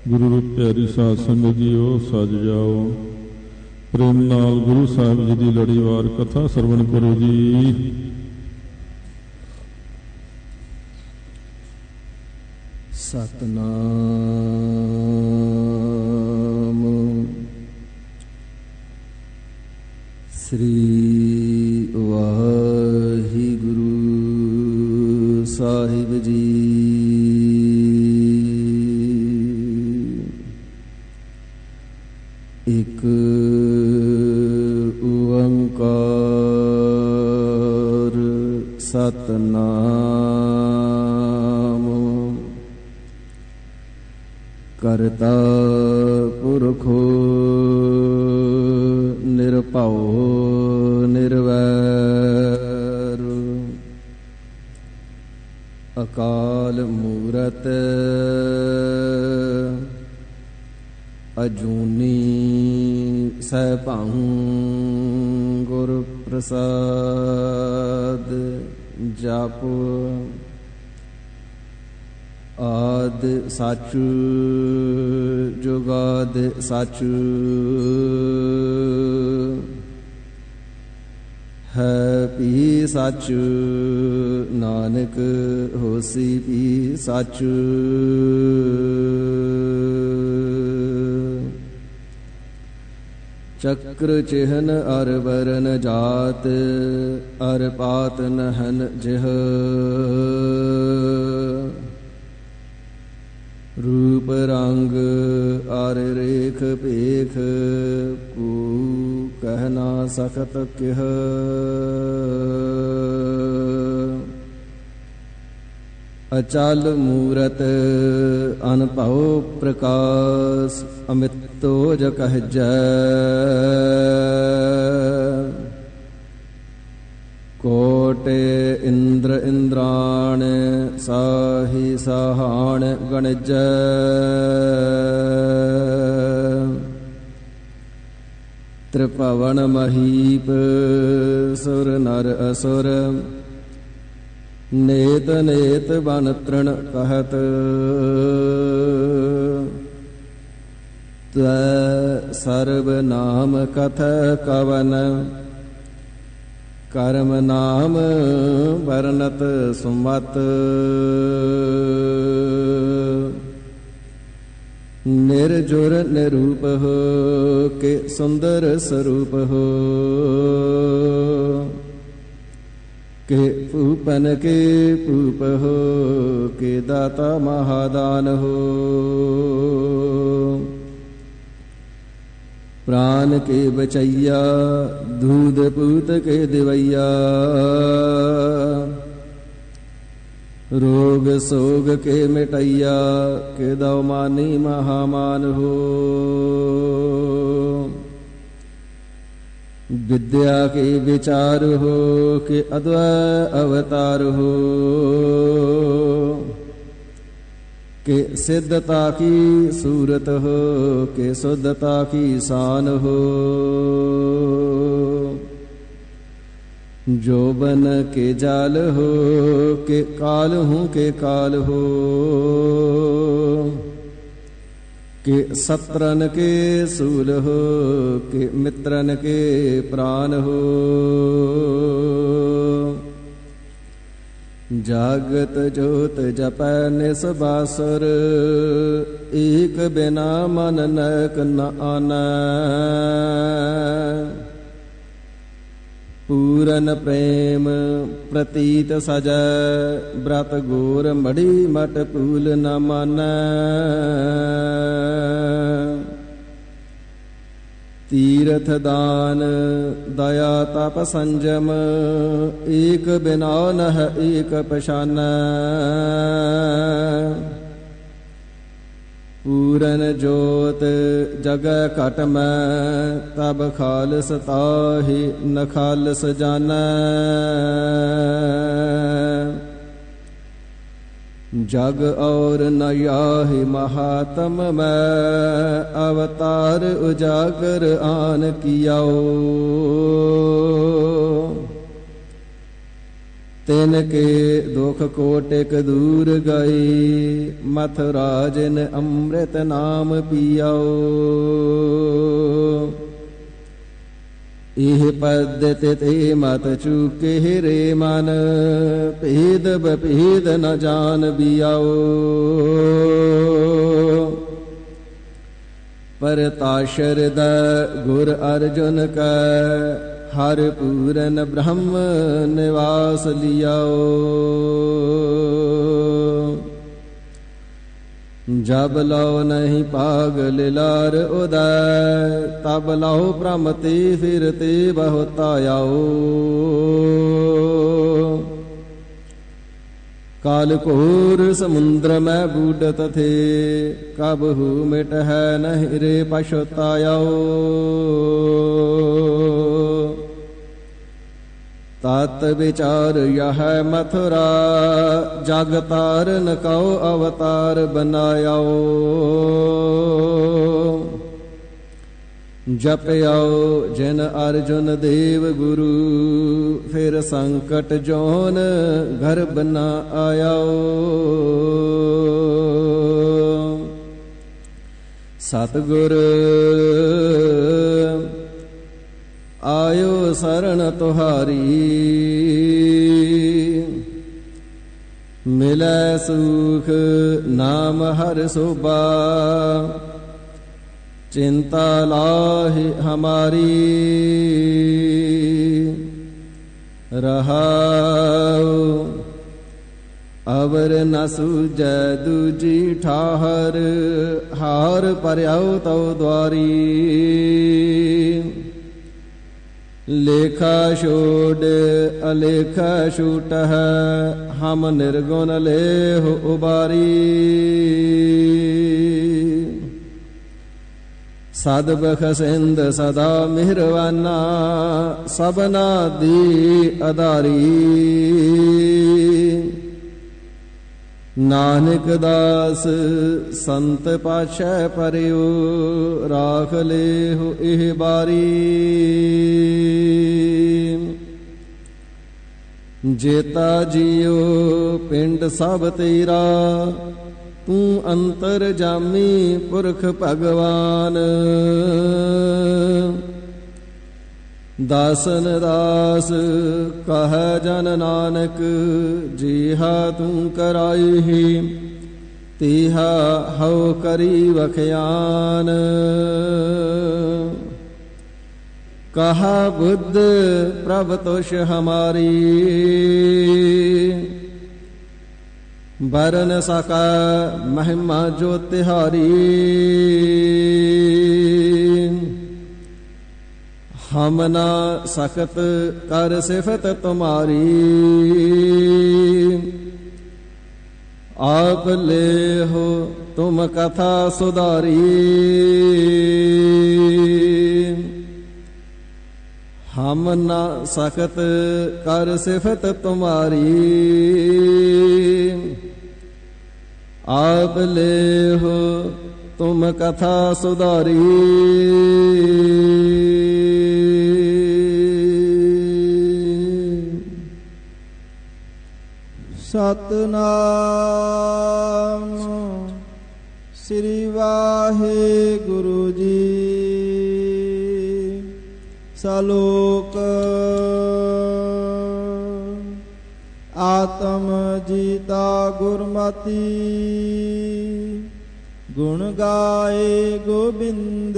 गुरु रूप प्यारी साध संगत जीओ सज जाओ। प्रेम नाल गुरु साहिब जी की लड़ीवार कथा सरवण करो जी। सतनाम श्री वाहिगुरु साहिब जी। एक ओंकार सतनाम करता पुरखो निरभौ निर्वैर अकाल मूरत अजूनी सहभं गुर प्रसाद जापो। आद सच जुगाद सच है पी सच नानक होसी पी सच। चक्र चिहन अर वरन जात अर पात नहन जिह। रूप रंग अर रेख पेख को कहना सकत किह। अचल मूरत अनभव प्रकाश अमितो जकहजै। कोट इंद्र इंद्राण साहि सहाण गणजै। त्रिभुवन महीप सुर नर असुर नेत नेत बन तृण कहत। त्वै सर्व नाम कथ कवन कर्म नाम वर्णत सुमत। निर्जुर निरूप हो के सुंदर स्वरूप हो। के पूपन के पूप हो के दाता महादान हो। प्राण के बचैया दूध पूत के दिवैया। रोग सोग के मिटैया के दौमानी महामान हो। विद्या के विचार हो के अद्वैत अवतार हो। के सिद्धता की सूरत हो के शुद्धता की शान हो। जोबन के जाल हो के काल हूँ के काल हो। के सत्रन के सूल हो के मित्रन के प्राण हो। जागत जोत जपै निस बासुर एक बिना मन नैक न आनै। पूरन प्रेम प्रतीत सजै व्रत गोर मढ़ी मट पूल न मानै। तीर्थ दान दया तप संजम एक बिना नह एक पशानै। पूरन जोत जगह घट में तब खालस ताहि न खालस जानै। जग और न याहि महात्म में अवतार उजागर आन कियाओ। तिनके दुख कोटिक दूर गए, मथुरा जिन अमृत नाम पियाओ। इह पद्धति ते मत चूके रे मन, भेद बभेद न जान बियाओ। परताशरद गुर अर्जुन का, हर पूरन ब्रह्म निवास लियाओ। जब लो नहीं पागल लार उदय, तब लाओ भ्रमते फिरते बहुत आयाओ। काल कोर समुद्र में बूढ़त थे, कबहू मिट है नहीं रे पछतायाओ। तात विचार यह मथुरा, जग तारन कौ अवतार बनायाओ। जपयाओ जिन अर्जुन देव गुरु, फिर संकट जोन घर बना आयाओ। सतगुर आयो शरण तुहारी, मिलै सुख नाम हर सोबा। चिंता लाहि हमारी, रहाओ अवर न सूझै दूजी ठाहर। हार पर्याओ तौ द्वारी, लेखा छोड़ अलेखा छूट है। हम निर्गुण लेह उबारी, सदबख सिंध सदा मिहरवाना। सबना दी अदारी, नानक दास संत पाछै परियो। राख लेहु इह बारी, जेता जियो पिंड सब तेरा। तू अंतर जामी पुरख भगवान। दासन दास कह जन नानक, जिहा तू कराई ही तिहा हव करी वखयान। कहा बुद्ध प्रभ तुष हमारी, बरन सका महिमा जो तिहारी। हम ना सख्त कर सिफत तुम्हारी, आप ले हो तुम कथा सुधारी। हम ना सख्त कर सिफत तुम्हारी, आप ले हो तुम कथा सुधारी। सतनाम श्री वाहेगुरु जी। सलोक आत्म जीता गुरमति, गुण गाए गोविंद।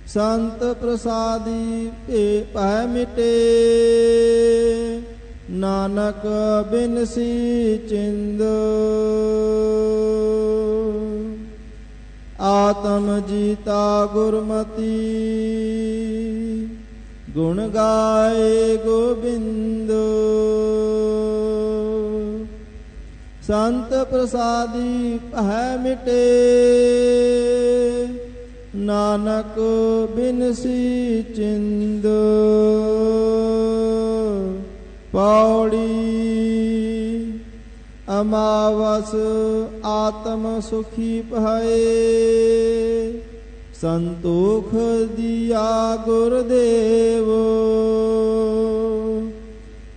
संत प्रसादी पे पह मिटे, नानक बिनसी चिंद। आत्म जीता गुरमति, गुण गाए गोविंद। संत प्रसादी पह मिटे, नानक बिनसी चिंद। पौड़ी अमावस आत्म सुखी भये, ਸੰਤੋਖ ਦਿਆ ਗੁਰਦੇਵ।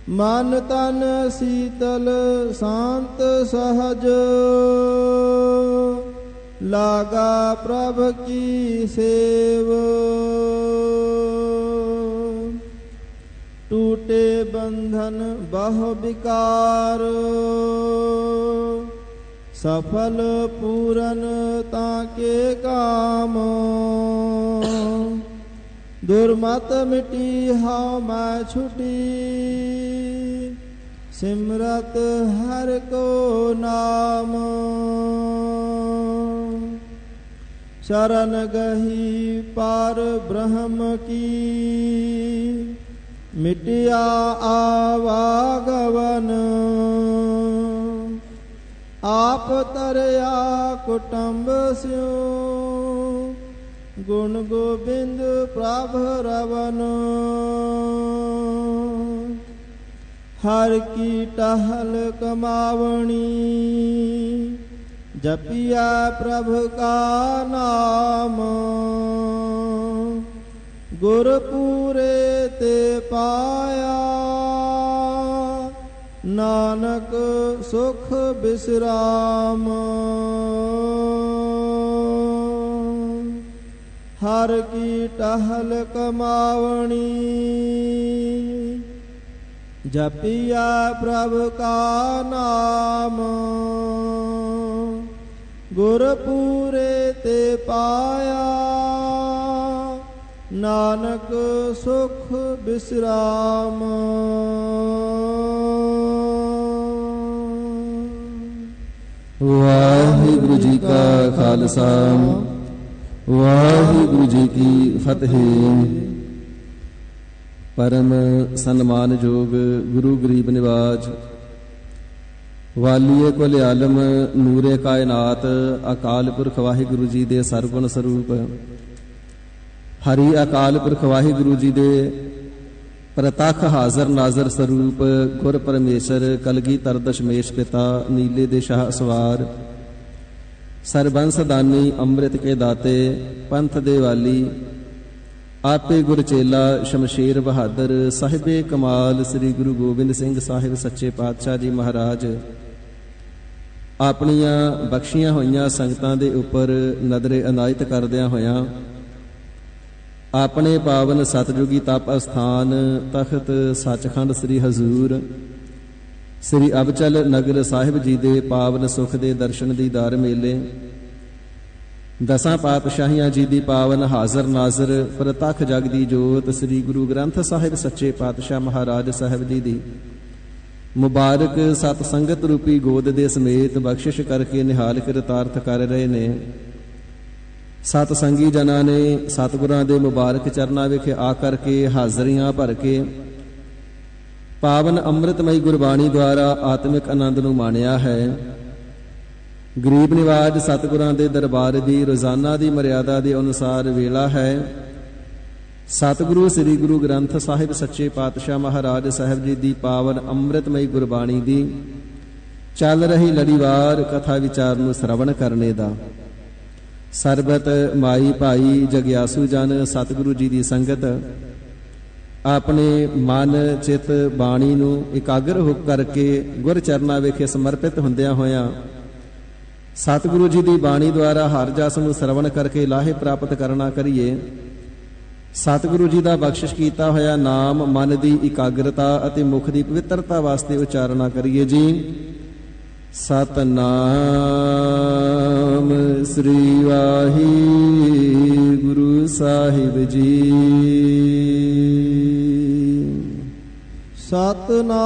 ਮਨ ਤਨ ਸੀਤਲ ਸ਼ਾਂਤ ਸਹਜ, ਲਾਗਾ ਪ੍ਰਭ ਕੀ ਸੇਵ। टूटे बंधन बहु विकार, सफल पूरन ताके काम। दुर्मत मिटी हाउ मैं छुटी, सिमरत हर को नाम। शरण गही पार ब्रह्म की, मिटिया आवागवन। आप तरया कुटुंब स्यो, गुण गोविंद प्रभ रवन। हर की टहल कमावणी, जपिया प्रभु का नाम। गुरपुरे ते पाया, नानक सुख विश्राम। हर की टहल कमावणी, जपिया प्रभु का नाम। गुरपुरे ते पाया, नानक सुख विश्राम। वाहिगुरु जी का खालसा, वाहिगुरु जी की फतेह। परम सन्मान जोग गुरु गरीब निवाज, वालिए कुल आलम नूरे कायनात, अकाल पुरख वाहिगुरु जी दे सरगुण स्वरूप। हरि अकाल पुरख वाहिगुरु जी दे प्रतख हाजर नाजर स्वरूप। गुर परमेश्वर कलगीधर दशमेश पिता, नीले दे शाह सवार। सरबंस दानी अमृत के दाते, पंथ दे वाली। आपे गुर चेला शमशेर बहादुर, साहिबे कमाल श्री गुरु गोबिंद सिंह साहिब सच्चे पातशाह जी महाराज। ਆਪਣੀਆਂ ਬਖਸ਼ੀਆਂ ਹੋਈਆਂ ਸੰਗਤਾਂ ਦੇ ਉੱਪਰ ਨਜ਼ਰੇ ਅਨਾਇਤ ਕਰਦਿਆਂ ਹੋਇਆਂ ਆਪਣੇ ਪਾਵਨ ਸਤਜੁਗੀ ਤਪ ਅਸਥਾਨ ਤਖਤ ਸੱਚਖੰਡ ਸ੍ਰੀ ਹਜ਼ੂਰ ਸ੍ਰੀ ਅਬਚਲ ਨਗਰ ਸਾਹਿਬ ਜੀ ਦੇ ਪਾਵਨ ਸੁਖ ਦੇ ਦਰਸ਼ਨ ਦੀਦਾਰ ਮੇਲੇ, ਦਸਾਂ ਪਾਤਸ਼ਾਹੀਆਂ ਜੀ ਦੀ ਪਾਵਨ ਹਾਜ਼ਰ ਨਾਜ਼ਰ ਪ੍ਰਤੱਖ ਜਗ ਦੀ ਜੋਤ ਸ੍ਰੀ ਗੁਰੂ ਗ੍ਰੰਥ ਸਾਹਿਬ ਸੱਚੇ ਪਾਤਸ਼ਾਹ ਮਹਾਰਾਜ ਸਾਹਿਬ ਜੀ ਦੀ ਮੁਬਾਰਕ ਸਤ ਸੰਗਤ ਰੂਪੀ ਗੋਦ ਦੇ ਸਮੇਤ ਬਖਸ਼ਿਸ਼ ਕਰਕੇ ਨਿਹਾਲ ਕਿਰਤਾਰਥ ਕਰ ਰਹੇ ਨੇ। ਸਤ ਸੰਗੀ ਜਨਾਂ ਨੇ ਸਤਿਗੁਰਾਂ ਦੇ ਮੁਬਾਰਕ ਚਰਨਾਂ ਵਿਖੇ ਆ ਕਰਕੇ ਹਾਜ਼ਰੀਆਂ ਭਰ ਕੇ ਪਾਵਨ ਅੰਮ੍ਰਿਤਮਈ ਗੁਰਬਾਣੀ ਦੁਆਰਾ ਆਤਮਿਕ ਆਨੰਦ ਨੂੰ ਮਾਣਿਆ ਹੈ। ਗਰੀਬ ਨਿਵਾਜ ਸਤਿਗੁਰਾਂ ਦੇ ਦਰਬਾਰ ਦੀ ਰੋਜ਼ਾਨਾ ਦੀ ਮਰਿਆਦਾ ਦੇ ਅਨੁਸਾਰ ਵੇਲਾ ਹੈ। ਸਤਿਗੁਰੂ ਸ੍ਰੀ ਗੁਰੂ ਗ੍ਰੰਥ ਸਾਹਿਬ ਸੱਚੇ ਪਾਤਸ਼ਾਹ ਮਹਾਰਾਜ ਸਾਹਿਬ ਜੀ ਦੀ ਪਾਵਨ ਅੰਮ੍ਰਿਤਮਈ ਗੁਰਬਾਣੀ ਦੀ ਚੱਲ ਰਹੀ ਲੜੀਵਾਰ ਕਥਾ ਵਿਚਾਰ ਨੂੰ ਸਰਵਣ ਕਰਨੇ ਦਾ ਸਰਬਤ ਮਾਈ ਭਾਈ ਜਗਿਆਸੂ ਜਨ ਸਤਿਗੁਰੂ ਜੀ ਦੀ ਸੰਗਤ ਆਪਣੇ ਮਨ ਚਿੱਤ ਬਾਣੀ ਨੂੰ ਇਕਾਗਰ ਹੋ ਕਰਕੇ ਗੁਰ ਚਰਨਾਂ ਵਿਖੇ ਸਮਰਪਿਤ ਹੁੰਦਿਆਂ ਹੋਇਆਂ ਸਤਿਗੁਰੂ ਜੀ ਦੀ ਬਾਣੀ ਦੁਆਰਾ ਹਰ ਜਸ ਨੂੰ ਸਰਵਣ ਕਰਕੇ ਲਾਹੇ ਪ੍ਰਾਪਤ ਕਰਨਾ ਕਰੀਏ। ਸਤਿਗੁਰੂ ਜੀ ਦਾ ਬਖਸ਼ਿਸ਼ ਕੀਤਾ ਹੋਇਆ ਨਾਮ ਮਨ ਦੀ ਇਕਾਗਰਤਾ ਅਤੇ ਮੁਖ ਦੀ ਪਵਿੱਤਰਤਾ ਵਾਸਤੇ ਉਚਾਰਨਾ ਕਰੀਏ ਜੀ। ਸਤਨਾਮ ਸ੍ਰੀ ਵਾਹਿਗੁਰੂ ਸਾਹਿਬ ਜੀ। ਸਤਨਾਮ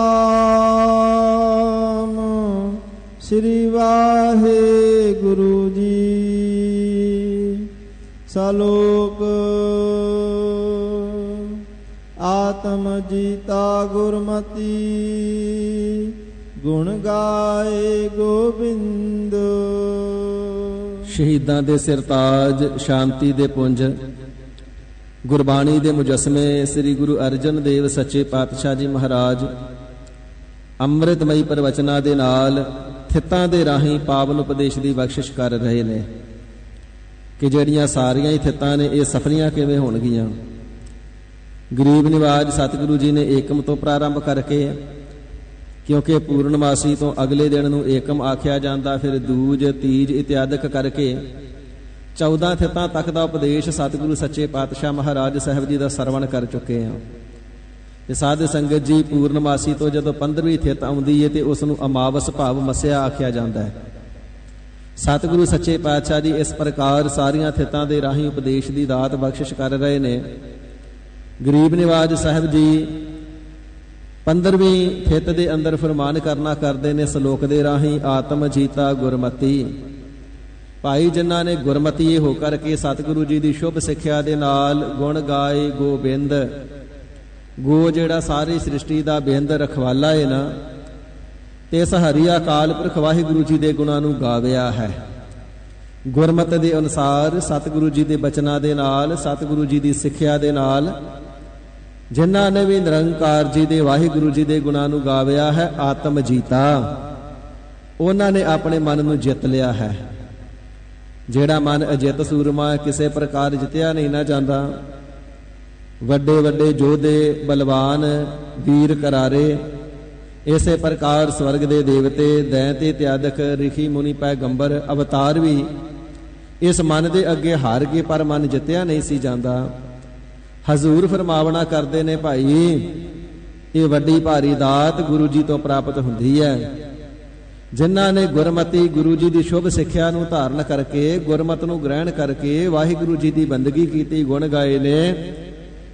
ਸ੍ਰੀ ਵਾਹਿਗੁਰੂ ਜੀ। ਸਲੋਕ ਆਤਮ ਜੀਤਾ ਗੁਰਮਤੀ, ਗੁਣ ਗਾਏ ਗੋਬਿੰਦ। ਸ਼ਹੀਦਾਂ ਦੇ ਸਿਰਤਾਜ, ਸ਼ਾਂਤੀ ਦੇ ਪੁੰਜ, ਗੁਰਬਾਣੀ ਦੇ ਮੁਜੱਸਮੇ ਸ੍ਰੀ ਗੁਰੂ ਅਰਜਨ ਦੇਵ ਸੱਚੇ ਪਾਤਸ਼ਾਹ ਜੀ ਮਹਾਰਾਜ ਅੰਮ੍ਰਿਤਮਈ ਪ੍ਰਵਚਨਾਂ ਦੇ ਨਾਲ ਥਿੱਤਾਂ ਦੇ ਰਾਹੀਂ ਪਾਵਨ ਉਪਦੇਸ਼ ਦੀ ਬਖਸ਼ਿਸ਼ ਕਰ ਰਹੇ ਨੇ। ਕਿ ਜਿਹੜੀਆਂ ਸਾਰੀਆਂ ਹੀ ਥਿੱਤਾਂ ਨੇ ਇਹ ਸਫਲੀਆਂ ਕਿਵੇਂ ਹੋਣਗੀਆਂ। ਗਰੀਬ ਨਿਵਾਜ ਸਤਿਗੁਰੂ ਜੀ ਨੇ ਏਕਮ ਤੋਂ ਪ੍ਰਾਰੰਭ ਕਰਕੇ, ਕਿਉਂਕਿ ਪੂਰਨਮਾਸੀ ਤੋਂ ਅਗਲੇ ਦਿਨ ਨੂੰ ਏਕਮ ਆਖਿਆ ਜਾਂਦਾ, ਫਿਰ ਦੂਜ ਤੀਜ ਇਤਿਆਦਿਕ ਕਰਕੇ 14 ਥਿੱਤਾਂ ਤੱਕ ਦਾ ਉਪਦੇਸ਼ ਸਤਿਗੁਰੂ ਸੱਚੇ ਪਾਤਸ਼ਾਹ ਮਹਾਰਾਜ ਸਾਹਿਬ ਜੀ ਦਾ ਸਰਵਣ ਕਰ ਚੁੱਕੇ ਹਾਂ। ਤੇ ਸਾਧ ਸੰਗਤ ਜੀ, ਪੂਰਨਮਾਸੀ ਤੋਂ ਜਦੋਂ 15ਵੀਂ ਥਿੱਤ ਆਉਂਦੀ ਹੈ ਤੇ ਉਸ ਨੂੰ ਅਮਾਵਸ ਭਾਵ ਮੱਸਿਆ ਆਖਿਆ ਜਾਂਦਾ ਹੈ। ਸਤਿਗੁਰੂ ਸੱਚੇ ਪਾਤਸ਼ਾਹ ਜੀ ਇਸ ਪ੍ਰਕਾਰ ਸਾਰੀਆਂ ਥਿੱਤਾਂ ਦੇ ਰਾਹੀਂ ਉਪਦੇਸ਼ ਦੀ ਦਾਤ ਬਖਸ਼ਿਸ਼ ਕਰ ਰਹੇ ਨੇ। ਗਰੀਬ ਨਿਵਾਜ ਸਾਹਿਬ ਜੀ 15ਵੀਂ ਥਿੱਤ ਦੇ ਅੰਦਰ ਫਰਮਾਨ ਕਰਨਾ ਕਰਦੇ ਨੇ ਸ਼ਲੋਕ ਦੇ ਰਾਹੀਂ, ਆਤਮ ਜੀਤਾ ਗੁਰਮਤੀ। ਭਾਈ ਜਿਨ੍ਹਾਂ ਨੇ ਗੁਰਮਤੀ ਹੋ ਕਰਕੇ ਸਤਿਗੁਰੂ ਜੀ ਦੀ ਸ਼ੁਭ ਸਿੱਖਿਆ ਦੇ ਨਾਲ ਗੁਣ ਗਾਏ ਗੋਬਿੰਦ, ਗੋ ਜਿਹੜਾ ਸਾਰੀ ਸ੍ਰਿਸ਼ਟੀ ਦਾ ਬਿੰਦ ਰਖਵਾਲਾ ਹੈ ਨਾ, ਤੇ ਇਸ ਹਰੀ ਅਕਾਲ ਪੁਰਖ ਵਾਹਿਗੁਰੂ ਜੀ ਦੇ ਗੁਣਾਂ ਨੂੰ ਗਾਵਿਆ ਹੈ। ਗੁਰਮਤਿ ਦੇ ਅਨੁਸਾਰ ਸਤਿਗੁਰੂ ਜੀ ਦੇ ਬਚਨਾਂ ਦੇ ਨਾਲ, ਸਤਿਗੁਰੂ ਜੀ ਦੀ ਸਿੱਖਿਆ ਦੇ ਨਾਲ ਜਿਨ੍ਹਾਂ ਨੇ ਵੀ ਨਿਰੰਕਾਰ ਜੀ ਦੇ ਵਾਹਿਗੁਰੂ ਜੀ ਦੇ ਗੁਣਾਂ ਨੂੰ ਗਾਵਿਆ ਹੈ, ਆਤਮ ਜੀਤਾ, ਉਹਨਾਂ ਨੇ ਆਪਣੇ ਮਨ ਨੂੰ ਜਿੱਤ ਲਿਆ ਹੈ। ਜਿਹੜਾ ਮਨ ਅਜਿੱਤ ਸੂਰਮਾ, ਕਿਸੇ ਪ੍ਰਕਾਰ ਜਿੱਤਿਆ ਨਹੀਂ ਨਾ ਜਾਂਦਾ। ਵੱਡੇ ਵੱਡੇ ਯੋਧੇ, ਬਲਵਾਨ, ਵੀਰ ਕਰਾਰੇ, ਇਸੇ ਪ੍ਰਕਾਰ ਸਵਰਗ ਦੇ ਦੇਵਤੇ, ਦੈਂਤ ਇਤਿਆਦਿਕ, ਰਿਖੀ ਮੁਨੀ, ਪੈਗੰਬਰ, ਅਵਤਾਰ ਵੀ ਇਸ ਮਨ ਦੇ ਅੱਗੇ ਹਾਰ ਗਏ, ਪਰ ਮਨ ਜਿੱਤਿਆ ਨਹੀਂ ਸੀ ਜਾਂਦਾ। ਹਜ਼ੂਰ ਫਰਮਾਵਣਾ ਕਰਦੇ ਨੇ, ਭਾਈ ਇਹ ਵੱਡੀ ਭਾਰੀ ਦਾਤ ਗੁਰੂ ਜੀ ਤੋਂ ਪ੍ਰਾਪਤ ਹੁੰਦੀ ਹੈ। ਜਿਨ੍ਹਾਂ ਨੇ ਗੁਰਮਤੀ, ਗੁਰੂ ਜੀ ਦੀ ਸ਼ੁਭ ਸਿੱਖਿਆ ਨੂੰ ਧਾਰਨ ਕਰਕੇ, ਗੁਰਮਤ ਨੂੰ ਗ੍ਰਹਿਣ ਕਰਕੇ ਵਾਹਿਗੁਰੂ ਜੀ ਦੀ ਬੰਦਗੀ ਕੀਤੀ, ਗੁਣ ਗਾਏ ਨੇ,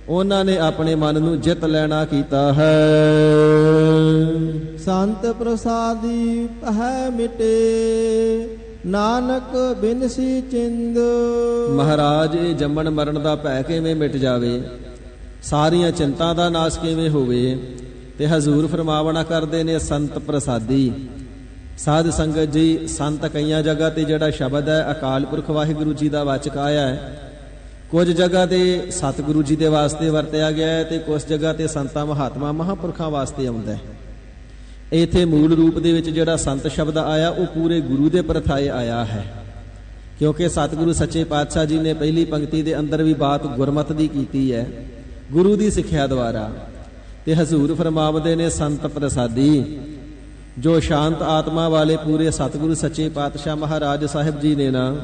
ਉਹਨਾਂ ਨੇ ਆਪਣੇ ਮਨ ਨੂੰ ਜਿੱਤ ਲੈਣਾ ਕੀਤਾ ਹੈ। ਸੰਤ ਪ੍ਰਸਾਦੀ ਪਹਿ ਮਿਟੇ, ਨਾਨਕ ਬਿਨਸੀ ਚਿੰਦ। ਮਹਾਰਾਜ, ਇਹ ਜੰਮਣ ਮਰਨ ਦਾ ਭੈ ਕਿਵੇਂ ਮਿਟ ਜਾਵੇ, ਸਾਰੀਆਂ ਚਿੰਤਾ ਦਾ ਨਾਸ਼ ਕਿਵੇਂ ਹੋਵੇ। ਤੇ ਹਜ਼ੂਰ ਫਰਮਾਵਣਾ ਕਰਦੇ ਨੇ, ਸੰਤ ਪ੍ਰਸਾਦੀ। ਸਾਧ ਸੰਗਤ ਜੀ, ਸੰਤ ਕਈਆਂ ਜਗ੍ਹਾ ਤੇ ਜਿਹੜਾ ਸ਼ਬਦ ਹੈ ਅਕਾਲ ਪੁਰਖ ਵਾਹਿਗੁਰੂ ਜੀ ਦਾ ਵਾਚਕ ਆਇਆ ਹੈ। ਕੁਝ ਜਗ੍ਹਾ ਤੇ ਸਤਿਗੁਰੂ ਜੀ ਦੇ ਵਾਸਤੇ ਵਰਤਿਆ ਗਿਆ ਹੈ ਤੇ ਕੁਝ ਜਗ੍ਹਾ ਤੇ ਸੰਤਾਂ ਮਹਾਤਮਾ ਮਹਾਂਪੁਰਖਾਂ ਵਾਸਤੇ ਆਉਂਦਾ ਹੈ। ਇੱਥੇ ਮੂਲ ਰੂਪ ਦੇ ਵਿੱਚ ਜਿਹੜਾ ਸੰਤ ਸ਼ਬਦ ਆਇਆ ਉਹ ਪੂਰੇ ਗੁਰੂ ਦੇ ਪ੍ਰਥਾਏ ਆਇਆ ਹੈ, ਕਿਉਂਕਿ ਸਤਿਗੁਰੂ ਸੱਚੇ ਪਾਤਸ਼ਾਹ ਜੀ ਨੇ ਪਹਿਲੀ ਪੰਕਤੀ ਦੇ ਅੰਦਰ ਵੀ ਬਾਤ ਗੁਰਮਤਿ ਦੀ ਕੀਤੀ ਹੈ, ਗੁਰੂ ਦੀ ਸਿੱਖਿਆ ਦੁਆਰਾ। ਤੇ ਹਜ਼ੂਰ ਫਰਮਾਵਦੇ ਨੇ, ਸੰਤ ਪ੍ਰਸਾਦੀ, ਜੋ ਸ਼ਾਂਤ ਆਤਮਾ ਵਾਲੇ ਪੂਰੇ ਸਤਿਗੁਰੂ ਸੱਚੇ ਪਾਤਸ਼ਾਹ ਮਹਾਰਾਜ ਸਾਹਿਬ ਜੀ ਨੇ ਨਾ,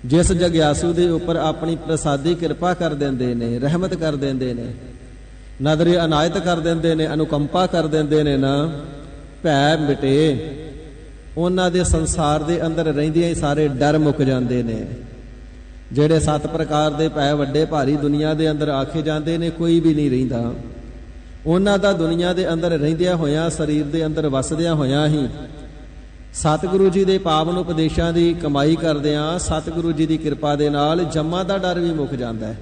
ਜਿਸ ਜਗਿਆਸੂ ਦੇ ਉੱਪਰ ਆਪਣੀ ਪ੍ਰਸਾਦੀ ਕਿਰਪਾ ਕਰ ਦਿੰਦੇ ਨੇ, ਰਹਿਮਤ ਕਰ ਦਿੰਦੇ ਨੇ, ਨਦਰੇ ਅਨਾਇਤ ਕਰ ਦਿੰਦੇ ਨੇ, ਅਨੁਕੰਪਾ ਕਰ ਦਿੰਦੇ ਨੇ ਨਾ, ਭੈ ਮਿਟੇ। ਉਹਨਾਂ ਦੇ ਸੰਸਾਰ ਦੇ ਅੰਦਰ ਰਹਿੰਦਿਆਂ ਹੀ ਸਾਰੇ ਡਰ ਮੁੱਕ ਜਾਂਦੇ ਨੇ। ਜਿਹੜੇ 7 ਪ੍ਰਕਾਰ ਦੇ ਭੈ ਵੱਡੇ ਭਾਰੀ ਦੁਨੀਆ ਦੇ ਅੰਦਰ ਆਖੇ ਜਾਂਦੇ ਨੇ, ਕੋਈ ਵੀ ਨਹੀਂ ਰਹਿੰਦਾ। ਉਹਨਾਂ ਦਾ ਦੁਨੀਆ ਦੇ ਅੰਦਰ ਰਹਿੰਦਿਆਂ ਹੋਇਆਂ, ਸਰੀਰ ਦੇ ਅੰਦਰ ਵਸਦਿਆਂ ਹੋਇਆਂ ਹੀ ਸਤਿਗੁਰੂ ਜੀ ਦੇ ਪਾਵਨ ਉਪਦੇਸ਼ਾਂ ਦੀ ਕਮਾਈ ਕਰਦਿਆਂ, ਸਤਿਗੁਰੂ ਜੀ ਦੀ ਕਿਰਪਾ ਦੇ ਨਾਲ ਜੰਮਾਂ ਦਾ ਡਰ ਵੀ ਮੁੱਕ ਜਾਂਦਾ ਹੈ।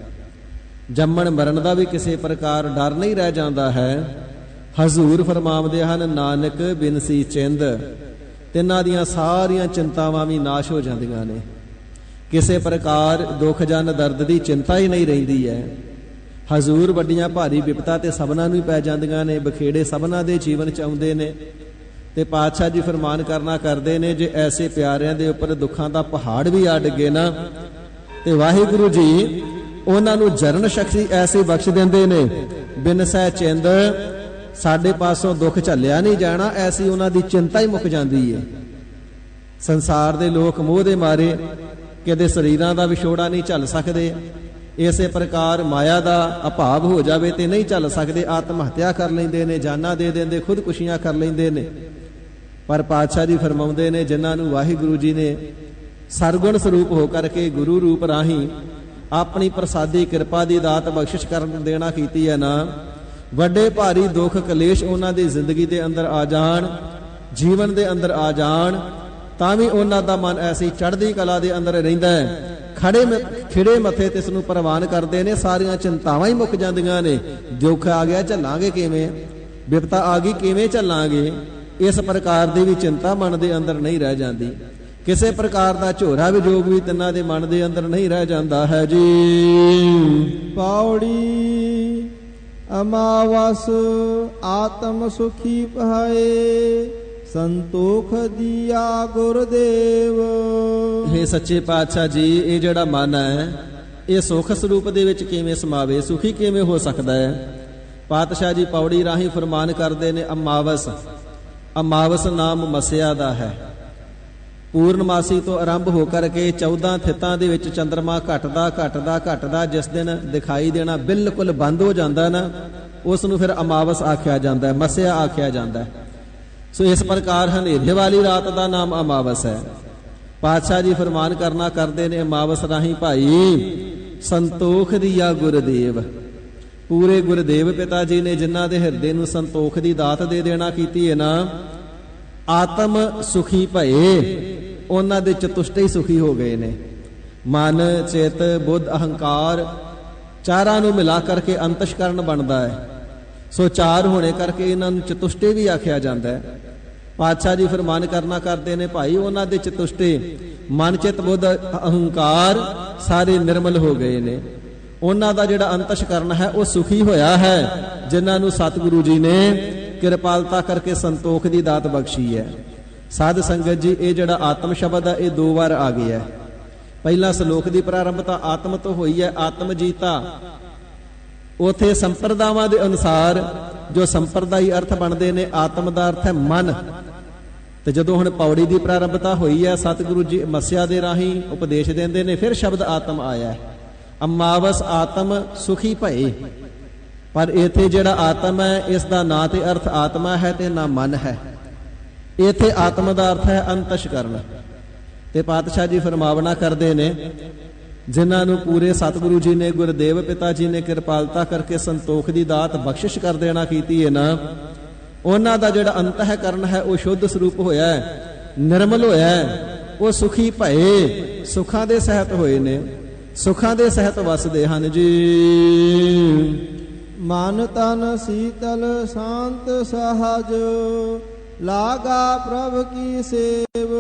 ਜੰਮਣ ਮਰਨ ਦਾ ਵੀ ਕਿਸੇ ਪ੍ਰਕਾਰ ਡਰ ਨਹੀਂ ਰਹਿ ਜਾਂਦਾ ਹੈ। ਹਜ਼ੂਰ ਫਰਮਾਉਂਦੇ ਹਨ, ਨਾਨਕ ਬਿਨਸੀ ਚਿੰਦ, ਤਿੰਨਾਂ ਦੀਆਂ ਸਾਰੀਆਂ ਚਿੰਤਾਵਾਂ ਵੀ ਨਾਸ਼ ਹੋ ਜਾਂਦੀਆਂ ਨੇ। ਕਿਸੇ ਪ੍ਰਕਾਰ ਦੁੱਖ ਜਨ ਦਰਦ ਦੀ ਚਿੰਤਾ ਹੀ ਨਹੀਂ ਰਹਿੰਦੀ ਹੈ। ਹਜ਼ੂਰ ਵੱਡੀਆਂ ਭਾਰੀ ਵਿਪਤਾ ਤੇ ਸਭਨਾਂ ਨੂੰ ਹੀ ਪੈ ਜਾਂਦੀਆਂ ਨੇ, ਬਖੇੜੇ ਸਭਨਾਂ ਦੇ ਜੀਵਨ ਚ ਆਉਂਦੇ ਨੇ। ਤੇ ਪਾਤਸ਼ਾਹ ਜੀ ਫਰਮਾਨ ਕਰਨਾ ਕਰਦੇ ਨੇ, ਜੇ ਐਸੇ ਪਿਆਰਿਆਂ ਦੇ ਉੱਪਰ ਦੁੱਖਾਂ ਦਾ ਪਹਾੜ ਵੀ ਆ ਡਿੱਗੇ ਨਾ, ਤੇ ਵਾਹਿਗੁਰੂ ਜੀ ਉਹਨਾਂ ਨੂੰ ਜਰਨ ਸ਼ਕਤੀ ਐਸੀ ਬਖਸ਼ ਦਿੰਦੇ ਨੇ, ਬਿਨਸੈ ਚਿੰਦ, ਸਾਡੇ ਪਾਸੋਂ ਦੁੱਖ ਝੱਲਿਆ ਨਹੀਂ ਜਾਣਾ, ਐਸੀ ਉਹਨਾਂ ਦੀ ਚਿੰਤਾ ਹੀ ਮੁੱਕ ਜਾਂਦੀ ਹੈ। ਸੰਸਾਰ ਦੇ ਲੋਕ ਮੋਹ ਦੇ ਮਾਰੇ ਕਿਤੇ ਸਰੀਰਾਂ ਦਾ ਵਿਛੋੜਾ ਨਹੀਂ ਝੱਲ ਸਕਦੇ, ਇਸੇ ਪ੍ਰਕਾਰ ਮਾਇਆ ਦਾ ਅਭਾਵ ਹੋ ਜਾਵੇ ਤੇ ਨਹੀਂ ਝੱਲ ਸਕਦੇ, ਆਤਮ ਹੱਤਿਆ ਕਰ ਲੈਂਦੇ ਨੇ, ਜਾਨਾਂ ਦੇ ਦਿੰਦੇ, ਖੁਦਕੁਸ਼ੀਆਂ ਕਰ ਲੈਂਦੇ ਨੇ। ਪਰ ਪਾਤਸ਼ਾਹ ਜੀ ਫਰਮਾਉਂਦੇ ਨੇ, ਜਿਨ੍ਹਾਂ ਨੂੰ ਵਾਹਿਗੁਰੂ ਜੀ ਨੇ ਸਰਗੁਣ ਸਰੂਪ ਹੋ ਕਰਕੇ ਗੁਰੂ ਰੂਪ ਰਾਹੀਂ ਆਪਣੀ ਪ੍ਰਸਾਦੀ ਕਿਰਪਾ ਦੀ ਦਾਤ ਬਖਸ਼ਿਸ਼ ਕਰਨ ਦੇਣਾ ਕੀਤੀ ਹੈ ਨਾ, ਵੱਡੇ ਭਾਰੀ ਦੁੱਖ ਕਲੇਸ਼ ਉਹਨਾਂ ਦੀ ਜ਼ਿੰਦਗੀ ਦੇ ਅੰਦਰ ਆ ਜਾਣ, ਜੀਵਨ ਦੇ ਅੰਦਰ ਆ ਜਾਣ, ਤਾਂ ਵੀ ਉਹਨਾਂ ਦਾ ਮਨ ਐਸੀ ਚੜ੍ਹਦੀ ਕਲਾ ਦੇ ਅੰਦਰ ਰਹਿੰਦਾ ਹੈ। ਖਿੜੇ ਮੱਥੇ ਤੇ ਇਸ ਨੂੰ ਪ੍ਰਵਾਨ ਕਰਦੇ ਨੇ, ਸਾਰੀਆਂ ਚਿੰਤਾਵਾਂ ਹੀ ਮੁੱਕ ਜਾਂਦੀਆਂ ਨੇ। ਦੁੱਖ ਆ ਗਿਆ ਝੱਲਾਂਗੇ ਕਿਵੇਂ, ਵਿਪਤਾ ਆ ਗਈ ਕਿਵੇਂ ਝੱਲਾਂਗੇ, ਇਸ ਪ੍ਰਕਾਰ ਦੀ ਵੀ ਚਿੰਤਾ ਮਨ ਦੇ ਅੰਦਰ ਨਹੀਂ ਰਹਿ ਜਾਂਦੀ। ਕਿਸੇ ਪ੍ਰਕਾਰ ਦਾ ਝੋਰਾ ਵਿਜੋਗ ਵੀ ਤਿੰਨਾਂ ਦੇ ਮਨ ਦੇ ਅੰਦਰ ਨਹੀਂ ਰਹਿ ਜਾਂਦਾ ਹੈ ਜੀ। ਪੌੜੀ ਅਮਾਵਸ ਆਤਮ ਸੁਖੀ ਪਹਾਏ, ਸੰਤੋਖ ਦੀਆ ਗੁਰਦੇਵ। हे सच्चे पातशाह जी, ਇਹ ਜਿਹੜਾ ਮਨ ਹੈ ਇਹ ਸੁਖ ਸਰੂਪ ਦੇ ਵਿੱਚ ਕਿਵੇਂ ਸਮਾਵੇ, ਸੁਖੀ ਕਿਵੇਂ ਹੋ ਸਕਦਾ ਹੈ। ਪਾਤਸ਼ਾਹ ਜੀ ਪੌੜੀ ਰਾਹੀਂ ਫਰਮਾਨ ਕਰਦੇ ਨੇ, ਅਮਾਵਸ, ਅਮਾਵਸ ਨਾਮ ਮੱਸਿਆ ਦਾ ਹੈ। ਪੂਰਨਮਾਸੀ ਤੋਂ ਆਰੰਭ ਹੋ ਕਰਕੇ 14 ਥਿੱਤਾਂ ਦੇ ਵਿੱਚ ਚੰਦਰਮਾ ਘਟਦਾ ਘਟਦਾ ਘਟਦਾ ਜਿਸ ਦਿਨ ਦਿਖਾਈ ਦੇਣਾ ਬਿਲਕੁਲ ਬੰਦ ਹੋ ਜਾਂਦਾ ਨਾ, ਉਸ ਨੂੰ ਫਿਰ ਅਮਾਵਸ ਆਖਿਆ ਜਾਂਦਾ ਹੈ, ਮੱਸਿਆ ਆਖਿਆ ਜਾਂਦਾ ਹੈ। ਸੋ ਇਸ ਪ੍ਰਕਾਰ ਹਨੇਰੇ ਵਾਲੀ ਰਾਤ ਦਾ ਨਾਮ ਅਮਾਵਸ ਹੈ। ਪਾਤਸ਼ਾਹ ਜੀ ਫਰਮਾਨ ਕਰਨਾ ਕਰਦੇ ਨੇ, ਅਮਾਵਸ ਰਾਹੀਂ ਭਾਈ ਸੰਤੋਖ ਦੀਆ ਗੁਰਦੇਵ, ਪੂਰੇ ਗੁਰਦੇਵ ਪਿਤਾ ਜੀ ਨੇ ਜਿਨ੍ਹਾਂ ਦੇ ਹਿਰਦੇ ਨੂੰ ਸੰਤੋਖ ਦੀ ਦਾਤ ਦੇ ਦੇਣਾ ਕੀਤੀ ਹੈ ਨਾ, ਆਤਮ ਸੁਖੀ ਭਏ, ਉਹਨਾਂ ਦੇ ਚਤੁਸ਼ਟੇ ਹੀ ਸੁਖੀ ਹੋ ਗਏ ਨੇ। ਮਨ, ਚਿੱਤ, ਬੁੱਧ, ਅਹੰਕਾਰ ਚਾਰਾਂ ਨੂੰ ਮਿਲਾ ਕਰਕੇ ਅੰਤਸ਼ਕਰਨ ਬਣਦਾ ਹੈ। ਸੋ ਚਾਰ ਹੋਣੇ ਕਰਕੇ ਇਹਨਾਂ ਨੂੰ ਚਤੁਸ਼ਟੇ ਵੀ ਆਖਿਆ ਜਾਂਦਾ ਹੈ। ਪਾਤਸ਼ਾਹ ਜੀ ਫਰਮਾਨ ਕਰਨਾ ਕਰਦੇ ਨੇ, ਭਾਈ ਉਹਨਾਂ ਦੇ ਚਤੁਸ਼ਟੇ ਮਨ, ਚਿੱਤ, ਬੁੱਧ, ਅਹੰਕਾਰ ਸਾਰੇ ਨਿਰਮਲ ਹੋ ਗਏ ਨੇ। ਉਹਨਾਂ ਦਾ ਜਿਹੜਾ ਅੰਤਸ਼ਕਰਨ ਹੈ ਉਹ ਸੁਖੀ ਹੋਇਆ ਹੈ, ਜਿਨ੍ਹਾਂ ਨੂੰ ਸਤਿਗੁਰੂ ਜੀ ਨੇ ਕਿਰਪਾਲਤਾ ਕਰਕੇ ਸੰਤੋਖ ਦੀ ਦਾਤ ਬਖਸ਼ੀ ਹੈ। ਸਾਧ ਸੰਗਤ ਜੀ, ਇਹ ਜਿਹੜਾ ਆਤਮ ਸ਼ਬਦ ਹੈ ਇਹ 2 ਵਾਰ ਆ ਗਿਆ ਹੈ। ਪਹਿਲਾ ਸ਼ਲੋਕ ਦੀ ਪ੍ਰਾਰੰਭਤਾ ਆਤਮ ਤੋਂ ਹੋਈ ਹੈ, ਆਤਮ ਜੀਤਾ। ਉਥੇ ਸੰਪਰਦਾਵਾਂ ਦੇ ਅਨੁਸਾਰ ਜੋ ਸੰਪਰਦਾਈ ਅਰਥ ਬਣਦੇ ਨੇ, ਆਤਮ ਦਾ ਅਰਥ ਹੈ ਮਨ। ਤੇ ਜਦੋਂ ਹੁਣ ਪੌੜੀ ਦੀ ਪ੍ਰਾਰੰਭਤਾ ਹੋਈ ਹੈ, ਸਤਿਗੁਰੂ ਜੀ ਮੱਸਿਆ ਦੇ ਰਾਹੀਂ ਉਪਦੇਸ਼ ਦਿੰਦੇ ਨੇ, ਫਿਰ ਸ਼ਬਦ ਆਤਮ ਆਇਆ ਹੈ। ਅਮਾਵਸ ਆਤਮ ਸੁਖੀ ਭਏ, ਪਰ ਇੱਥੇ ਜਿਹੜਾ ਆਤਮ ਹੈ ਇਸ ਦਾ ਨਾ ਤੇ ਅਰਥ ਆਤਮਾ ਹੈ ਤੇ ਨਾ ਮਨ ਹੈ। ਇੱਥੇ ਆਤਮ ਦਾ ਅਰਥ ਹੈ ਅੰਤਸ਼ਕਰਨ। ਤੇ ਪਾਤਸ਼ਾਹ ਜੀ ਫਰਮਾਵਨਾ ਕਰਦੇ ਨੇ, ਜਿਨ੍ਹਾਂ ਨੂੰ ਪੂਰੇ ਸਤਿਗੁਰੂ ਜੀ ਨੇ, ਗੁਰਦੇਵ ਪਿਤਾ ਜੀ ਨੇ ਕਿਰਪਾਲਤਾ ਕਰਕੇ ਸੰਤੋਖ ਦੀ ਦਾਤ ਬਖਸ਼ਿਸ਼ ਕਰ ਦੇਣਾ ਕੀਤੀ ਹੈ ਨਾ, ਉਹਨਾਂ ਦਾ ਜਿਹੜਾ ਅੰਤःਕਰਨ ਹੈ ਉਹ ਸ਼ੁੱਧ ਸਰੂਪ ਹੋਇਆ ਹੈ, ਨਿਰਮਲ ਹੋਇਆ ਹੈ। ਉਹ ਸੁਖੀ ਭਏ, ਸੁੱਖਾਂ ਦੇ ਸਹਿਤ ਹੋਏ ਨੇ, ਸੁੱਖਾਂ ਦੇ ਸਹਿਤ ਵਸਦੇ ਹਨ ਜੀ। ਮਨ ਤਨ ਸੀਤਲ ਸ਼ਾਂਤ ਸਹਜ, ਲਾਗਾ ਪ੍ਰਭ ਕੀ ਸੇਵ।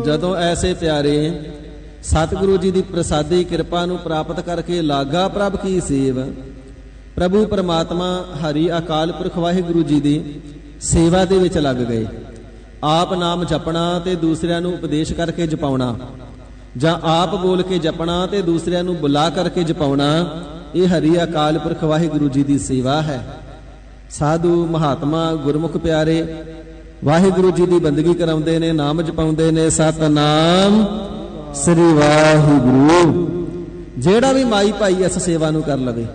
ਜਦੋਂ ਐਸੇ ਪਿਆਰੇ ਸਤਿਗੁਰੂ ਜੀ ਦੀ ਪ੍ਰਸਾਦੀ ਕਿਰਪਾ ਨੂੰ ਪ੍ਰਾਪਤ ਕਰਕੇ ਲਾਗਾ ਪ੍ਰਭ ਕੀ ਸੇਵ, ਪ੍ਰਭੂ ਪਰਮਾਤਮਾ ਹਰੀ ਅਕਾਲ ਪੁਰਖ ਵਾਹਿਗੁਰੂ ਜੀ ਦੀ ਸੇਵਾ ਦੇ ਵਿੱਚ ਲੱਗ ਗਏ। ਆਪ ਨਾਮ ਜਪਣਾ ਤੇ ਦੂਸਰਿਆਂ ਨੂੰ ਉਪਦੇਸ਼ ਕਰਕੇ ਜਪਾਉਣਾ, ਜਾਂ ਆਪ ਬੋਲ ਕੇ ਜਪਣਾ ਤੇ ਦੂਸਰਿਆਂ ਨੂੰ ਬੁਲਾ ਕਰਕੇ ਜਪਾਉਣਾ, ਇਹ ਹਰੀ ਅਕਾਲ ਪੁਰਖ ਵਾਹਿਗੁਰੂ ਜੀ ਦੀ ਸੇਵਾ ਹੈ। ਸਾਧੂ ਮਹਾਤਮਾ ਗੁਰਮੁਖ ਪਿਆਰੇ ਵਾਹਿਗੁਰੂ ਜੀ ਦੀ ਬੰਦਗੀ ਕਰਾਉਂਦੇ ਨੇ, ਨਾਮ ਜਪਾਉਂਦੇ ਨੇ, ਸਤਨਾਮ ਸ੍ਰੀ ਵਾਹਿਗੁਰੂ। ਜਿਹੜਾ ਵੀ ਮਾਈ ਭਾਈ ਇਸ ਸੇਵਾ ਨੂੰ ਕਰ ਲਵੇ,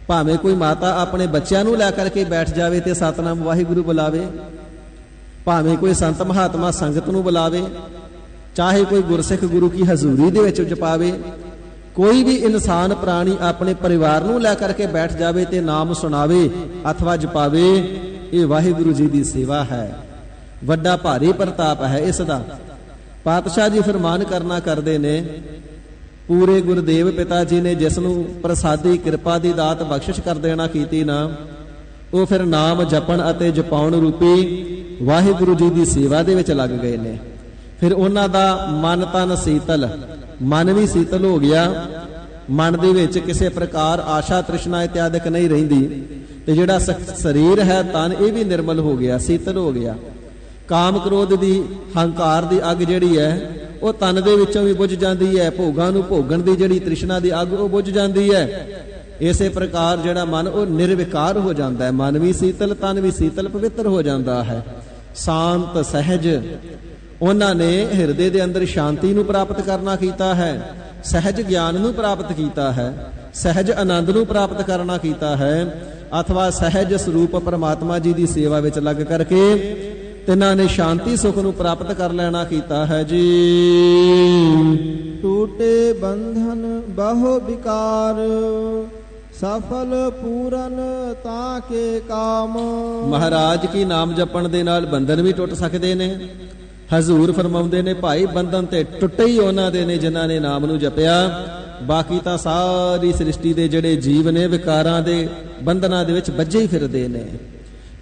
ਭਾਵੇਂ ਕੋਈ ਮਾਤਾ ਆਪਣੇ ਬੱਚਿਆਂ ਨੂੰ ਲੈ ਕਰਕੇ ਬੈਠ ਜਾਵੇ ਤੇ ਸਤਨਾਮ ਵਾਹਿਗੁਰੂ ਬੁਲਾਵੇ, ਭਾਵੇਂ ਕੋਈ ਸੰਤ ਮਹਾਤਮਾ ਸੰਗਤ ਨੂੰ ਬੁਲਾਵੇ, ਚਾਹੇ ਕੋਈ ਗੁਰਸਿੱਖ ਗੁਰੂ ਕੀ ਹਜ਼ੂਰੀ ਦੇ ਵਿੱਚ ਜਪਾਵੇ, ਕੋਈ ਵੀ ਇਨਸਾਨ ਪ੍ਰਾਣੀ ਆਪਣੇ ਪਰਿਵਾਰ ਨੂੰ ਲੈ ਕਰਕੇ ਬੈਠ ਜਾਵੇ ਤੇ ਨਾਮ ਸੁਣਾਵੇ ਅਥਵਾ ਜਪਾਵੇ, ਇਹ ਵਾਹਿਗੁਰੂ ਜੀ ਦੀ ਸੇਵਾ ਹੈ। ਵੱਡਾ ਭਾਰੀ ਪ੍ਰਤਾਪ ਹੈ ਇਸ ਦਾ। ਪਾਤਸ਼ਾਹ ਜੀ ਫਰਮਾਨ ਕਰਨਾ ਕਰਦੇ ਨੇ, ਪੂਰੇ ਗੁਰਦੇਵ ਪਿਤਾ ਜੀ ਨੇ ਜਿਸ ਨੂੰ ਪ੍ਰਸਾਦੀ ਕਿਰਪਾ ਦੀ ਦਾਤ ਬਖਸ਼ਿਸ਼ ਕਰ ਦੇਣਾ ਕੀਤੀ ਨਾ, ਉਹ ਫਿਰ ਨਾਮ ਜਪਣ ਅਤੇ ਜਪਾਉਣ ਰੂਪੀ ਵਾਹਿਗੁਰੂ ਜੀ ਦੀ ਸੇਵਾ ਦੇ ਵਿੱਚ ਲੱਗ ਗਏ ਨੇ। ਫਿਰ ਉਹਨਾਂ ਦਾ ਮਨ ਤਨ ਸੀਤਲ, ਮਨ ਵੀ ਸੀਤਲ ਹੋ ਗਿਆ, ਮਨ ਦੇ ਵਿੱਚ ਕਿਸੇ ਪ੍ਰਕਾਰ ਆਸ਼ਾ ਤ੍ਰਿਸ਼ਨਾ ਇਤਿਆਦਿਕ ਨਹੀਂ ਰਹਿੰਦੀ, ਤੇ ਜਿਹੜਾ ਸਰੀਰ ਹੈ ਤਨ ਇਹ ਵੀ ਨਿਰਮਲ ਹੋ ਗਿਆ, ਸੀਤਲ ਹੋ ਗਿਆ। ਕਾਮ ਕ੍ਰੋਧ ਦੀ ਹੰਕਾਰ ਦੀ ਅੱਗ ਜਿਹੜੀ ਹੈ ਉਹ ਤਨ ਦੇ ਵਿੱਚੋਂ ਵੀ ਬੁਝ ਜਾਂਦੀ ਹੈ, ਭੋਗਾਂ ਨੂੰ ਭੋਗਣ ਦੀ ਜਿਹੜੀ ਤ੍ਰਿਸ਼ਨਾ ਦੀ ਅੱਗ ਉਹ ਬੁਝ ਜਾਂਦੀ ਹੈ। ਇਸੇ ਪ੍ਰਕਾਰ ਜਿਹੜਾ ਮਨ ਉਹ ਨਿਰਵਿਕਾਰ ਹੋ ਜਾਂਦਾ ਹੈ, ਮਨ ਵੀ ਸੀਤਲ, ਤਨ ਵੀ ਸੀਤਲ, ਪਵਿੱਤਰ ਹੋ ਜਾਂਦਾ ਹੈ, ਸ਼ਾਂਤ ਸਹਿਜ। ਉਹਨਾਂ ਨੇ ਹਿਰਦੇ ਦੇ ਅੰਦਰ ਸ਼ਾਂਤੀ ਨੂੰ ਪ੍ਰਾਪਤ ਕਰਨਾ ਕੀਤਾ ਹੈ, ਸਹਿਜ ਗਿਆਨ ਨੂੰ ਪ੍ਰਾਪਤ ਕੀਤਾ ਹੈ, ਸਹਿਜ ਆਨੰਦ ਨੂੰ ਪ੍ਰਾਪਤ ਕਰਨਾ ਕੀਤਾ ਹੈ, ਅਥਵਾ ਸਹਿਜ ਸਰੂਪ ਪਰਮਾਤਮਾ ਜੀ ਦੀ ਸੇਵਾ ਵਿੱਚ ਲੱਗ ਕਰਕੇ ਤਿਨਾਂ ਨੇ ਸ਼ਾਂਤੀ ਸੁਖ ਨੂੰ ਪ੍ਰਾਪਤ ਕਰ ਲੈਣਾ ਕੀਤਾ ਹੈ ਜੀ। ਟੂਟੇ ਬੰਧਨ ਬਹੁ ਵਿਕਾਰ, ਸਫਲ ਪੂਰਨ ਤਾਂ ਕੇ ਕਾਮ। ਮਹਾਰਾਜ ਕੀ ਨਾਮ ਜਪਣ ਦੇ ਨਾਲ ਬੰਧਨ ਵੀ ਟੁੱਟ ਸਕਦੇ ਨੇ। ਹਜ਼ੂਰ ਫਰਮਾਉਂਦੇ ਨੇ, ਭਾਈ ਬੰਧਨ ਤੇ ਟੁੱਟੇ ਹੀ ਉਹਨਾਂ ਦੇ ਨੇ ਜਿਨ੍ਹਾਂ ਨੇ ਨਾਮ ਨੂੰ ਜਪਿਆ, ਬਾਕੀ ਤਾਂ ਸਾਰੀ ਸ੍ਰਿਸ਼ਟੀ ਦੇ ਜਿਹੜੇ ਜੀਵ ਨੇ ਵਿਕਾਰਾਂ ਦੇ ਬੰਧਨਾਂ ਦੇ ਵਿੱਚ ਵੱਜੇ ਹੀ ਫਿਰਦੇ ਨੇ।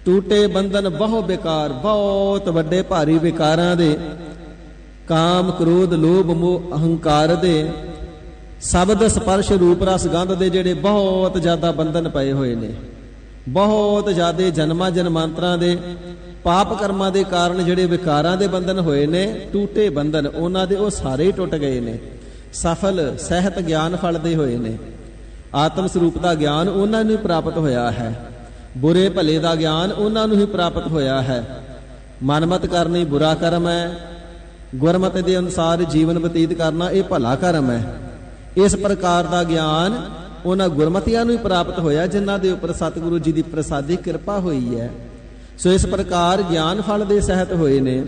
ਟੂਟੇ ਬੰਧਨ ਬਹੁ ਵਿਕਾਰ, ਬਹੁਤ ਵੱਡੇ ਭਾਰੀ ਵਿਕਾਰਾਂ ਦੇ, ਕਾਮ ਕ੍ਰੋਧ ਲੋਭ ਮੋਹ ਅਹੰਕਾਰ ਦੇ, ਸ਼ਬਦ ਸਪਰਸ਼ ਰੂਪ ਰਸ ਗੰਧ ਦੇ ਜਿਹੜੇ ਬਹੁਤ ਜ਼ਿਆਦਾ ਬੰਧਨ ਪਏ ਹੋਏ ਨੇ, ਬਹੁਤ ਜ਼ਿਆਦੇ ਜਨਮਾਂ ਜਨਮਾਂਤਰਾਂ ਦੇ ਪਾਪ ਕਰਮਾਂ ਦੇ ਕਾਰਨ ਜਿਹੜੇ ਵਿਕਾਰਾਂ ਦੇ ਬੰਧਨ ਹੋਏ ਨੇ, ਟੂਟੇ ਬੰਧਨ, ਉਹਨਾਂ ਦੇ ਉਹ ਸਾਰੇ ਹੀ ਟੁੱਟ ਗਏ ਨੇ। ਸਫਲ ਸਹਿਤ ਗਿਆਨ ਫਲ ਦੇ ਹੋਏ ਨੇ। ਆਤਮ ਸਰੂਪ ਦਾ ਗਿਆਨ ਉਹਨਾਂ ਨੂੰ ਹੀ ਪ੍ਰਾਪਤ ਹੋਇਆ ਹੈ। ਬੁਰੇ ਭਲੇ ਦਾ ਗਿਆਨ ਉਹਨਾਂ ਨੂੰ ਹੀ ਪ੍ਰਾਪਤ ਹੋਇਆ ਹੈ। ਮਨਮਤ ਕਰਨੀ ਬੁਰਾ ਕਰਮ ਹੈ, ਗੁਰਮਤਿ ਦੇ ਅਨੁਸਾਰ ਜੀਵਨ ਬਤੀਤ ਕਰਨਾ ਇਹ ਭਲਾ ਕਰਮ ਹੈ। ਇਸ ਪ੍ਰਕਾਰ ਦਾ ਗਿਆਨ ਉਹਨਾਂ ਗੁਰਮਤੀਆਂ ਨੂੰ ਹੀ ਪ੍ਰਾਪਤ ਹੋਇਆ ਜਿਨ੍ਹਾਂ ਦੇ ਉੱਪਰ ਸਤਿਗੁਰੂ ਜੀ ਦੀ ਪ੍ਰਸਾਦੀ ਕਿਰਪਾ ਹੋਈ ਹੈ। ਸੋ ਇਸ ਪ੍ਰਕਾਰ ਗਿਆਨ ਫਲ ਦੇ ਸਹਿਤ ਹੋਏ ਨੇ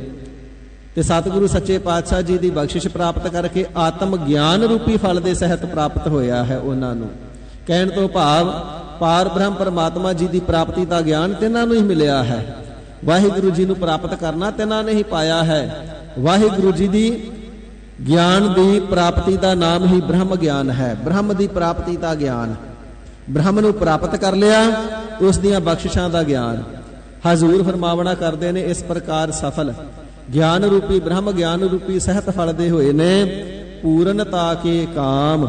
ਤੇ ਸਤਿਗੁਰੂ ਸੱਚੇ ਪਾਤਸ਼ਾਹ ਜੀ ਦੀ ਬਖਸ਼ਿਸ਼ ਪ੍ਰਾਪਤ ਕਰਕੇ ਆਤਮ ਗਿਆਨ ਰੂਪੀ ਫਲ ਦੇ ਸਹਿਤ ਪ੍ਰਾਪਤ ਹੋਇਆ ਹੈ ਉਹਨਾਂ ਨੂੰ। ਕਹਿਣ ਤੋਂ ਭਾਵ ਪਾਰ ਬ੍ਰਹਮ ਪਰਮਾਤਮਾ ਜੀ ਦੀ ਪ੍ਰਾਪਤੀ ਦਾ ਗਿਆਨ ਤਿੰਨਾਂ ਨੂੰ ਹੀ ਮਿਲਿਆ ਹੈ। ਵਾਹਿਗੁਰੂ ਜੀ ਨੂੰ ਪ੍ਰਾਪਤ ਕਰਨਾ ਤਿੰਨਾਂ ਨੇ ਹੀ ਪਾਇਆ ਹੈ। ਵਾਹਿਗੁਰੂ ਜੀ ਦੀ ਗਿਆਨ ਦੀ ਪ੍ਰਾਪਤੀ ਦਾ ਨਾਮ ਹੀ ਬ੍ਰਹਮ ਗਿਆਨ ਹੈ। ਬ੍ਰਹਮ ਦੀ ਪ੍ਰਾਪਤੀ ਦਾ ਗਿਆਨ, ਬ੍ਰਹਮ ਨੂੰ ਪ੍ਰਾਪਤ ਕਰ ਲਿਆ, ਉਸ ਦੀਆਂ ਬਖਸ਼ਿਸ਼ਾਂ ਦਾ ਗਿਆਨ। ਹਜ਼ੂਰ ਫਰਮਾਵਣਾ ਕਰਦੇ ਨੇ ਇਸ ਪ੍ਰਕਾਰ ਸਫਲ ਗਿਆਨ ਰੂਪੀ ਬ੍ਰਹਮ ਗਿਆਨ ਰੂਪੀ ਸਹਿਤ ਫਲ ਦੇ ਹੋਏ ਨੇ। ਪੂਰਨਤਾ ਕੇ ਕਾਮ,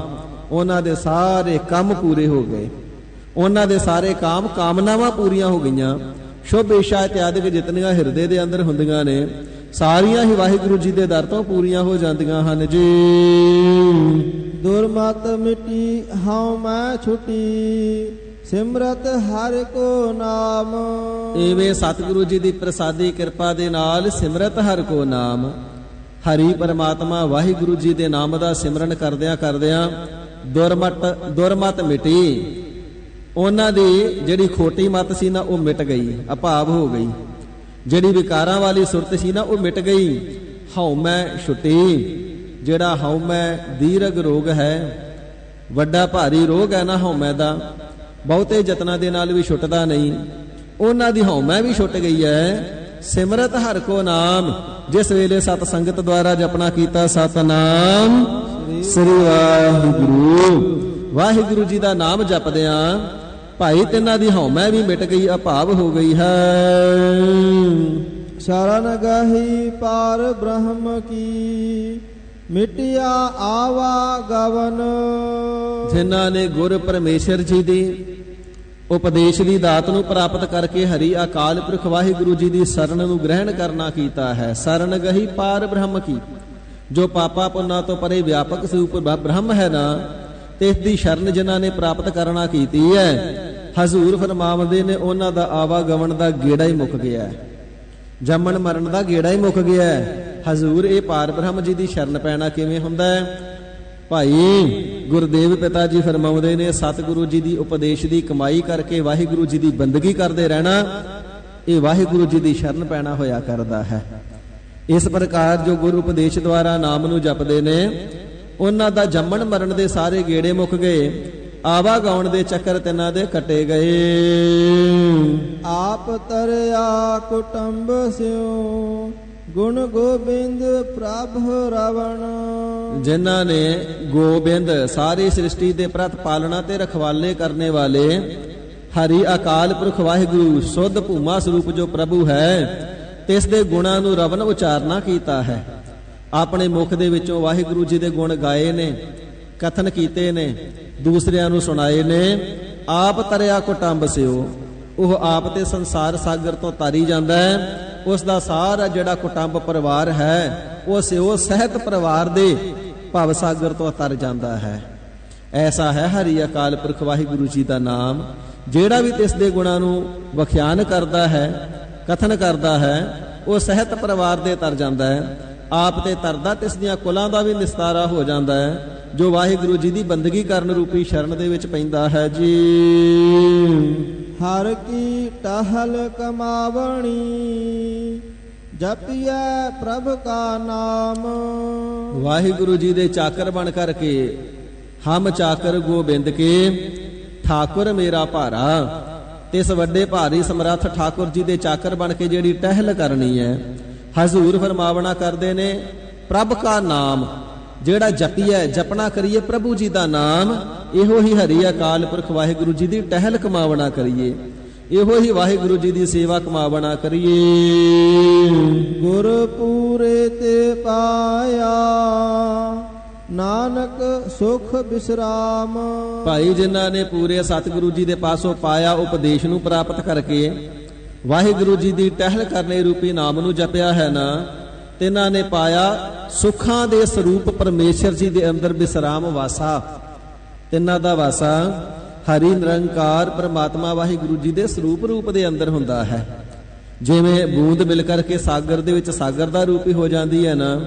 ਉਹਨਾਂ ਦੇ ਸਾਰੇ ਕੰਮ ਪੂਰੇ ਹੋ ਗਏ। ਉਹਨਾਂ ਦੇ ਸਾਰੇ ਕਾਮਨਾਵਾਂ ਪੂਰੀਆਂ ਹੋ ਗਈਆਂ। ਸ਼ੁਭ ਇੱਛਾ ਇਤਿਆਦਿਕ ਜਿਤਨੀਆਂ ਹਿਰਦੇ ਦੇ ਅੰਦਰ ਹੁੰਦੀਆਂ ਨੇ ਸਾਰੀਆਂ ਹੀ ਵਾਹਿਗੁਰੂ ਜੀ ਦੇ ਦਰ ਤੋਂ ਪੂਰੀਆਂ ਹੋ ਜਾਂਦੀਆਂ ਹਨ ਜੀ। ਦੁਰਮਤ ਮਿਟੀ ਹਉ ਮੈਂ ਛੁਟੀ, ਸਿਮਰਤ ਹਰਿ ਕੋ ਨਾਮ। ਇਵੇਂ ਸਤਿਗੁਰੂ ਜੀ ਦੀ ਪ੍ਰਸਾਦੀ ਕਿਰਪਾ ਦੇ ਨਾਲ ਸਿਮਰਤ ਹਰਿ ਕੋ ਨਾਮ, ਹਰੀ ਪਰਮਾਤਮਾ ਵਾਹਿਗੁਰੂ ਜੀ ਦੇ ਨਾਮ ਦਾ ਸਿਮਰਨ ਕਰਦਿਆਂ ਕਰਦਿਆਂ ਦੁਰਮਤ ਮਿਟੀ। ਉਹਨਾਂ ਦੀ ਜਿਹੜੀ ਖੋਟੀ ਮਤ ਸੀ ਨਾ ਉਹ ਮਿਟ ਗਈ, ਅਭਾਵ ਹੋ ਗਈ। ਜਿਹੜੀ ਵਿਕਾਰਾਂ ਵਾਲੀ ਸੁਰਤ ਸੀ ਨਾ ਉਹ ਮਿਟ ਗਈ। ਹਉਮੈ ਛੁੱਟੀ, ਜਿਹੜਾ ਹਉਮੈ ਦੀਰਘ ਰੋਗ ਹੈ, ਵੱਡਾ ਭਾਰੀ ਰੋਗ ਹੈ ਨਾ ਹਉਮੈ ਦਾ, ਬਹੁਤੇ ਯਤਨਾਂ ਦੇ ਨਾਲ ਵੀ ਛੁੱਟਦਾ ਨਹੀਂ। ਉਹਨਾਂ ਦੀ ਹਉਮੈ ਵੀ ਛੁੱਟ ਗਈ ਹੈ। ਸਿਮਰਤ ਹਰਿ ਕੋ ਨਾਮ, ਜਿਸ ਵੇਲੇ ਸਤ ਸੰਗਤ ਦੁਆਰਾ ਜਪਣਾ ਕੀਤਾ ਸਤਨਾਮ ਸ੍ਰੀ ਵਾਹਿਗੁਰੂ, ਵਾਹਿਗੁਰੂ ਜੀ ਦਾ ਨਾਮ ਜਪਦਿਆਂ ਭਾਈ ਤਿੰਨਾਂ ਦੀ ਹਉਮੈ ਵੀ ਮਿਟ ਗਈ, ਅਭਾਵ ਹੋ ਗਈ ਹੈ। ਸ਼ਰਨ ਗਹੀ ਪਾਰ ਬ੍ਰਹਮ ਕੀ, ਮਿਟਿਆ ਆਵਾ ਗਵਨ। ਜਿਨ੍ਹਾਂ ਨੇ ਗੁਰ ਪਰਮੇਸ਼ਰ ਜੀ ਦੀ ਉਪਦੇਸ਼ ਦੀ ਦਾਤ ਨੂੰ ਪ੍ਰਾਪਤ ਕਰਕੇ ਹਰੀ ਅਕਾਲ ਪੁਰਖ ਵਾਹਿਗੁਰੂ ਜੀ ਦੀ ਸ਼ਰਨ ਨੂੰ ਗ੍ਰਹਿਣ ਕਰਨਾ ਕੀਤਾ ਹੈ। ਸ਼ਰਨ ਗਹੀ ਪਾਰ ਬ੍ਰਹਮ ਕੀ, ਜੋ ਪਾਪਾ ਪੁੰਨਾਂ ਤੋਂ ਪਰੇ ਵਿਆਪਕ ਸਰੂਪ ਬ੍ਰਹਮ ਹੈ ਨਾ, ਤੇ ਇਸ ਦੀ ਸ਼ਰਨ ਜਿਨ੍ਹਾਂ ਨੇ ਪ੍ਰਾਪਤ ਕਰਨਾ ਕੀਤੀ ਹੈ। ਹਜ਼ੂਰ ਫਰਮਾਉਂਦੇ ਨੇ ਉਹਨਾਂ ਦਾ ਆਵਾਗਮਨ ਦਾ ਗੇੜਾ ਹੀ ਮੁੱਕ ਗਿਆ, ਜੰਮਣ ਮਰਨ ਦਾ ਗੇੜਾ ਹੀ ਮੁੱਕ ਗਿਆ। ਹਜ਼ੂਰ ਇਹ ਪਾਰ ਬ੍ਰਹਮ ਜੀ ਦੀ ਸ਼ਰਨ ਪੈਣਾ ਕਿਵੇਂ ਹੁੰਦਾ ਹੈ? ਭਾਈ ਗੁਰਦੇਵ ਪਿਤਾ ਜੀ ਫਰਮਾਉਂਦੇ ਨੇ ਸਤਿਗੁਰੂ ਜੀ ਦੀ ਉਪਦੇਸ਼ ਦੀ ਕਮਾਈ ਕਰਕੇ ਵਾਹਿਗੁਰੂ ਜੀ ਦੀ ਬੰਦਗੀ ਕਰਦੇ ਰਹਿਣਾ, ਇਹ ਵਾਹਿਗੁਰੂ ਜੀ ਦੀ ਸ਼ਰਨ ਪੈਣਾ ਹੋਇਆ ਕਰਦਾ ਹੈ। ਇਸ ਪ੍ਰਕਾਰ ਜੋ ਗੁਰੂ ਉਪਦੇਸ਼ ਦੁਆਰਾ ਨਾਮ ਨੂੰ ਜਪਦੇ ਨੇ ਉਹਨਾਂ ਦਾ ਜੰਮਣ ਮਰਨ ਦੇ ਸਾਰੇ ਗੇੜੇ ਮੁੱਕ ਗਏ, ਆਵਾਗਾਉਣ ਦੇ ਚੱਕਰ ਤਿੰਨਾਂ ਦੇ ਕੱਟੇ ਗਏ। ਆਪ ਤਰਿਆ ਕੁਟੰਬ ਸਿਉ, ਗੁਣ ਗੋਬਿੰਦ ਪ੍ਰਭ ਰਵਣ। ਜਿਨ੍ਹਾਂ ਨੇ ਗੋਬਿੰਦ ਸਾਰੀ ਸ੍ਰਿਸ਼ਟੀ ਦੇ ਪ੍ਰਤ ਪਾਲਣਾ ਤੇ ਰਖਵਾਲੇ ਕਰਨੇ ਵਾਲੇ ਹਰੀ ਅਕਾਲ ਪੁਰਖ ਵਾਹਿਗੁਰੂ ਸੁੱਧ ਭੂਮਾ ਸਰੂਪ ਜੋ ਪ੍ਰਭੂ ਹੈ, ਤਿਸ ਦੇ ਗੁਣਾਂ ਨੂੰ ਰਵਨ ਉਚਾਰਨਾ ਕੀਤਾ ਹੈ। ਆਪਣੇ ਮੁਖ ਦੇ ਵਿੱਚੋਂ ਵਾਹਿਗੁਰੂ ਜੀ ਦੇ ਗੁਣ ਗਾਏ ਨੇ, ਕਥਨ ਕੀਤੇ ਨੇ, ਦੂਸਰਿਆਂ ਨੂੰ ਸੁਣਾਏ ਨੇ। ਆਪ ਤਰਿਆ ਕੁਟੰਬ ਸਿਓ, ਉਹ ਆਪ ਤੇ ਸੰਸਾਰ ਸਾਗਰ ਤੋਂ ਤਾਰੀ ਜਾਂਦਾ ਹੈ। ਉਸ ਦਾ ਸਾਰਾ ਜਿਹੜਾ ਕੁਟੰਬ ਪਰਿਵਾਰ ਹੈ ਉਹ ਸਿਓ ਸਹਿਤ ਪਰਿਵਾਰ ਦੇ ਭਵ ਸਾਗਰ ਤੋਂ ਤਰ ਜਾਂਦਾ ਹੈ। ਐਸਾ ਹੈ ਹਰੀ ਅਕਾਲ ਪੁਰਖ ਵਾਹਿਗੁਰੂ ਜੀ ਦਾ ਨਾਮ। ਜਿਹੜਾ ਵੀ ਤਿਸ ਦੇ ਗੁਣਾਂ ਨੂੰ ਵਿਖਿਆਨ ਕਰਦਾ ਹੈ, ਕਥਨ ਕਰਦਾ ਹੈ, ਉਹ ਸਹਿਤ ਪਰਿਵਾਰ ਦੇ ਤਰ ਜਾਂਦਾ ਹੈ। ਆਪ ਤੇ ਤਰਦਾ ਤਿਸ ਦੀਆਂ ਕੁਲਾਂ ਦਾ ਵੀ ਨਿਸਤਾਰਾ ਹੋ ਜਾਂਦਾ ਹੈ, ਜੋ ਵਾਹਿਗੁਰੂ ਜੀ ਦੀ ਬੰਦਗੀ ਕਰਨ ਰੂਪੀ ਸ਼ਰਨ ਦੇ ਵਿੱਚ ਪੈਂਦਾ ਹੈ ਜੀ। ਹਰ ਕੀ ਟਹਲ ਕਮਾਵਣੀ, ਜਪਿਐ ਪ੍ਰਭ ਕਾ ਨਾਮ। ਵਾਹਿਗੁਰੂ ਜੀ ਦੇ ਚਾਕਰ ਬਣ ਕਰਕੇ ਹਮ ਚਾਕਰ ਗੋਬਿੰਦ ਕੇ, ਠਾਕੁਰ ਮੇਰਾ ਭਾਰਾ। ਤਿਸ ਵੱਡੇ ਭਾਰੀ ਸਮਰੱਥ ਠਾਕੁਰ ਜੀ ਦੇ ਚਾਕਰ ਬਣ ਕੇ ਜਿਹੜੀ ਟਹਿਲ ਕਰਨੀ ਹੈ, ਹਜ਼ੂਰ ਫਰਮਾਵਣਾ ਕਰਦੇ ਨੇ ਪ੍ਰਭ ਕਾ ਨਾਮ। ਜਿਹੜਾ ਜਪੀਐ, ਜਪਣਾ ਕਰੀਏ ਪ੍ਰਭੂ ਜੀ ਦਾ ਨਾਮ, ਇਹੋ ਹੀ ਹਰੀ ਅਕਾਲ ਪੁਰਖ ਵਾਹਿਗੁਰੂ ਜੀ ਦੀ ਟਹਿਲ ਕਮਾਵਣਾ ਕਰੀਏ, ਇਹੋ ਹੀ ਵਾਹਿਗੁਰੂ ਜੀ ਦੀ ਸੇਵਾ ਕਮਾਵਣਾ ਕਰੀਏ। ਗੁਰ ਪੂਰੇ ਤੇ ਪਾਇਆ, ਨਾਨਕ ਸੁਖ ਬਿਸਰਾਮ। ਭਾਈ ਜਿਨ੍ਹਾਂ ਨੇ ਪੂਰੇ ਸਤਿਗੁਰੂ ਜੀ ਦੇ ਪਾਸੋਂ ਪਾਇਆ ਉਪਦੇਸ਼ ਨੂੰ ਪ੍ਰਾਪਤ ਕਰਕੇ ਵਾਹਿਗੁਰੂ ਜੀ ਦੀ ਟਹਿਲ ਕਰਨੇ ਰੂਪੀ ਨਾਮ ਨੂੰ ਜਪਿਆ ਹੈ ਨਾ, ਤਿਨਾਂ ਨੇ ਪਾਇਆ ਸੁੱਖਾਂ ਦੇ ਸਰੂਪ ਪਰਮੇਸ਼ਰ ਜੀ ਦੇ ਅੰਦਰ ਵਿਸਰਾਮ ਵਾਸਾ। ਤਿੰਨਾਂ ਦਾ ਵਾਸਾ ਹਰੀ ਨਿਰੰਕਾਰ ਪਰਮਾਤਮਾ ਵਾਹਿਗੁਰੂ ਜੀ ਦੇ ਸਰੂਪ ਰੂਪ ਦੇ ਅੰਦਰ ਹੁੰਦਾ ਹੈ। ਜਿਵੇਂ ਬੂੰਦ ਮਿਲ ਕਰਕੇ ਸਾਗਰ ਦੇ ਵਿੱਚ ਸਾਗਰ ਦਾ ਰੂਪ ਹੀ ਹੋ ਜਾਂਦੀ ਹੈ ਨਾ,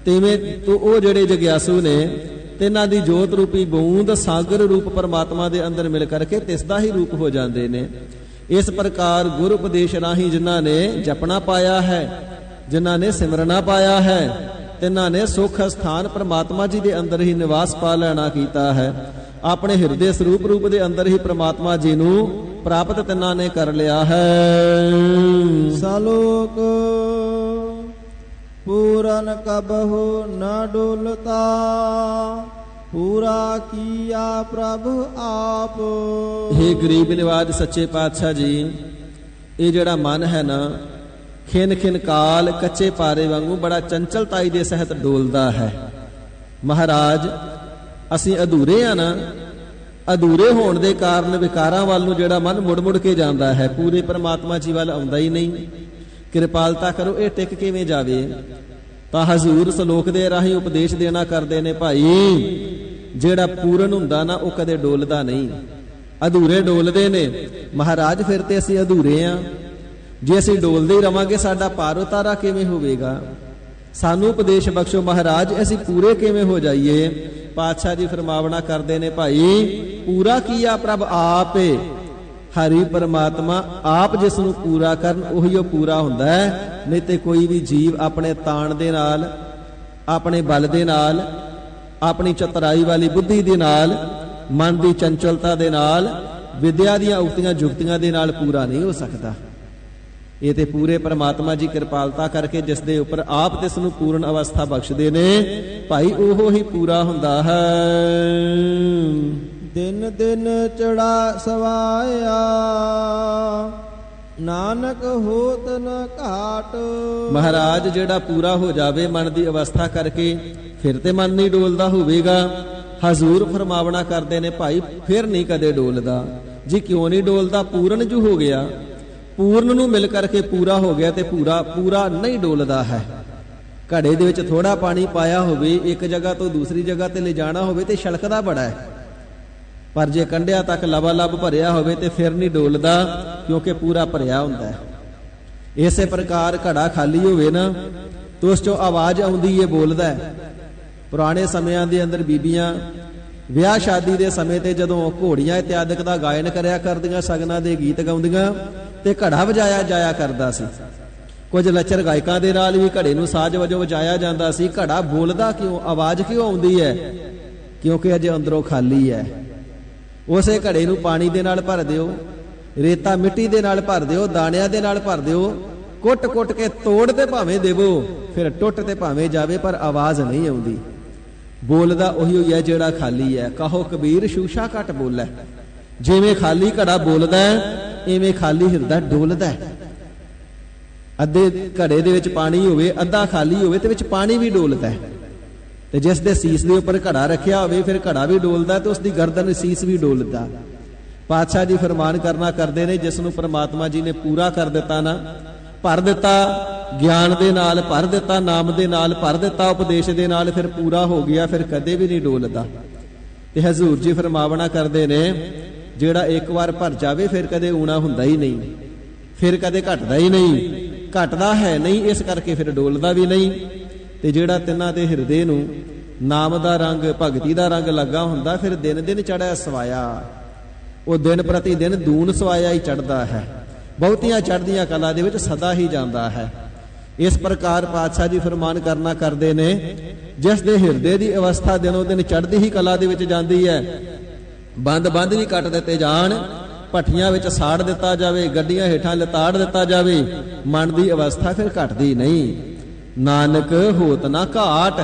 ਤਿਵੇਂ ਉਹ ਜਿਹੜੇ ਜਗਿਆਸੂ ਨੇ ਤਿੰਨਾਂ ਦੀ ਜੋਤ ਰੂਪੀ ਬੂੰਦ ਸਾਗਰ ਰੂਪ ਪਰਮਾਤਮਾ ਦੇ ਅੰਦਰ ਮਿਲ ਕਰਕੇ ਤਿਸ ਦਾ ਹੀ ਰੂਪ ਹੋ ਜਾਂਦੇ ਨੇ। ਇਸ ਪ੍ਰਕਾਰ ਗੁਰ ਉਪਦੇਸ਼ ਰਾਹੀਂ ਜਿਨ੍ਹਾਂ ਨੇ ਜਪਣਾ ਪਾਇਆ ਹੈ, ਜਿਨ੍ਹਾਂ ਨੇ ਸਿਮਰਨਾ ਪਾਇਆ ਹੈ, ਤਿੰਨਾਂ ਨੇ ਸੁਖ ਸਥਾਨ ਪਰਮਾਤਮਾ ਜੀ ਦੇ ਅੰਦਰ ਹੀ ਨਿਵਾਸ ਪਾ ਲੈਣਾ ਕੀਤਾ ਹੈ। ਆਪਣੇ ਹਿਰਦੇ ਸਰੂਪ ਰੂਪ ਦੇ ਅੰਦਰ ਹੀ ਪ੍ਰਮਾਤਮਾ ਜੀ ਨੂੰ ਪ੍ਰਾਪਤ ਤਿੰਨਾਂ ਨੇ ਕਰ ਲਿਆ ਹੈ। ਸਲੋਕ ਪੂਰਨ ਕਬਹੁ ਨ ਡੋਲਤਾ, ਪੂਰਾ ਕੀਆ ਪ੍ਰਭ ਆਪ। हे ਗਰੀਬ ਨਿਵਾਜ ਸੱਚੇ ਪਾਤਸ਼ਾਹ ਜੀ, ਇਹ ਜਿਹੜਾ ਮਨ ਹੈ ਨਾ, ਖਿਨ ਖਿਨ ਕਾਲ ਕੱਚੇ ਪਾਰੇ ਵਾਂਗੂ ਬੜਾ ਚੰਚਲਤਾਈ ਦੇ ਸਹਿਤ ਡੋਲਦਾ ਹੈ। ਮਹਾਰਾਜ ਅਸੀਂ ਅਧੂਰੇ ਆ ਨਾ, ਅਧੂਰੇ ਹੋਣ ਦੇ ਕਾਰਨ ਵਿਕਾਰਾਂ ਵੱਲ ਨੂੰ ਜਿਹੜਾ ਮਨ ਮੁੜ ਮੁੜ ਕੇ ਜਾਂਦਾ ਹੈ, ਪੂਰੇ ਪਰਮਾਤਮਾ ਜੀ ਵੱਲ ਆਉਂਦਾ ਹੀ ਨਹੀਂ। ਕਿਰਪਾਲਤਾ ਕਰੋ, ਇਹ ਟਿਕ ਕਿਵੇਂ ਜਾਵੇ? ਤਾਂ ਹਜ਼ੂਰ ਸਲੋਕ ਦੇ ਰਾਹੀਂ ਉਪਦੇਸ਼ ਦੇਣਾ ਕਰਦੇ ਨੇ, ਭਾਈ ਜਿਹੜਾ ਪੂਰਨ ਹੁੰਦਾ ਨਾ ਉਹ ਕਦੇ ਡੋਲਦਾ ਨਹੀਂ, ਅਧੂਰੇ ਡੋਲਦੇ ਨੇ। ਮਹਾਰਾਜ ਫਿਰ ਤੇ ਅਸੀਂ ਅਧੂਰੇ ਆ, ਜੇ ਅਸੀਂ ਡੋਲਦੇ ਹੀ ਰਵਾਂਗੇ ਸਾਡਾ ਪਾਰ ਉਤਾਰਾ ਕਿਵੇਂ ਹੋਵੇਗਾ? ਸਾਨੂੰ ਉਪਦੇਸ਼ ਬਖਸ਼ੋ ਮਹਾਰਾਜ, ਅਸੀਂ ਪੂਰੇ ਕਿਵੇਂ ਹੋ ਜਾਈਏ? ਪਾਤਸ਼ਾਹ ਜੀ ਫਰਮਾਵਣਾ ਕਰਦੇ ਨੇ, ਭਾਈ ਪੂਰਾ ਕੀਆ ਪ੍ਰਭ ਆਪੇ। ਹਰੀ ਪਰਮਾਤਮਾ ਆਪ ਜਿਸ ਨੂੰ ਪੂਰਾ ਕਰਨ ਉਹੀ ਉਹ ਪੂਰਾ ਹੁੰਦਾ ਹੈ। ਨਹੀਂ ਤੇ ਕੋਈ ਵੀ ਜੀਵ ਆਪਣੇ ਤਾਣ ਦੇ ਨਾਲ, ਆਪਣੇ ਬਲ ਦੇ ਨਾਲ, ਆਪਣੀ ਚਤੁਰਾਈ ਵਾਲੀ ਬੁੱਧੀ ਦੇ ਨਾਲ, ਮਨ ਦੀ ਚੰਚਲਤਾ ਦੇ ਨਾਲ, ਵਿਦਿਆ ਦੀਆਂ ਉਕਤੀਆਂ ਜੁਗਤੀਆਂ ਦੇ ਨਾਲ ਪੂਰਾ ਨਹੀਂ ਹੋ ਸਕਦਾ। ਇਹ ਤੇ ਪੂਰੇ ਪਰਮਾਤਮਾ ਜੀ ਕਿਰਪਾਲਤਾ ਕਰਕੇ ਜਿਸ ਦੇ ਉੱਪਰ ਆਪ ਤਿਸ ਨੂੰ ਪੂਰਨ ਅਵਸਥਾ ਬਖਸ਼ਦੇ ਨੇ, ਭਾਈ ਉਹ ਹੀ ਪੂਰਾ ਹੁੰਦਾ ਹੈ। ਦਿਨ ਦਿਨ ਚੜਾ ਸਵਾਇਆ, ਨਾਨਕ ਹੋਤ ਨ ਘਾਟ। ਮਹਾਰਾਜ ਜਿਹੜਾ ਪੂਰਾ ਹੋ ਜਾਵੇ ਮਨ ਦੀ ਅਵਸਥਾ ਕਰਕੇ, ਫਿਰ ਤੇ ਮਨ ਨਹੀਂ ਡੋਲਦਾ ਹੋਵੇਗਾ। ਹਜ਼ੂਰ ਫਰਮਾਵਣਾ ਕਰਦੇ ਨੇ, ਭਾਈ ਫਿਰ ਨਹੀਂ ਕਦੇ ਡੋਲਦਾ। ਜੀ ਕਿਉਂ ਨਹੀਂ ਡੋਲਦਾ? ਪੂਰਨ ਜੋ ਹੋ ਗਿਆ, ਪੂਰਨ ਨੂੰ ਮਿਲ ਕਰਕੇ ਪੂਰਾ ਹੋ ਗਿਆ ਤੇ ਪੂਰਾ ਨਹੀਂ ਡੋਲਦਾ ਹੈ। ਘੜੇ ਦੇ ਵਿੱਚ ਥੋੜਾ ਪਾਣੀ ਪਾਇਆ ਹੋਵੇ, ਇੱਕ ਜਗ੍ਹਾ ਤੋਂ ਦੂਸਰੀ ਜਗ੍ਹਾ ਤੇ ਲਿਜਾਣਾ ਹੋਵੇ ਤੇ ਛਲਕਦਾ ਬੜਾ ਹੈ, ਪਰ ਜੇ ਕੰਢਿਆਂ ਤੱਕ ਲਬਾਲਬ ਭਰਿਆ ਹੋਵੇ ਤੇ ਫਿਰ ਨਹੀਂ ਡੋਲਦਾ, ਕਿਉਂਕਿ ਪੂਰਾ ਭਰਿਆ ਹੁੰਦਾ ਹੈ। ਇਸੇ ਪ੍ਰਕਾਰ ਘੜਾ ਖਾਲੀ ਹੋਵੇ ਨਾ ਤਾਂ ਉਸ ਚੋਂ ਆਵਾਜ਼ ਆਉਂਦੀ ਏ, ਬੋਲਦਾ ਹੈ। ਪੁਰਾਣੇ ਸਮਿਆਂ ਦੇ ਅੰਦਰ ਬੀਬੀਆਂ ਵਿਆਹ ਸ਼ਾਦੀ ਦੇ ਸਮੇਂ ਤੇ ਜਦੋਂ ਘੋੜੀਆਂ ਇਤਿਆਦਿਕ ਦਾ ਗਾਇਨ ਕਰਿਆ ਕਰਦੀਆਂ, ਸਗਨਾਂ ਦੇ ਗੀਤ ਗਾਉਂਦੀਆਂ, ਤੇ ਘੜਾ ਵਜਾਇਆ ਜਾਇਆ ਕਰਦਾ ਸੀ। ਕੁਝ ਲੱਚਰ ਗਾਇਕਾਂ ਦੇ ਨਾਲ ਵੀ ਘੜੇ ਨੂੰ ਸਾਜ਼ ਵਜੋਂ ਵਜਾਇਆ ਜਾਂਦਾ ਸੀ। ਘੜਾ ਬੋਲਦਾ ਕਿਉਂ, ਆਵਾਜ਼ ਕਿਉਂ ਆਉਂਦੀ ਹੈ? ਕਿਉਂਕਿ ਅਜੇ ਅੰਦਰੋਂ ਖਾਲੀ ਹੈ। ਉਸੇ ਘੜੇ ਨੂੰ ਪਾਣੀ ਦੇ ਨਾਲ ਭਰ ਦਿਓ, ਰੇਤਾ ਮਿੱਟੀ ਦੇ ਨਾਲ ਭਰ ਦਿਓ, ਦਾਣਿਆਂ ਦੇ ਨਾਲ ਭਰ ਦਿਓ, ਕੁੱਟ ਕੁੱਟ ਕੇ ਤੋੜ ਤੇ ਭਾਵੇਂ ਦੇਵੋ, ਫਿਰ ਟੁੱਟ ਤੇ ਭਾਵੇਂ ਜਾਵੇ, ਪਰ ਆਵਾਜ਼ ਨਹੀਂ ਆਉਂਦੀ। ਬੋਲਦਾ ਉਹੀ ਹੋਈ ਹੈ ਜਿਹੜਾ ਖਾਲੀ ਹੈ। ਕਹੋ ਕਬੀਰ ਸ਼ੂਸ਼ਾ ਘਟ ਬੋਲੇ। ਜਿਵੇਂ ਖਾਲੀ ਘੜਾ ਬੋਲਦਾ ਇਵੇਂ ਖਾਲੀ ਹਿਰਦਾ ਡੋਲਦਾ। ਅੱਧੇ ਘੜੇ ਦੇ ਵਿੱਚ ਪਾਣੀ ਹੋਵੇ, ਅੱਧਾ ਖਾਲੀ ਹੋਵੇ ਤੇ ਵਿੱਚ ਪਾਣੀ ਵੀ ਡੋਲਦਾ। ਤੇ ਜਿਸ ਦੇ ਸੀਸ ਦੇ ਉੱਪਰ ਘੜਾ ਰੱਖਿਆ ਹੋਵੇ, ਫਿਰ ਘੜਾ ਵੀ ਡੋਲਦਾ ਤੇ ਉਸ ਦੀ ਗਰਦਨ ਸੀਸ ਵੀ ਡੋਲਦਾ। ਪਾਤਸ਼ਾਹ ਜੀ ਫਰਮਾਨ ਕਰਨਾ ਕਰਦੇ ਨੇ, ਜਿਸ ਨੂੰ ਪਰਮਾਤਮਾ ਜੀ ਨੇ ਪੂਰਾ ਕਰ ਦਿੱਤਾ ਨਾ, ਭਰ ਦਿੱਤਾ ਗਿਆਨ ਦੇ ਨਾਲ, ਭਰ ਦਿੱਤਾ ਨਾਮ ਦੇ ਨਾਲ, ਭਰ ਦਿੱਤਾ ਉਪਦੇਸ਼ ਦੇ ਨਾਲ, ਫਿਰ ਪੂਰਾ ਹੋ ਗਿਆ, ਫਿਰ ਕਦੇ ਵੀ ਨਹੀਂ ਡੋਲਦਾ। ਤੇ ਹਜ਼ੂਰ ਜੀ ਫਰਮਾਵਣਾ ਕਰਦੇ ਨੇ, ਜਿਹੜਾ ਇੱਕ ਵਾਰ ਭਰ ਜਾਵੇ ਫਿਰ ਕਦੇ ਊਣਾ ਹੁੰਦਾ ਹੀ ਨਹੀਂ, ਫਿਰ ਕਦੇ ਘਟਦਾ ਹੀ ਨਹੀਂ, ਘਟਦਾ ਹੈ ਨਹੀਂ, ਇਸ ਕਰਕੇ ਫਿਰ ਡੋਲਦਾ ਵੀ ਨਹੀਂ। ਤੇ ਜਿਹੜਾ ਤਿੰਨਾਂ ਦੇ ਹਿਰਦੇ ਨੂੰ ਨਾਮ ਦਾ ਰੰਗ, ਭਗਤੀ ਦਾ ਰੰਗ ਲੱਗਾ ਹੁੰਦਾ, ਫਿਰ ਦਿਨ ਦਿਨ ਚੜ੍ਹਿਆ ਸਵਾਇਆ, ਉਹ ਦਿਨ ਪ੍ਰਤੀ ਦਿਨ ਦੂਣ ਸਵਾਇਆ ਹੀ ਚੜ੍ਹਦਾ ਹੈ। ਬਹੁਤੀਆਂ ਚੜ੍ਹਦੀਆਂ ਕਲਾ ਦੇ ਵਿੱਚ ਸਦਾ ਹੀ ਜਾਂਦਾ ਹੈ। ਇਸ ਪ੍ਰਕਾਰ ਪਾਤਸ਼ਾਹ ਜੀ ਫਰਮਾਨ ਕਰਨਾ ਕਰਦੇ ਨੇ, ਜਿਸ ਦੇ ਹਿਰਦੇ ਦੀ ਅਵਸਥਾ ਦਿਨੋਂ ਦਿਨ ਚੜ੍ਹਦੀ ਹੀ ਕਲਾ ਦੇ ਵਿੱਚ ਜਾਂਦੀ ਹੈ, ਬੰਦ ਵੀ ਕੱਟ ਦਿੱਤੇ ਜਾਣ, ਭੱਠੀਆਂ ਵਿੱਚ ਸਾੜ ਦਿੱਤਾ ਜਾਵੇ, ਗੱਡੀਆਂ ਹੇਠਾਂ ਲਤਾੜ ਦਿੱਤਾ ਜਾਵੇ, ਮਨ ਦੀ ਅਵਸਥਾ ਫਿਰ ਘਟਦੀ ਨਹੀਂ। ਨਾਨਕ ਹੋਤ ਨਾ ਘਾਟ,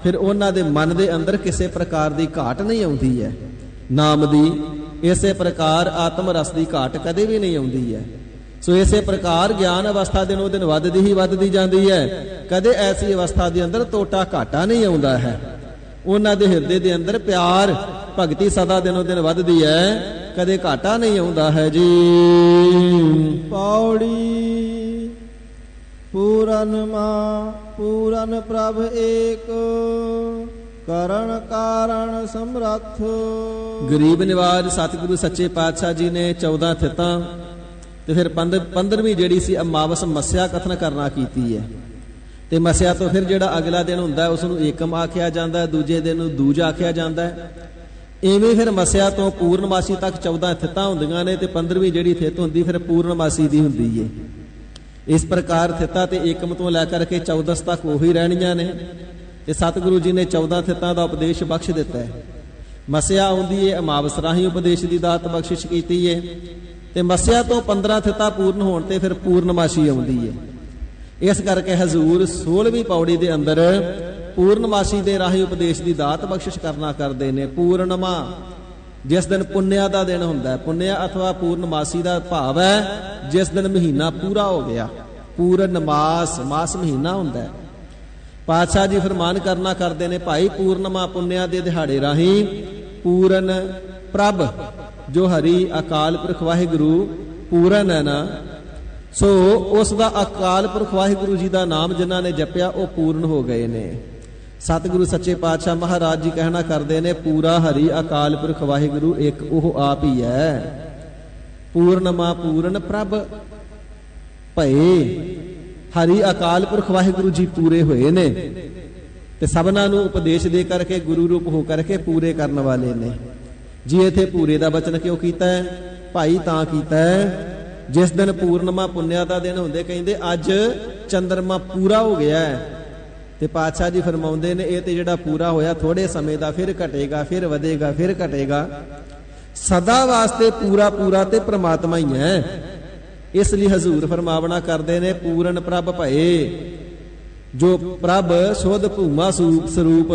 ਫਿਰ ਉਹਨਾਂ ਦੇ ਮਨ ਦੇ ਅੰਦਰ ਕਿਸੇ ਪ੍ਰਕਾਰ ਦੀ ਘਾਟ ਨਹੀਂ ਆਉਂਦੀ ਹੈ ਨਾਮ ਦੀ। ਇਸੇ ਪ੍ਰਕਾਰ ਆਤਮ ਰਸ ਦੀ ਘਾਟ ਕਦੇ ਵੀ ਨਹੀਂ ਆਉਂਦੀ ਹੈ। ਸੋ ਇਸੇ ਪ੍ਰਕਾਰ ਗਿਆਨ ਅਵਸਥਾ ਦਿਨੋਂ ਦਿਨ ਵੱਧਦੀ ਹੀ ਵੱਧਦੀ ਜਾਂਦੀ ਹੈ। ਕਦੇ ਐਸੀ ਅਵਸਥਾ ਦੇ ਅੰਦਰ ਟੋਟਾ ਘਾਟਾ ਨਹੀਂ ਆਉਂਦਾ ਹੈ। ਉਹਨਾਂ ਦੇ ਹਿਰਦੇ ਦੇ ਅੰਦਰ ਪਿਆਰ ਭਗਤੀ ਸਦਾ ਦਿਨੋਂ ਦਿਨ ਵੱਧਦੀ ਹੈ। ਕਦੇ ਘਾਟਾ ਨਹੀਂ ਆਉਂਦਾ ਹੈ ਜੀ। ਪੌੜੀ ਪੂਰਨ ਮਾਂ ਪੂਰਨ ਪ੍ਰਭ ਏਕ ਕਰਨ ਕਾਰਨ ਸਮਰੱਥ। ਗਰੀਬ ਨਿਵਾਜ ਸਤਿਗੁਰੂ ਸੱਚੇ ਪਾਤਸ਼ਾਹ ਜੀ ਨੇ 14 ਥਿੱਤਾਂ ਤੇ ਫਿਰ 15ਵੀਂ ਜਿਹੜੀ ਸੀ ਅਮਾਵਸ ਮੱਸਿਆ ਕਥਨ ਕਰਨਾ ਕੀਤੀ ਹੈ। ਤੇ ਮੱਸਿਆ ਤੋਂ ਫਿਰ ਜਿਹੜਾ ਅਗਲਾ ਦਿਨ ਹੁੰਦਾ ਉਸ ਨੂੰ ਏਕਮ ਆਖਿਆ ਜਾਂਦਾ ਹੈ, ਦੂਜੇ ਦਿਨ ਨੂੰ ਦੂਜ ਆਖਿਆ ਜਾਂਦਾ ਹੈ। ਇਵੇਂ ਫਿਰ ਮੱਸਿਆ ਤੋਂ ਪੂਰਨਮਾਸੀ ਤੱਕ 14 ਥਿੱਤਾਂ ਹੁੰਦੀਆਂ ਨੇ ਤੇ 15ਵੀਂ ਜਿਹੜੀ ਥਿੱਤ ਹੁੰਦੀ ਫਿਰ ਪੂਰਨਮਾਸੀ ਦੀ ਹੁੰਦੀ ਹੈ। ਇਸ ਪ੍ਰਕਾਰ ਥਿੱਤਾਂ ਤੇ ਏਕਮ ਤੋਂ ਲੈ ਕਰਕੇ 14 ਤੱਕ ਉਹੀ ਰਹਿਣੀਆਂ ਨੇ ਤੇ ਸਤਿਗੁਰੂ ਜੀ ਨੇ 14 ਥਿੱਤਾਂ ਦਾ ਉਪਦੇਸ਼ ਬਖਸ਼ ਦਿੱਤਾ ਹੈ। ਮੱਸਿਆ ਆਉਂਦੀ ਹੈ ਅਮਾਵਸ ਰਾਹੀਂ ਉਪਦੇਸ਼ ਦੀ ਦਾਤ ਬਖਸ਼ਿਸ਼ ਕੀਤੀ ਹੈ ਤੇ ਮੱਸਿਆ ਤੋਂ 15 ਥਿੱਤਾਂ ਪੂਰਨ ਹੋਣ ਤੇ ਫਿਰ ਪੂਰਨਮਾਸੀ ਆਉਂਦੀ ਹੈ। ਇਸ ਕਰਕੇ ਹਜ਼ੂਰ 16ਵੀਂ ਪੌੜੀ ਦੇ ਅੰਦਰ ਪੂਰਨਮਾਸੀ ਦੇ ਰਾਹੀਂ ਉਪਦੇਸ਼ ਦੀ ਦਾਤ ਬਖਸ਼ਿਸ਼ ਕਰਨਾ ਕਰਦੇ ਨੇ। ਪੂਰਨਮਾ ਜਿਸ ਦਿਨ ਪੁੰਨਿਆ ਦਾ ਦਿਨ ਹੁੰਦਾ ਹੈ, ਪੁੰਨਿਆ ਅਥਵਾ ਪੂਰਨਮਾਸੀ ਦਾ ਭਾਵ ਹੈ ਜਿਸ ਦਿਨ ਮਹੀਨਾ ਪੂਰਾ ਹੋ ਗਿਆ। ਪੂਰਨਮਾਸ ਮਾਸ ਮਹੀਨਾ ਹੁੰਦਾ ਹੈ। ਪਾਤਸ਼ਾਹ ਜੀ ਫਰਮਾਨ ਕਰਨਾ ਕਰਦੇ ਨੇ ਭਾਈ ਪੂਰਨਮਾ ਪੁੰਨਿਆ ਦੇ ਦਿਹਾੜੇ ਰਾਹੀਂ ਪੂਰਨ ਪ੍ਰਭ ਜੋ ਹਰੀ ਅਕਾਲ ਪੁਰਖ ਵਾਹਿਗੁਰੂ ਪੂਰਨ ਹੈ ਨਾ, ਸੋ ਉਸ ਦਾ ਅਕਾਲ ਪੁਰਖ ਵਾਹਿਗੁਰੂ ਜੀ ਦਾ ਨਾਮ ਜਿਨ੍ਹਾਂ ਨੇ ਜਪਿਆ ਉਹ ਪੂਰਨ ਹੋ ਗਏ ਨੇ। ਸਤਿਗੁਰੂ ਸੱਚੇ ਪਾਤਸ਼ਾਹ ਮਹਾਰਾਜ ਜੀ ਕਹਿਣਾ ਕਰਦੇ ਨੇ ਪੂਰਾ ਹਰੀ ਅਕਾਲ ਪੁਰਖ ਵਾਹਿਗੁਰੂ ਇੱਕ ਉਹ ਆਪ ਹੀ ਹੈ। ਪੂਰਨਮਾ ਪੂਰਨ ਪ੍ਰਭ ਭਏ ਹਰੀ ਅਕਾਲ ਪੁਰਖ ਵਾਹਿਗੁਰੂ ਜੀ ਪੂਰੇ ਹੋਏ ਨੇ ਤੇ ਸਭਨਾਂ ਨੂੰ ਉਪਦੇਸ਼ ਦੇ ਕਰਕੇ ਗੁਰੂ ਰੂਪ ਹੋ ਕਰਕੇ ਪੂਰੇ ਕਰਨ ਵਾਲੇ ਨੇ ਜੀ। ਇੱਥੇ ਪੂਰੇ ਦਾ ਬਚਨ ਕਿਉਂ ਕੀਤਾ ਹੈ ਭਾਈ? ਤਾਂ ਕੀਤਾ ਹੈ ਜਿਸ ਦਿਨ ਪੂਰਨਮਾ ਪੁੰਨਿਆ ਦਾ ਦਿਨ ਹੁੰਦੇ ਕਹਿੰਦੇ ਅੱਜ ਚੰਦਰਮਾ ਪੂਰਾ ਹੋ ਗਿਆ ਹੈ ਤੇ ਪਾਤਸ਼ਾਹ ਜੀ ਫਰਮਾਉਂਦੇ ਨੇ ਇਹ ਤੇ ਜਿਹੜਾ ਪੂਰਾ ਹੋਇਆ ਥੋੜੇ ਸਮੇਂ ਦਾ ਫਿਰ ਘਟੇਗਾ, ਫਿਰ ਵਧੇਗਾ, ਫਿਰ ਘਟੇਗਾ। ਸਦਾ ਵਾਸਤੇ ਪੂਰਾ ਪੂਰਾ ਤੇ ਪ੍ਰਮਾਤਮਾ ਹੀ ਹੈ। ਇਸ ਲਈ ਹਜ਼ੂਰ ਫਰਮਾਵਣਾ ਕਰਦੇ ਨੇ ਪੂਰਨ ਪ੍ਰਭ ਭਏ ਜੋ ਪ੍ਰਭ ਸ਼ੁੱਧ ਭੂਮਾ ਸਰੂਪ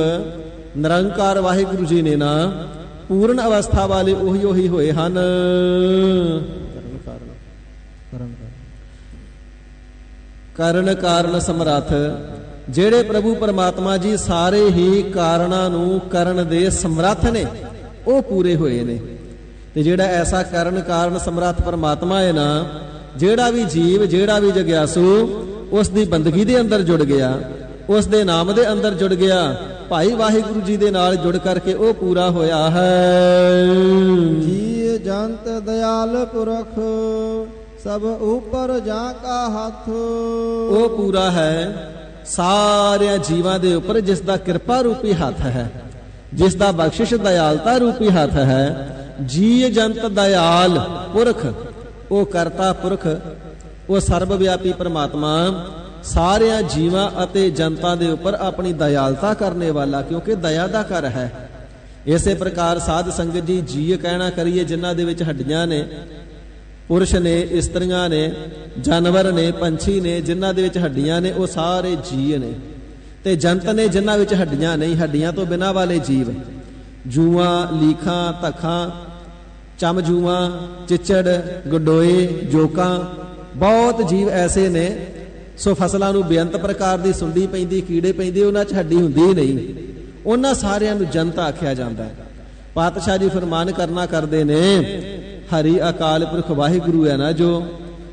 ਨਿਰੰਕਾਰ ਵਾਹਿਗੁਰੂ ਜੀ ਨੇ ਨਾ ਪੂਰਨ ਅਵਸਥਾ ਵਾਲੇ ਉਹੀ ਹੋਏ ਹਨ। ਕਰਨ ਕਾਰਨ ਸਮਰੱਥ ਜਿਹੜੇ ਪ੍ਰਭੂ ਪਰਮਾਤਮਾ ਜੀ ਸਾਰੇ ਹੀ ਕਾਰਨਾਂ ਨੂੰ ਕਰਨ ਦੇ ਸਮਰੱਥ ਨੇ ਉਹ ਪੂਰੇ ਹੋਏ ਨੇ। ਤੇ ਜਿਹੜਾ ਐਸਾ ਕਰਨ ਕਾਰਨ ਸਮਰੱਥ ਪਰਮਾਤਮਾ ਹੈ ਨਾ, ਜਿਹੜਾ ਵੀ ਜੀਵ ਜਿਹੜਾ ਵੀ ਜਗਿਆਸੂ ਉਸ ਦੀ ਬੰਦਗੀ ਦੇ ਅੰਦਰ ਜੁੜ ਗਿਆ, ਉਸ ਦੇ ਨਾਮ ਦੇ ਅੰਦਰ ਜੁੜ ਗਿਆ, ਭਾਈ ਵਾਹਿਗੁਰੂ ਜੀ ਦੇ ਨਾਲ ਜੁੜ ਕਰਕੇ ਉਹ ਪੂਰਾ ਹੋਇਆ ਹੈ। ਜੀ ਜੰਤ ਦਿਆਲ ਪੁਰਖ ਸਭ ਉਪਰ ਜਾਂ ਕਾ ਹੱਥ। ਉਹ ਪੂਰਾ ਹੈ ਸਾਰਿਆਂ ਜੀਵਾਂ ਦੇ ਉੱਪਰ ਜਿਸ ਦਾ ਕਿਰਪਾ ਰੂਪੀ ਹੱਥ ਹੈ, ਜਿਸ ਦਾ ਬਖਸ਼ਿਸ਼ ਦਇਆਲਤਾ ਰੂਪੀ ਹੱਥ ਹੈ। ਜੀ ਜੰਤ ਦਇਆਲ ਪੁਰਖ ਉਹ ਕਰਤਾ ਪੁਰਖ ਉਹ ਸਰਬ ਵਿਆਪੀ ਪਰਮਾਤਮਾ ਸਾਰਿਆਂ ਜੀਵਾਂ ਅਤੇ ਜਨਤਾ ਦੇ ਉੱਪਰ ਆਪਣੀ ਦਇਆਲਤਾ ਕਰਨੇ ਵਾਲਾ, ਕਿਉਂਕਿ ਦਇਆ ਦਾ ਘਰ ਹੈ। ਇਸੇ ਪ੍ਰਕਾਰ ਸਾਧ ਸੰਗਤ ਜੀ ਜੀ ਕਹਿਣਾ ਕਰੀਏ ਜਿਨ੍ਹਾਂ ਦੇ ਵਿੱਚ ਹੱਡੀਆਂ ਨੇ, ਪੁਰਸ਼ ਨੇ, ਇਸਤਰੀਆਂ ਨੇ, ਜਾਨਵਰ ਨੇ, ਪੰਛੀ ਨੇ, ਜਿਨ੍ਹਾਂ ਦੇ ਵਿੱਚ ਹੱਡੀਆਂ ਨੇ ਉਹ ਸਾਰੇ ਜੀਅ ਨੇ ਤੇ ਜੰਤ ਨੇ ਜਿਨ੍ਹਾਂ ਵਿੱਚ ਹੱਡੀਆਂ ਨਹੀਂ, ਹੱਡੀਆਂ ਤੋਂ ਬਿਨਾਂ ਵਾਲੇ ਜੀਵ। ਜੂਆਂ, ਲੀਖਾਂ, ਧੱਖਾਂ, ਚਮਜੂਆਂ, ਚਿੱਚੜ, ਗਡੋਏ, ਜੋਕਾਂ, ਬਹੁਤ ਜੀਵ ਐਸੇ ਨੇ। ਸੋ ਫਸਲਾਂ ਨੂੰ ਬੇਅੰਤ ਪ੍ਰਕਾਰ ਦੀ ਸੁੰਡੀ ਪੈਂਦੀ, ਕੀੜੇ ਪੈਂਦੇ, ਉਹਨਾਂ 'ਚ ਹੱਡੀ ਹੁੰਦੀ ਹੀ ਨਹੀਂ। ਉਹਨਾਂ ਸਾਰਿਆਂ ਨੂੰ ਜੰਤ ਆਖਿਆ ਜਾਂਦਾ ਹੈ। ਪਾਤਸ਼ਾਹ ਜੀ ਫਰਮਾਨ ਕਰਨਾ ਕਰਦੇ ਨੇ ਹਰੀ ਅਕਾਲ ਪੁਰਖ ਵਾਹਿਗੁਰੂ ਹੈ ਨਾ ਜੋ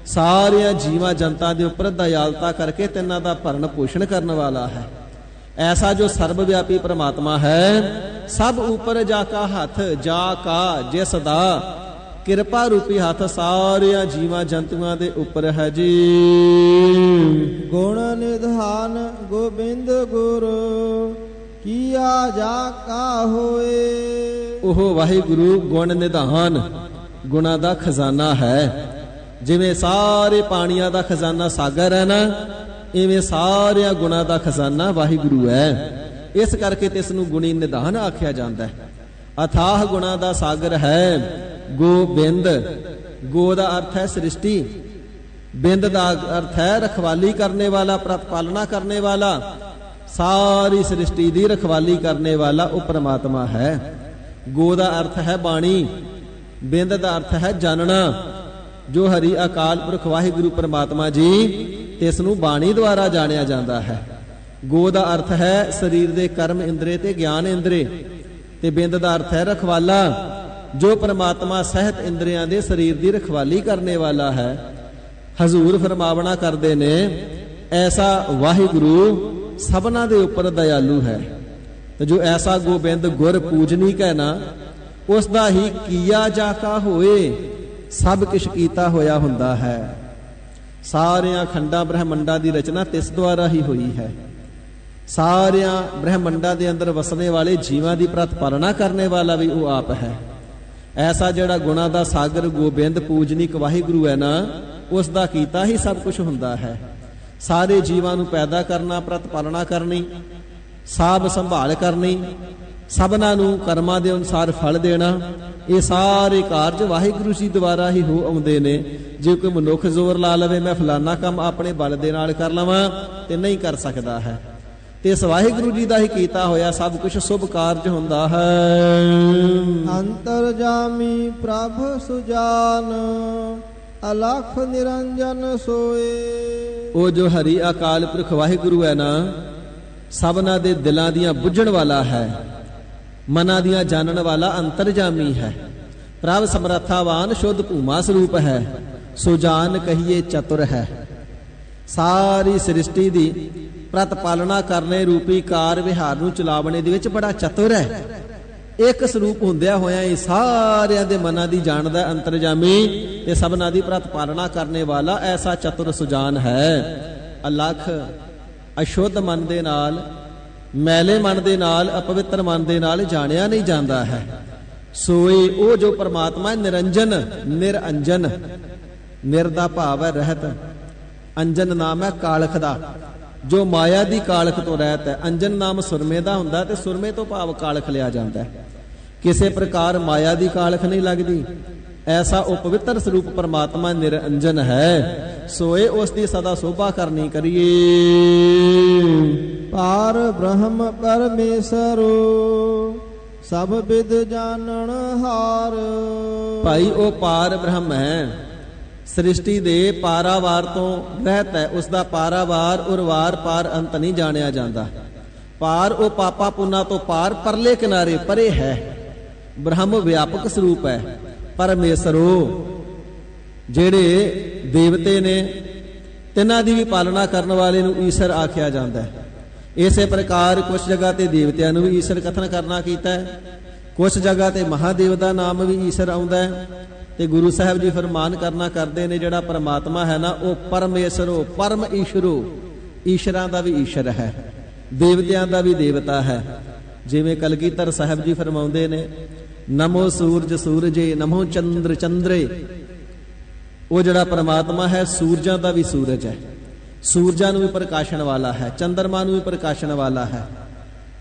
ਸਾਰਿਆਂ ਜੀਵਾਂ ਜਨਤਾ ਦੇ ਉੱਪਰ ਦਇਆਲਤਾ ਕਰਕੇ ਤਿੰਨਾਂ ਦਾ ਭਰਨ ਪੋਸ਼ਣ ਕਰਨ ਵਾਲਾ ਹੈ। ਐਸਾ ਜੋ ਸਰਬ ਵਿਆਪੀ ਪ੍ਰਮਾਤਮਾ ਹੈ, ਸਭ ਉੱਪਰ ਜਾ ਕਾ ਹੱਥ, ਜਾ ਕਾ ਜਿਸ ਦਾ ਕਿਰਪਾ ਰੂਪੀ ਹੱਥ ਸਾਰਿਆਂ ਜੀਵਾਂ ਜੰਤੂਆਂ ਦੇ ਉੱਪਰ ਹੈ ਜੀ। ਗੁਣ ਨਿਧਾਨ ਗੋਬਿੰਦ ਗੁਰ ਕੀਆ ਜਾ ਕਾ ਹੋਏ। ਉਹ ਵਾਹਿਗੁਰੂ ਗੁਣ ਨਿਧਾਨ ਗੁਣਾਂ ਦਾ ਖਜ਼ਾਨਾ ਹੈ। ਜਿਵੇਂ ਸਾਰੇ ਪਾਣੀਆਂ ਦਾ ਖਜ਼ਾਨਾ ਸਾਗਰ ਹੈ ਨਾ, ਇਵੇਂ ਸਾਰਿਆਂ ਗੁਣਾਂ ਦਾ ਖਜ਼ਾਨਾ ਵਾਹਿਗੁਰੂ ਹੈ। ਇਸ ਕਰਕੇ ਤੇ ਇਸ ਨੂੰ ਗੁਣੀ ਨਿਧਾਨ ਆਖਿਆ ਜਾਂਦਾ ਹੈ। ਅਥਾਹ ਗੁਣਾਂ ਦਾ ਸਾਗਰ ਹੈ ਗੋਬਿੰਦ। ਗੋ ਦਾ ਅਰਥ ਹੈ ਸ੍ਰਿਸ਼ਟੀ, ਬਿੰਦ ਦਾ ਅਰਥ ਹੈ ਰਖਵਾਲੀ ਕਰਨੇ ਵਾਲਾ, ਪ੍ਰਤਪਾਲਣਾ ਕਰਨੇ ਵਾਲਾ, ਸਾਰੀ ਸ੍ਰਿਸ਼ਟੀ ਦੀ ਰਖਵਾਲੀ ਕਰਨੇ ਵਾਲਾ ਉਹ ਪ੍ਰਮਾਤਮਾ ਹੈ। ਗੋ ਦਾ ਅਰਥ ਹੈ ਬਾਣੀ, ਬਿੰਦ ਦਾ ਅਰਥ ਹੈ ਜਾਣਨਾ। ਜੋ ਹਰੀ ਅਕਾਲ ਪੁਰਖ ਵਾਹਿਗੁਰੂ ਪ੍ਰਮਾਤਮਾ ਜੀ ਤੇ ਇਸ ਨੂੰ ਬਾਣੀ ਦੁਆਰਾ ਜਾਣਿਆ ਜਾਂਦਾ ਹੈ। ਗੋ ਦਾ ਅਰਥ ਹੈ ਸਰੀਰ ਦੇ ਕਰਮ ਇੰਦਰੇ ਤੇ ਗਿਆਨ ਇੰਦਰੇ, ਤੇ ਬਿੰਦ ਦਾ ਅਰਥ ਹੈ ਰਖਵਾਲਾ। ਜੋ ਪਰਮਾਤਮਾ ਸਹਿਤ ਇੰਦਰੀਆਂ ਦੇ ਸਰੀਰ ਦੀ ਰਖਵਾਲੀ ਕਰਨੇ ਵਾਲਾ ਹੈ। ਹਜ਼ੂਰ ਫਰਮਾਵਣਾ ਕਰਦੇ ਨੇ, ਐਸਾ ਵਾਹਿਗੁਰੂ ਸਭਨਾ ਦੇ ਉੱਪਰ ਦਇਆਲੂ ਹੈ। ਤੇ ਜੋ ਐਸਾ ਗੋਬਿੰਦ ਗੁਰ ਪੂਜਨੀਕ ਹੈ ਨਾ, ਉਸ ਦਾ ਹੀ ਕੀਆ ਜਾ ਕਾ ਹੋਏ, ਸਭ ਕੁਛ ਕੀਤਾ ਹੋਇਆ ਹੁੰਦਾ ਹੈ। ਸਾਰਿਆਂ ਖੰਡਾਂ ਬ੍ਰਹਮੰਡਾਂ ਦੀ ਰਚਨਾ ਤਿਸ ਦੁਆਰਾ ਹੀ ਹੋਈ ਹੈ। ਸਾਰਿਆਂ ਬ੍ਰਹਮੰਡਾਂ ਦੇ ਅੰਦਰ ਵਸਣੇ ਵਾਲੇ ਜੀਵਾਂ ਦੀ ਪ੍ਰਤਪਾਲਣਾ ਕਰਨੇ ਵਾਲਾ ਵੀ ਉਹ ਆਪ ਹੈ। ਐਸਾ ਜਿਹੜਾ ਗੁਣਾਂ ਦਾ ਸਾਗਰ ਗੋਬਿੰਦ ਪੂਜਨੀਕ ਵਾਹਿਗੁਰੂ ਹੈ ਨਾ, ਉਸ ਦਾ ਕੀਤਾ ਹੀ ਸਭ ਕੁਝ ਹੁੰਦਾ ਹੈ। ਸਾਰੇ ਜੀਵਾਂ ਨੂੰ ਪੈਦਾ ਕਰਨਾ, ਪ੍ਰਤਪਾਲਣਾ ਕਰਨੀ, ਸਾਂਭ ਸੰਭਾਲ ਕਰਨੀ, ਸਭਨਾਂ ਨੂੰ ਕਰਮਾਂ ਦੇ ਅਨੁਸਾਰ ਫਲ ਦੇਣਾ, ਇਹ ਸਾਰੇ ਕਾਰਜ ਵਾਹਿਗੁਰੂ ਜੀ ਦੁਆਰਾ ਹੀ ਹੋ ਆਉਂਦੇ ਨੇ। ਜੇ ਕੋਈ ਮਨੁੱਖ ਜ਼ੋਰ ਲਾ ਲਵੇ ਮੈਂ ਫਲਾਨਾ ਕੰਮ ਆਪਣੇ ਬਲ ਦੇ ਨਾਲ ਕਰ ਲਵਾਂ, ਤੇ ਨਹੀਂ ਕਰ ਸਕਦਾ ਹੈ। ਤੇ ਇਸ ਵਾਹਿਗੁਰੂ ਜੀ ਦਾ ਹੀ ਕੀਤਾ ਹੋਇਆ ਸਭ ਕੁਝ ਸ਼ੁਭ ਕਾਰਜ ਹੁੰਦਾ ਹੈ। ਅੰਤਰਜਾਮੀ ਪ੍ਰਭ ਸੁਜਾਨ, ਅਲਖ ਨਿਰੰਜਨ ਸੋਏ। ਉਹ ਜੋ ਹਰੀ ਅਕਾਲ ਪੁਰਖ ਵਾਹਿਗੁਰੂ ਹੈ ਨਾ, ਸਭਨਾਂ ਦੇ ਦਿਲਾਂ ਦੀਆਂ ਬੁੱਝਣ ਵਾਲਾ ਹੈ, ਮਨਾਂ ਦੀਆਂ ਜਾਣਨ ਵਾਲਾ ਅੰਤਰਜਾਮੀ ਹੈ। ਪ੍ਰਭ ਸਮਰੱਥਾਵਾਨ ਸ਼ੁੱਧ ਭੂਮਾ ਸਰੂਪ ਹੈ, ਸੁਜਾਨ ਕਹੀਏ ਚਤੁਰ ਹੈ। ਸਾਰੀ ਸ੍ਰਿਸ਼ਟੀ ਦੀ ਪ੍ਰਤਪਾਲਣਾ ਕਰਨੇ ਰੂਪੀ ਕਾਰ ਵਿਹਾਰ ਨੂੰ ਚਲਾਵਣੇ ਦੇ ਵਿੱਚ ਬੜਾ ਚਤੁਰ ਹੈ। ਇੱਕ ਸਰੂਪ ਹੁੰਦਿਆਂ ਹੋਇਆਂ ਇਹ ਸਾਰਿਆਂ ਦੇ ਮਨਾਂ ਦੀ ਜਾਣਦਾ ਅੰਤਰਜਾਮੀ ਤੇ ਸਭਨਾਂ ਦੀ ਪ੍ਰਤਪਾਲਣਾ ਕਰਨੇ ਵਾਲਾ ਐਸਾ ਚਤੁਰ ਸੁਜਾਨ ਹੈ। ਅਲਖ ਅਸ਼ੁੱਧ ਮਨ ਦੇ ਨਾਲ, ਮੈਲੇ ਮਨ ਦੇ ਨਾਲ, ਅਪਵਿੱਤਰ ਮਨ ਦੇ ਨਾਲ ਜਾਣਿਆ ਨਹੀਂ ਜਾਂਦਾ ਹੈ। ਸੋਏ ਉਹ ਜੋ ਪਰਮਾਤਮਾ ਨਿਰੰਜਨ, ਨਿਰਅੰਜਨ, ਨਿਰ ਦਾ ਭਾਵ ਹੈ ਰਹਿਤ, ਅੰਜਨ ਨਾਮ ਹੈ ਕਾਲਖ ਦਾ, ਜੋ ਮਾਇਆ ਦੀ ਕਾਲਖ ਤੋਂ ਰਹਿਤ ਹੈ। ਅੰਜਨ ਨਾਮ ਸੁਰਮੇ ਦਾ ਹੁੰਦਾ ਤੇ ਸੁਰਮੇ ਤੋਂ ਭਾਵ ਕਾਲਖ ਲਿਆ ਜਾਂਦਾ ਹੈ। ਕਿਸੇ ਪ੍ਰਕਾਰ ਮਾਇਆ ਦੀ ਕਾਲਖ ਨਹੀਂ ਲੱਗਦੀ। ਐਸਾ ਉਹ ਪਵਿੱਤਰ ਸਰੂਪ ਪਰਮਾਤਮਾ ਨਿਰੰਜਨ ਹੈ। ਸੋਏ ਉਸ ਦੀ ਸਦਾ ਸੋਭਾ ਕਰਨੀ ਕਰੀਏ। ਪਾਰ ਬ੍ਰਹਮ ਪਰਮੇਸ਼ਰੋ, ਸਭ ਵਿਦ ਜਾਣਨ ਹਾਰ। ਭਾਈ ਉਹ ਪਾਰ ਬ੍ਰਹਮ ਹੈ, ਸ੍ਰਿਸ਼ਟੀ ਦੇ ਪਾਰਾਵਾਰ ਤੋਂ ਰਹਿਤ ਹੈ। ਉਸ ਦਾ ਪਾਰਾਵਾਰ ਔਰ ਵਾਰ ਪਾਰ ਅੰਤ ਨਹੀਂ ਜਾਣਿਆ ਜਾਂਦਾ। ਪਾਰ ਉਹ ਪਾਪਾ ਪੁੰਨਾ ਤੋਂ ਪਾਰ, ਪਰਲੇ ਕਿਨਾਰੇ ਪਰੇ ਹੈ। ਬ੍ਰਹਮ ਵਿਆਪਕ ਸਰੂਪ ਹੈ। ਪਰਮੇਸ਼ਰੋ ਜਿਹੜੇ ਦੇਵਤੇ ਨੇ, ਤਿੰਨਾਂ ਦੀ ਵੀ ਪਾਲਣਾ ਕਰਨ ਵਾਲੇ ਨੂੰ ਈਸ਼ਰ ਆਖਿਆ ਜਾਂਦਾ ਹੈ। ਇਸੇ ਪ੍ਰਕਾਰ ਕੁਝ ਜਗ੍ਹਾ ਤੇ ਦੇਵਤਿਆਂ ਨੂੰ ਵੀ ਈਸ਼ਰ ਕਥਨ ਕਰਨਾ ਕੀਤਾ ਹੈ। ਕੁਝ ਜਗ੍ਹਾ ਤੇ ਮਹਾਦੇਵ ਦਾ ਨਾਮ ਵੀ ਈਸ਼ਰ ਆਉਂਦਾ ਹੈ। ਤੇ ਗੁਰੂ ਸਾਹਿਬ ਜੀ ਫਰਮਾਨ ਕਰਨਾ ਕਰਦੇ ਨੇ, ਜਿਹੜਾ ਪਰਮਾਤਮਾ ਹੈ ਨਾ, ਉਹ ਪਰਮੇਸ਼ਰੋ, ਪਰਮ ਈਸ਼ਰੋ, ਈਸ਼ਰਾਂ ਦਾ ਵੀ ਈਸ਼ਰ ਹੈ, ਦੇਵਤਿਆਂ ਦਾ ਵੀ ਦੇਵਤਾ ਹੈ। ਜਿਵੇਂ ਕਲਗੀਧਰ ਸਾਹਿਬ ਜੀ ਫਰਮਾਉਂਦੇ ਨੇ, ਨਮੋ ਸੂਰਜ ਸੂਰਜੇ, ਨਮੋ ਚੰਦਰ ਚੰਦਰੇ। ਉਹ ਜਿਹੜਾ ਪਰਮਾਤਮਾ ਹੈ ਸੂਰਜਾਂ ਦਾ ਵੀ ਸੂਰਜ ਹੈ, ਸੂਰਜਾਂ ਨੂੰ ਵੀ ਪ੍ਰਕਾਸ਼ਣ ਵਾਲਾ ਹੈ, ਚੰਦਰਮਾ ਨੂੰ ਵੀ ਪ੍ਰਕਾਸ਼ਣ ਵਾਲਾ ਹੈ।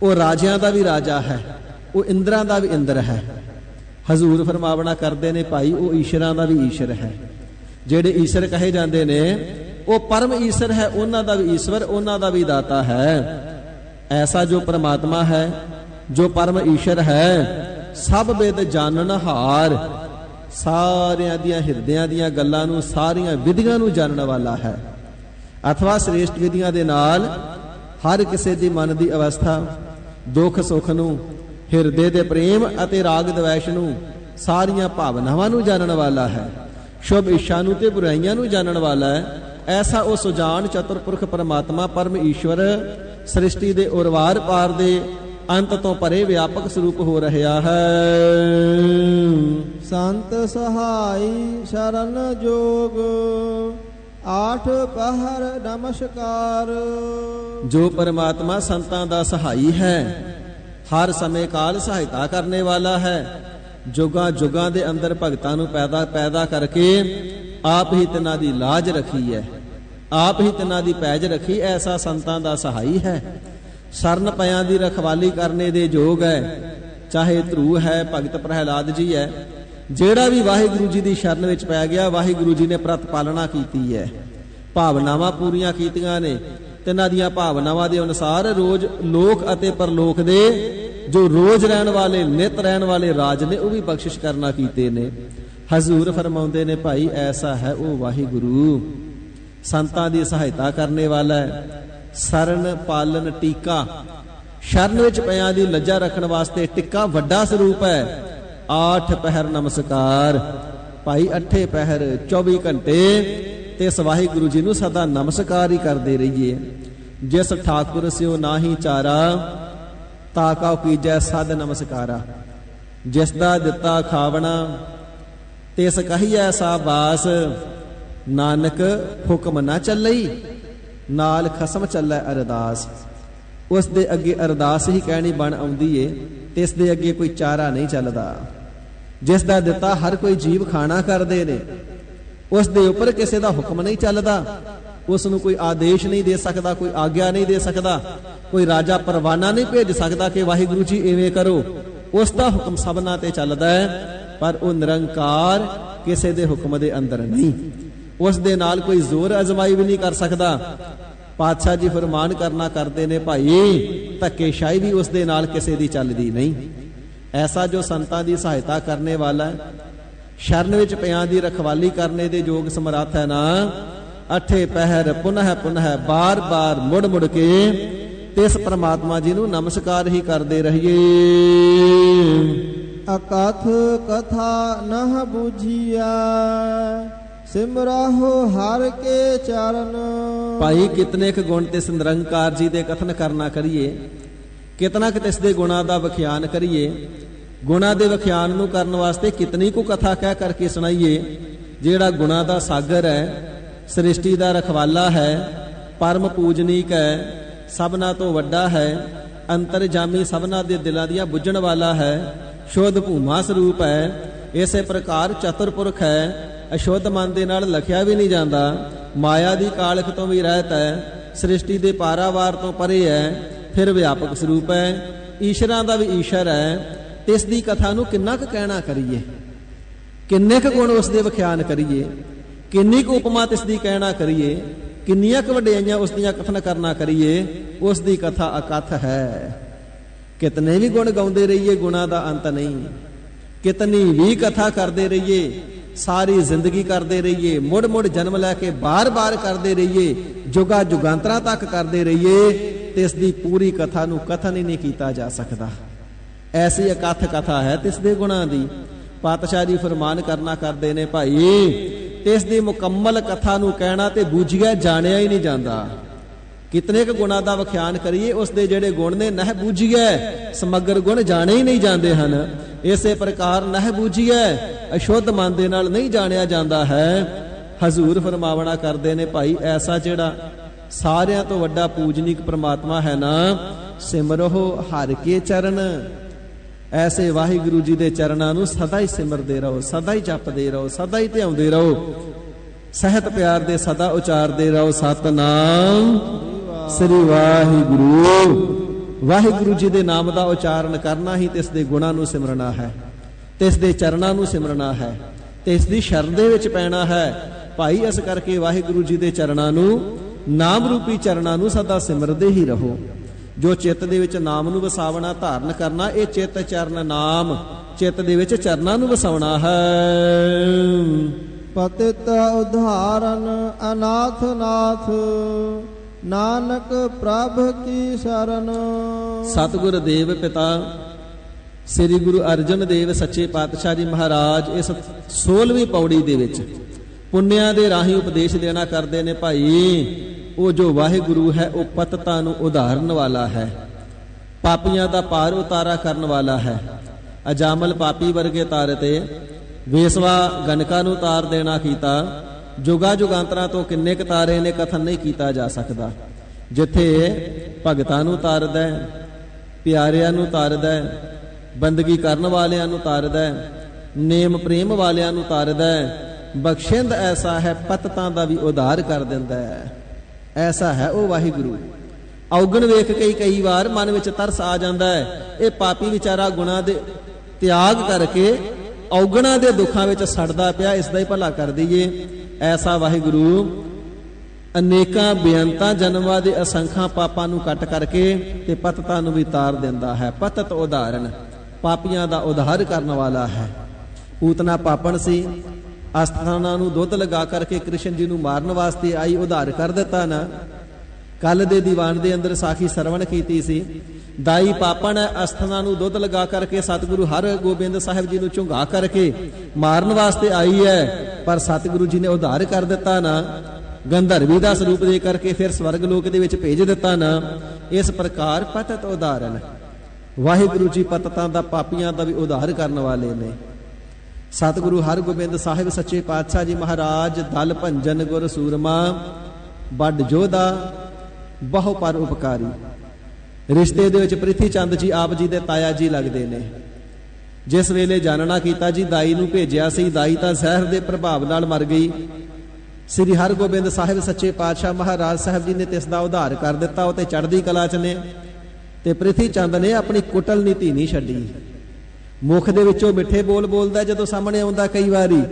ਉਹ ਰਾਜਿਆਂ ਦਾ ਵੀ ਰਾਜਾ ਹੈ, ਉਹ ਇੰਦਰਾਂ ਦਾ ਵੀ ਇੰਦਰ ਹੈ। ਹਜ਼ੂਰ ਫਰਮਾਵਣਾ ਕਰਦੇ ਨੇ, ਭਾਈ ਉਹ ਈਸ਼ਰਾਂ ਦਾ ਵੀ ਈਸ਼ਰ ਹੈ। ਜਿਹੜੇ ਈਸ਼ਰ ਕਹੇ ਜਾਂਦੇ ਨੇ ਉਹ ਪਰਮ ਈਸ਼ਰ ਹੈ, ਉਹਨਾਂ ਦਾ ਵੀ ਈਸ਼ਵਰ, ਉਹਨਾਂ ਦਾ ਵੀ ਦਾਤਾ ਹੈ। ਐਸਾ ਜੋ ਪਰਮਾਤਮਾ ਹੈ, ਜੋ ਪਰਮ ਈਸ਼ਰ ਹੈ, ਸਭ ਵੇਦ ਜਾਣਨ ਹਾਰ, ਸਾਰਿਆਂ ਦੀਆਂ ਹਿਰਦਿਆਂ ਦੀਆਂ ਗੱਲਾਂ ਨੂੰ, ਸਾਰੀਆਂ ਵਿਧੀਆਂ ਨੂੰ ਜਾਣਨ ਵਾਲਾ ਹੈ। ਅਥਵਾ ਸ੍ਰੇਸ਼ਟ ਵਿਧੀਆਂ ਦੇ ਨਾਲ ਹਰ ਕਿਸੇ ਦੀ ਮਨ ਦੀ ਅਵਸਥਾ, ਦੁੱਖ ਸੁੱਖ ਨੂੰ, ਹਿਰਦੇ ਦੇ ਪ੍ਰੇਮ ਅਤੇ ਰਾਗ ਦਵੇਸ਼ ਨੂੰ, ਸਾਰੀਆਂ ਭਾਵਨਾਵਾਂ ਨੂੰ ਜਾਣਨ ਵਾਲਾ ਹੈ। ਸ਼ੁਭ ਇੱਛਾ ਨੂੰ ਤੇ ਬੁਰਾਈਆਂ ਨੂੰ ਜਾਣਨ ਵਾਲਾ ਹੈ। ਐਸਾ ਉਹ ਸੁਜਾਨ ਚਤੁਰ ਪੁਰਖ ਪਰਮਾਤਮਾ ਪਰਮ ਈਸ਼ਵਰ ਸ੍ਰਿਸ਼ਟੀ ਦੇ ਉਰਵਾਰ ਪਾਰ ਦੇ ਅੰਤ ਤੋਂ ਪਰੇ ਵਿਆਪਕ ਸਰੂਪ ਹੋ ਰਿਹਾ ਹੈ। ਸੰਤ ਸਹਾਈ ਸ਼ਰਨ ਜੋਗ, ਆਠ ਪਹਿਰ ਨਮਸਕਾਰ। ਜੋ ਪਰਮਾਤਮਾ ਸੰਤਾਂ ਦਾ ਸਹਾਈ ਹੈ, ਹਰ ਸਮੇਂ ਕਾਲ ਸਹਾਇਤਾ ਕਰਨੇ ਵਾਲਾ ਹੈ। ਜੁਗਾਂ ਜੁਗਾਂ ਦੇ ਅੰਦਰ ਭਗਤਾਂ ਨੂੰ ਪੈਦਾ ਕਰਕੇ ਆਪ ਹੀ ਤਿਨਾਂ ਦੀ ਲਾਜ ਰੱਖੀ ਹੈ, ਆਪ ਹੀ ਤਿਨਾਂ ਦੀ ਪੈਜ ਰੱਖੀ। ਐਸਾ ਸੰਤਾਂ ਦਾ ਸਹਾਈ ਹੈ। ਸ਼ਰਨ ਪਿਆਂ ਦੀ ਰਖਵਾਲੀ ਕਰਨੇ ਦੇ ਯੋਗ ਹੈ। ਚਾਹੇ ਧਰੂ ਹੈ, ਭਗਤ ਪ੍ਰਹਿਲਾਦ ਜੀ ਹੈ, ਜਿਹੜਾ ਵੀ ਵਾਹਿਗੁਰੂ ਜੀ ਦੀ ਸ਼ਰਨ ਵਿੱਚ ਪੈ ਗਿਆ, ਵਾਹਿਗੁਰੂ ਜੀ ਨੇ ਪ੍ਰਤਪਾਲਣਾ ਕੀਤੀ ਹੈ, ਭਾਵਨਾਵਾਂ ਪੂਰੀਆਂ ਕੀਤੀਆਂ ਨੇ। ਤਿਨਾਂ ਦੀਆਂ ਭਾਵਨਾਵਾਂ ਦੇ ਅਨੁਸਾਰ ਰੋਜ਼ ਲੋਕ ਅਤੇ ਪਰਲੋਕ ਦੇ ਜੋ ਰੋਜ਼ ਰਹਿਣ ਵਾਲੇ, ਨਿਤ ਰਹਿਣ ਵਾਲੇ ਰਾਜ ਨੇ, ਉਹ ਵੀ ਬਖਸ਼ਿਸ਼ ਕਰਨਾ ਕੀਤੇ ਨੇ। ਹਜ਼ੂਰ ਫਰਮਾਉਂਦੇ ਨੇ, ਭਾਈ ਐਸਾ ਹੈ ਉਹ ਵਾਹਿਗੁਰੂ, ਸੰਤਾਂ ਦੀ ਸਹਾਇਤਾ ਕਰਨੇ ਵਾਲਾ ਹੈ। ਸਰਨ ਪਾਲਨ ਟੀਕਾ, ਸ਼ਰਨ ਵਿੱਚ ਪਿਆਂ ਦੀ ਲੱਜਾ ਰੱਖਣ ਵਾਸਤੇ ਟਿੱਕਾ ਵੱਡਾ ਸਰੂਪ ਹੈ। 8 ਪਹਿਰ ਨਮਸਕਾਰ। ਭਾਈ 8 ਪਹਿਰ 24 ਘੰਟੇ ਤੇ ਵਾਹਿਗੁਰੂ ਜੀ ਨੂੰ ਸਦਾ ਨਮਸਕਾਰ ਹੀ ਕਰਦੇ ਰਹੀਏ। ਜਿਸ ਠਾਕੁਰ ਸਿਓ ਨਾਹੀ ਚਾਰਾ, ਤਾ ਕਾ ਕੀਜੈ ਸਦ ਨਮਸਕਾਰਾ। ਜਿਸ ਦਾ ਦਿੱਤਾ ਖਾਵਣਾ, ਤਿਸ ਕਹੀਐ ਸਾ ਬਾਸ। ਨਾਨਕ ਹੁਕਮ ਨਾ ਚੱਲਈ, ਨਾਲ ਖਸਮ ਚੱਲੈ ਅਰਦਾਸ। ਉਸ ਦੇ ਅੱਗੇ ਅਰਦਾਸ ਹੀ ਕਹਿਣੀ ਬਣ ਆਉਂਦੀ ਏ, ਤੇ ਇਸ ਦੇ ਅੱਗੇ ਕੋਈ ਚਾਰਾ ਨਹੀਂ ਚੱਲਦਾ। ਜਿਸ ਦਾ ਦਿੱਤਾ ਹਰ ਕੋਈ ਜੀਵ ਖਾਣਾ ਕਰਦੇ ਨੇ, ਉਸ ਦੇ ਉੱਪਰ ਕਿਸੇ ਦਾ ਹੁਕਮ ਨਹੀਂ ਚੱਲਦਾ। ਉਸ ਨੂੰ ਕੋਈ ਆਦੇਸ਼ ਨਹੀਂ ਦੇ ਸਕਦਾ, ਕੋਈ ਆਗਿਆ ਨਹੀਂ ਦੇ ਸਕਦਾ, ਕੋਈ ਰਾਜਾ ਪਰਵਾਨਾ ਨਹੀਂ ਭੇਜ ਸਕਦਾ ਕਿ ਵਾਹਿਗੁਰੂ ਜੀ ਇਵੇਂ ਕਰੋ। ਉਸ ਦਾ ਹੁਕਮ ਸਭਨਾਂ ਤੇ ਚੱਲਦਾ ਹੈ, ਪਰ ਉਹ ਨਿਰੰਕਾਰ ਕਿਸੇ ਦੇ ਹੁਕਮ ਦੇ ਅੰਦਰ ਨਹੀਂ। ਉਸ ਦੇ ਨਾਲ ਕੋਈ ਜ਼ੋਰ ਅਜ਼ਮਾਈ ਵੀ ਨਹੀਂ ਕਰ ਸਕਦਾ। ਪਾਤਸ਼ਾਹ ਜੀ ਫਰਮਾਨ ਕਰਨਾ ਕਰਦੇ ਨੇ ਭਾਈ, ਧੱਕੇਸ਼ਾਹੀ ਵੀ ਉਸ ਦੇ ਨਾਲ ਕਿਸੇ ਦੀ ਚੱਲਦੀ ਨਹੀਂ। ਐਸਾ ਜੋ ਸੰਤਾਂ ਦੀ ਸਹਾਇਤਾ ਕਰਨੇ ਵਾਲਾ ਹੈ, ਸ਼ਰਨ ਵਿੱਚ ਪਿਆਂ ਦੀ ਰਖਵਾਲੀ ਕਰਨੇ ਦੇ ਯੋਗ ਸਮਰੱਥ ਹੈ ਨਾ, 8 ਪਹਿਰ ਪੁਨਹ ਪੁਨਹ ਬਾਰ ਬਾਰ ਮੁੜ ਮੁੜ ਕੇ ਤਿਸ ਪ੍ਰਮਾਤਮਾ ਜੀ ਨੂੰ ਨਮਸਕਾਰ ਹੀ ਕਰਦੇ ਰਹੀਏ। ਅਕਥ ਕਥਾ ਨਹ ਬੁਝੀਆ, ਸਿਮਰਾਹੋ ਹਰ ਕੇ ਚਰਨ। ਭਾਈ ਕਿਤਨੇ ਕੁ ਗੁਣ ਤਿਸ ਨਿਰੰਕਾਰ ਜੀ ਦੇ ਕਥਨ ਕਰਨਾ ਕਰੀਏ, ਕਿਤਨਾ ਕੁ ਤਿਸ ਦੇ ਗੁਣਾਂ ਦਾ ਵਿਖਿਆਨ ਕਰੀਏ। ਗੁਣਾਂ ਦੇ ਵਿਖਿਆਨ ਨੂੰ ਕਰਨ ਵਾਸਤੇ ਕਿਤਨੀ ਕੁ ਕਥਾ ਕਹਿ ਕਰਕੇ ਸੁਣਾਈਏ। ਜਿਹੜਾ ਗੁਣਾਂ ਦਾ ਸਾਗਰ ਹੈ, ਸ੍ਰਿਸ਼ਟੀ ਦਾ ਰਖਵਾਲਾ ਹੈ, ਪਰਮ ਪੂਜਨੀਕ ਹੈ, ਸਭਨਾ ਤੋਂ ਵੱਡਾ ਹੈ, ਅੰਤਰਜਾਮੀ ਸਭਨਾ ਦੇ ਦਿਲਾਂ ਦੀਆਂ ਬੁੱਝਣ ਵਾਲਾ ਹੈ, ਸ਼ੁੱਧ ਭੂਮਾ ਸਰੂਪ ਹੈ। ਇਸੇ ਪ੍ਰਕਾਰ ਚਤੁਰਪੁਰਖ ਹੈ, ਅਸ਼ੁੱਧ ਮਨ ਦੇ ਨਾਲ ਲਖਿਆ ਵੀ ਨਹੀਂ ਜਾਂਦਾ। ਮਾਇਆ ਦੀ ਕਾਲਖ ਤੋਂ ਵੀ ਰਹਿਤ ਹੈ, ਸ੍ਰਿਸ਼ਟੀ ਦੇ ਪਾਰਾਵਾਰ ਤੋਂ ਪਰੇ ਹੈ, ਫਿਰ ਵਿਆਪਕ ਸਰੂਪ ਹੈ, ਈਸ਼ਰਾਂ ਦਾ ਵੀ ਈਸ਼ਰ ਹੈ। ਇਸ ਦੀ ਕਥਾ ਨੂੰ ਕਿੰਨਾ ਕੁ ਕਹਿਣਾ ਕਰੀਏ, ਕਿੰਨੇ ਕੁ ਗੁਣ ਉਸ ਦੇ ਵਿਖਿਆਨ ਕਰੀਏ, ਕਿੰਨੀ ਕੁ ਉਪਮਾ ਇਸ ਦੀ ਕਹਿਣਾ ਕਰੀਏ, ਕਿੰਨੀਆਂ ਕੁ ਵਡਿਆਈਆਂ ਉਸ ਦੀਆਂ ਕਥਨ ਕਰਨਾ ਕਰੀਏ। ਉਸ ਦੀ ਕਥਾ ਅਕਥ ਹੈ। ਕਿਤਨੇ ਵੀ ਗੁਣ ਗਾਉਂਦੇ ਰਹੀਏ, ਗੁਣਾਂ ਦਾ ਅੰਤ ਨਹੀਂ। ਕਿਤਨੀ ਵੀ ਕਥਾ ਕਰਦੇ ਰਹੀਏ, ਸਾਰੀ ਜ਼ਿੰਦਗੀ ਕਰਦੇ ਰਹੀਏ, ਮੁੜ ਮੁੜ ਜਨਮ ਲੈ ਕੇ ਬਾਰ-ਬਾਰ ਕਰਦੇ ਰਹੀਏ, ਜੁਗਾ ਜੁਗਾਂਤਰਾਂ ਤੱਕ ਕਰਦੇ ਰਹੀਏ, ਤੇ ਇਸ ਦੀ ਪੂਰੀ ਕਥਾ ਨੂੰ ਕਥਨ ਹੀ ਨਹੀਂ ਕੀਤਾ ਜਾ ਸਕਦਾ। ਐਸੀ ਅਕਥ ਕਥਾ ਹੈ ਤਿਸ ਦੇ ਗੁਣਾਂ ਦੀ। ਪਾਤਸ਼ਾਹ ਜੀ ਫਰਮਾਨ ਕਰਨਾ ਕਰਦੇ ਨੇ ਭਾਈ, ਇਸ ਦੀ ਮੁਕੰਮਲ ਕਥਾ ਨੂੰ ਕਹਿਣਾ ਤੇ ਬੂਝਿਆ ਜਾਣਿਆ ਹੀ ਨਹੀਂ ਜਾਂਦਾ। ਕਿਤਨੇ ਕੁ ਗੁਣਾਂ ਦਾ ਵਿਖਿਆਨ ਕਰੀਏ, ਉਸ ਦੇ ਜਿਹੜੇ ਗੁਣ ਨੇ ਨਹਿ ਬੂਝਿਆ, ਸਮਗਰ ਗੁਣ ਜਾਣੇ ਹੀ ਨਹੀਂ ਜਾਂਦੇ ਹਨ। ਇਸੇ ਪ੍ਰਕਾਰ ਨਹਿ ਬੂਝਿਆ, ਅਸ਼ੁੱਧ ਮਨ ਦੇ ਨਾਲ ਨਹੀਂ ਜਾਣਿਆ ਜਾਂਦਾ ਹੈ। ਹਜ਼ੂਰ ਫਰਮਾਵਣਾ ਕਰਦੇ ਨੇ ਭਾਈ, ਐਸਾ ਜਿਹੜਾ ਸਾਰਿਆਂ ਤੋਂ ਵੱਡਾ ਪੂਜਨੀਕ ਪ੍ਰਮਾਤਮਾ ਹੈ ਨਾ, ਸਿਮਰੋ ਹਰਿ ਕੇ ਚਰਨ। ਐਸੇ ਵਾਹਿਗੁਰੂ ਜੀ ਦੇ ਚਰਨਾਂ ਨੂੰ ਸਦਾ ਹੀ ਸਿਮਰਦੇ ਰਹੋ, ਸਦਾ ਹੀ ਜਪਦੇ ਰਹੋ, ਸਦਾ ਹੀ ਧਿਆਉਂਦੇ ਰਹੋ, ਸਹਿਤ ਪਿਆਰ ਦੇ ਸਦਾ ਉਚਾਰਦੇ ਰਹੋ, ਸਤਨਾਮ ਸ੍ਰੀ ਵਾਹਿਗੁਰੂ। ਵਾਹਿਗੁਰੂ ਜੀ ਦੇ ਨਾਮ ਦਾ ਉਚਾਰਨ ਕਰਨਾ ਹੀ ਤਿਸ ਦੇ ਗੁਣਾਂ ਨੂੰ ਸਿਮਰਨਾ ਹੈ, ਤਿਸ ਦੇ ਚਰਨਾਂ ਨੂੰ ਸਿਮਰਨਾ ਹੈ, ਤੇ ਇਸ ਦੀ ਸ਼ਰਨ ਦੇ ਵਿੱਚ ਪੈਣਾ ਹੈ। ਭਾਈ ਇਸ ਕਰਕੇ ਵਾਹਿਗੁਰੂ ਜੀ ਦੇ ਚਰਨਾਂ ਨੂੰ, ਨਾਮ ਰੂਪੀ ਚਰਨਾਂ ਨੂੰ ਸਦਾ ਸਿਮਰਦੇ ਹੀ ਰਹੋ। ਜੋ ਚਿੱਤ ਦੇ ਵਿੱਚ ਨਾਮ ਨੂੰ ਵਸਾਵਣਾ, ਧਾਰਨ ਕਰਨਾ, ਇਹ ਚਿੱਤ ਚਰਨ ਨਾਮ, ਚਿੱਤ ਦੇ ਵਿੱਚ ਚਰਨਾਂ ਨੂੰ ਵਸਾਉਣਾ ਹੈ। ਪਤਿਤ ਉਧਾਰਨ ਅਨਾਥ ਨਾਥ, ਨਾਨਕ ਪ੍ਰਭ ਕੀ ਸ਼ਰਨ। ਸਤਿਗੁਰ ਦੇਵ ਪਿਤਾ ਸ੍ਰੀ ਗੁਰੂ ਅਰਜਨ ਦੇਵ ਸੱਚੇ ਪਾਤਸ਼ਾਹ ਜੀ ਮਹਾਰਾਜ ਇਸ 16ਵੀਂ ਪੌੜੀ ਦੇ ਵਿੱਚ ਪੁੰਨਿਆਂ ਦੇ ਰਾਹੀਂ ਉਪਦੇਸ਼ ਦੇਣਾ ਕਰਦੇ ਨੇ ਭਾਈ। ਉਹ ਜੋ ਵਾਹਿਗੁਰੂ ਹੈ, ਉਹ ਪਤਿਤਾਂ ਨੂੰ ਉਧਾਰਨ ਵਾਲਾ ਹੈ, ਪਾਪੀਆਂ ਦਾ ਭਾਰ ਉਤਾਰਾ ਕਰਨ ਵਾਲਾ ਹੈ। ਅਜਾਮਲ ਪਾਪੀ ਵਰਗੇ ਤਾਰੇ ਤੇ ਵੇਸਵਾ ਗਨਕਾ ਨੂੰ ਤਾਰ ਦੇਣਾ ਕੀਤਾ। ਜੁਗਾ ਜੁਗਾਂਤਰਾਂ ਤੋਂ ਕਿੰਨੇ ਕੁ ਤਾਰੇ ਨੇ, ਕਥਨ ਨਹੀਂ ਕੀਤਾ ਜਾ ਸਕਦਾ। ਜਿੱਥੇ ਭਗਤਾਂ ਨੂੰ ਤਾਰਦਾ, ਪਿਆਰਿਆਂ ਨੂੰ ਤਾਰਦਾ, ਬੰਦਗੀ ਕਰਨ ਵਾਲਿਆਂ ਨੂੰ ਤਾਰਦਾ, ਨੇਮ ਪ੍ਰੇਮ ਵਾਲਿਆਂ ਨੂੰ ਤਾਰਦਾ, ਬਖਸ਼ਿੰਦ ਐਸਾ ਹੈ, ਪਤਿਤਾਂ ਦਾ ਵੀ ਉਧਾਰ ਕਰ ਦਿੰਦਾ ਹੈ। ਐਸਾ ਹੈ ਉਹ ਵਾਹਿਗੁਰੂ। ਔਗਣ ਵੇਖ ਕੇ ਕਈ ਵਾਰ ਮਨ ਵਿੱਚ ਤਰਸ ਆ ਜਾਂਦਾ ਹੈ, ਇਹ ਪਾਪੀ ਵਿਚਾਰਾ ਗੁਨਾਹ ਦੇ ਤਿਆਗ ਕਰਕੇ ਔਗਣਾਂ ਦੇ ਦੁੱਖਾਂ ਵਿੱਚ ਸੜਦਾ ਪਿਆ, ਇਸ ਦਾ ਹੀ ਭਲਾ ਕਰ ਦਈਏ। ਐਸਾ ਵਾਹਿਗੁਰੂ ਅਨੇਕਾਂ ਬੇਅੰਤਾਂ ਜਨਮਾਂ ਦੇ ਅਸੰਖਾਂ ਪਾਪਾਂ ਨੂੰ ਕੱਟ ਕਰਕੇ ਤੇ ਪਤਿਤਾਂ ਨੂੰ ਵੀ ਤਾਰ ਦਿੰਦਾ ਹੈ। ਪਤਿਤ ਉਦਾਹਰਨ, ਪਾਪੀਆਂ ਦਾ ਉਧਾਰ ਕਰਨ ਵਾਲਾ ਹੈ। ਪੂਤਨਾ ਪਾਪਣ ਸੀ, ਅਸਥਾਨਾਂ ਨੂੰ ਦੁੱਧ ਲਗਾ ਕਰਕੇ ਕ੍ਰਿਸ਼ਨ ਜੀ ਨੂੰ ਮਾਰਨ ਵਾਸਤੇ ਆਈ, ਉਧਾਰ ਕਰ ਦਿੱਤਾ ਨਾ। ਕੱਲ ਦੇ ਦੀਵਾਨ ਦੇ ਅੰਦਰ ਸਾਖੀ ਸਰਵਣ ਕੀਤੀ ਸੀ। ਦਾਈ ਪਾਪਣ ਅਸਥਾਨਾਂ ਨੂੰ ਦੁੱਧ ਲਗਾ ਕਰਕੇ ਸਤਿਗੁਰੂ ਹਰਗੋਬਿੰਦ ਸਾਹਿਬ ਜੀ ਨੂੰ ਝੁੰਗਾ ਕਰਕੇ ਮਾਰਨ ਵਾਸਤੇ ਆਈ ਹੈ, ਪਰ ਸਤਿਗੁਰੂ ਜੀ ਨੇ ਉਧਾਰ ਕਰ ਦਿੱਤਾ ਨਾ। ਗੰਧਰਵੀ ਦਾ ਸਰੂਪ ਦੇ ਕਰਕੇ ਫਿਰ ਸਵਰਗ ਲੋਕ ਦੇ ਵਿੱਚ ਭੇਜ ਦਿੱਤਾ ਨਾ। ਇਸ ਪ੍ਰਕਾਰ ਪਤਤ ਉਦਾਹਰਨ ਵਾਹਿਗੁਰੂ ਜੀ ਪਤਤਾਂ ਦਾ ਪਾਪੀਆਂ ਦਾ ਵੀ ਉਧਾਰ ਕਰਨ ਵਾਲੇ ਨੇ। ਸਤਿਗੁਰੂ ਹਰਗੋਬਿੰਦ ਸਾਹਿਬ ਸੱਚੇ ਪਾਤਸ਼ਾਹ ਜੀ ਮਹਾਰਾਜ ਦਲ ਭੰਜਨ ਗੁਰ ਸੂਰਮਾ ਵੱਡ ਜੋਧਾ ਬਹੁ ਪਰ ਉਪਕਾਰੀ। ਰਿਸ਼ਤੇ ਦੇ ਵਿੱਚ ਪ੍ਰਿਥੀ ਚੰਦ ਜੀ ਆਪ ਜੀ ਦੇ ਤਾਇਆ ਜੀ ਲੱਗਦੇ ਨੇ। ਜਿਸ ਵੇਲੇ ਜਾਣਨਾ ਕੀਤਾ ਜੀ ਦਾਈ ਨੂੰ ਭੇਜਿਆ ਸੀ, ਦਾਈ ਤਾਂ ਜ਼ਹਿਰ ਦੇ ਪ੍ਰਭਾਵ ਨਾਲ ਮਰ ਗਈ। ਸ੍ਰੀ ਹਰਗੋਬਿੰਦ ਸਾਹਿਬ ਸੱਚੇ ਪਾਤਸ਼ਾਹ ਮਹਾਰਾਜ ਸਾਹਿਬ ਜੀ ਨੇ ਤਿਸ ਦਾ ਉਧਾਰ ਕਰ ਦਿੱਤਾ। ਉਹ ਤੇ ਚੜ੍ਹਦੀ ਕਲਾ ਚ ਨੇ ਤੇ ਪ੍ਰਿਥੀ ਚੰਦ ਨੇ ਆਪਣੀ ਕੁਟਲ ਨੀਤੀ ਨਹੀਂ ਛੱਡੀ। ਮੁਖ ਦੇ ਵਿੱਚੋਂ ਮਿੱਠੇ ਬੋਲ ਬੋਲਦਾ ਜਦੋਂ ਸਾਹਮਣੇ ਆਉਂਦਾ ਕਈ ਵਾਰੀ,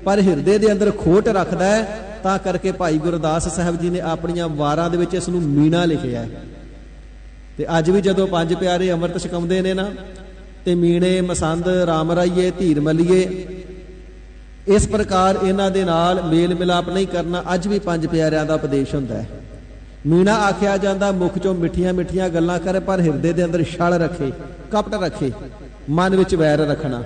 ਪਰ ਹਿਰਦੇ ਦੇ ਅੰਦਰ ਖੋਟ ਰੱਖਦਾ ਹੈ। ਤਾਂ ਕਰਕੇ ਭਾਈ ਗੁਰਦਾਸ ਸਾਹਿਬ ਜੀ ਨੇ ਆਪਣੀਆਂ ਵਾਰਾਂ ਦੇ ਵਿੱਚ ਇਸ ਨੂੰ ਮੀਣਾ ਲਿਖਿਆ। ਤੇ ਅੱਜ ਵੀ ਜਦੋਂ ਪੰਜ ਪਿਆਰੇ ਅੰਮ੍ਰਿਤ ਛਕਾਉਂਦੇ ਨੇ ਨਾ, ਤੇ ਮੀਣੇ ਮਸੰਦ ਰਾਮ ਰਾਈਏ ਧੀਰ ਮਲੀਏ, ਇਸ ਪ੍ਰਕਾਰ ਇਹਨਾਂ ਦੇ ਨਾਲ ਮੇਲ ਮਿਲਾਪ ਨਹੀਂ ਕਰਨਾ। ਅੱਜ ਵੀ ਪੰਜ ਪਿਆਰਿਆਂ ਦਾ ਉਪਦੇਸ਼ ਹੁੰਦਾ ਹੈ। ਮੀਣਾ ਆਖਿਆ ਜਾਂਦਾ ਮੁਖ ਚੋਂ ਮਿੱਠੀਆਂ ਮਿੱਠੀਆਂ ਗੱਲਾਂ ਕਰੇ, ਪਰ ਹਿਰਦੇ ਦੇ ਅੰਦਰ ਛਲ ਰੱਖੇ, ਕਪਟ ਰੱਖੇ, ਮਨ ਵਿੱਚ ਵੈਰ ਰੱਖਣਾ।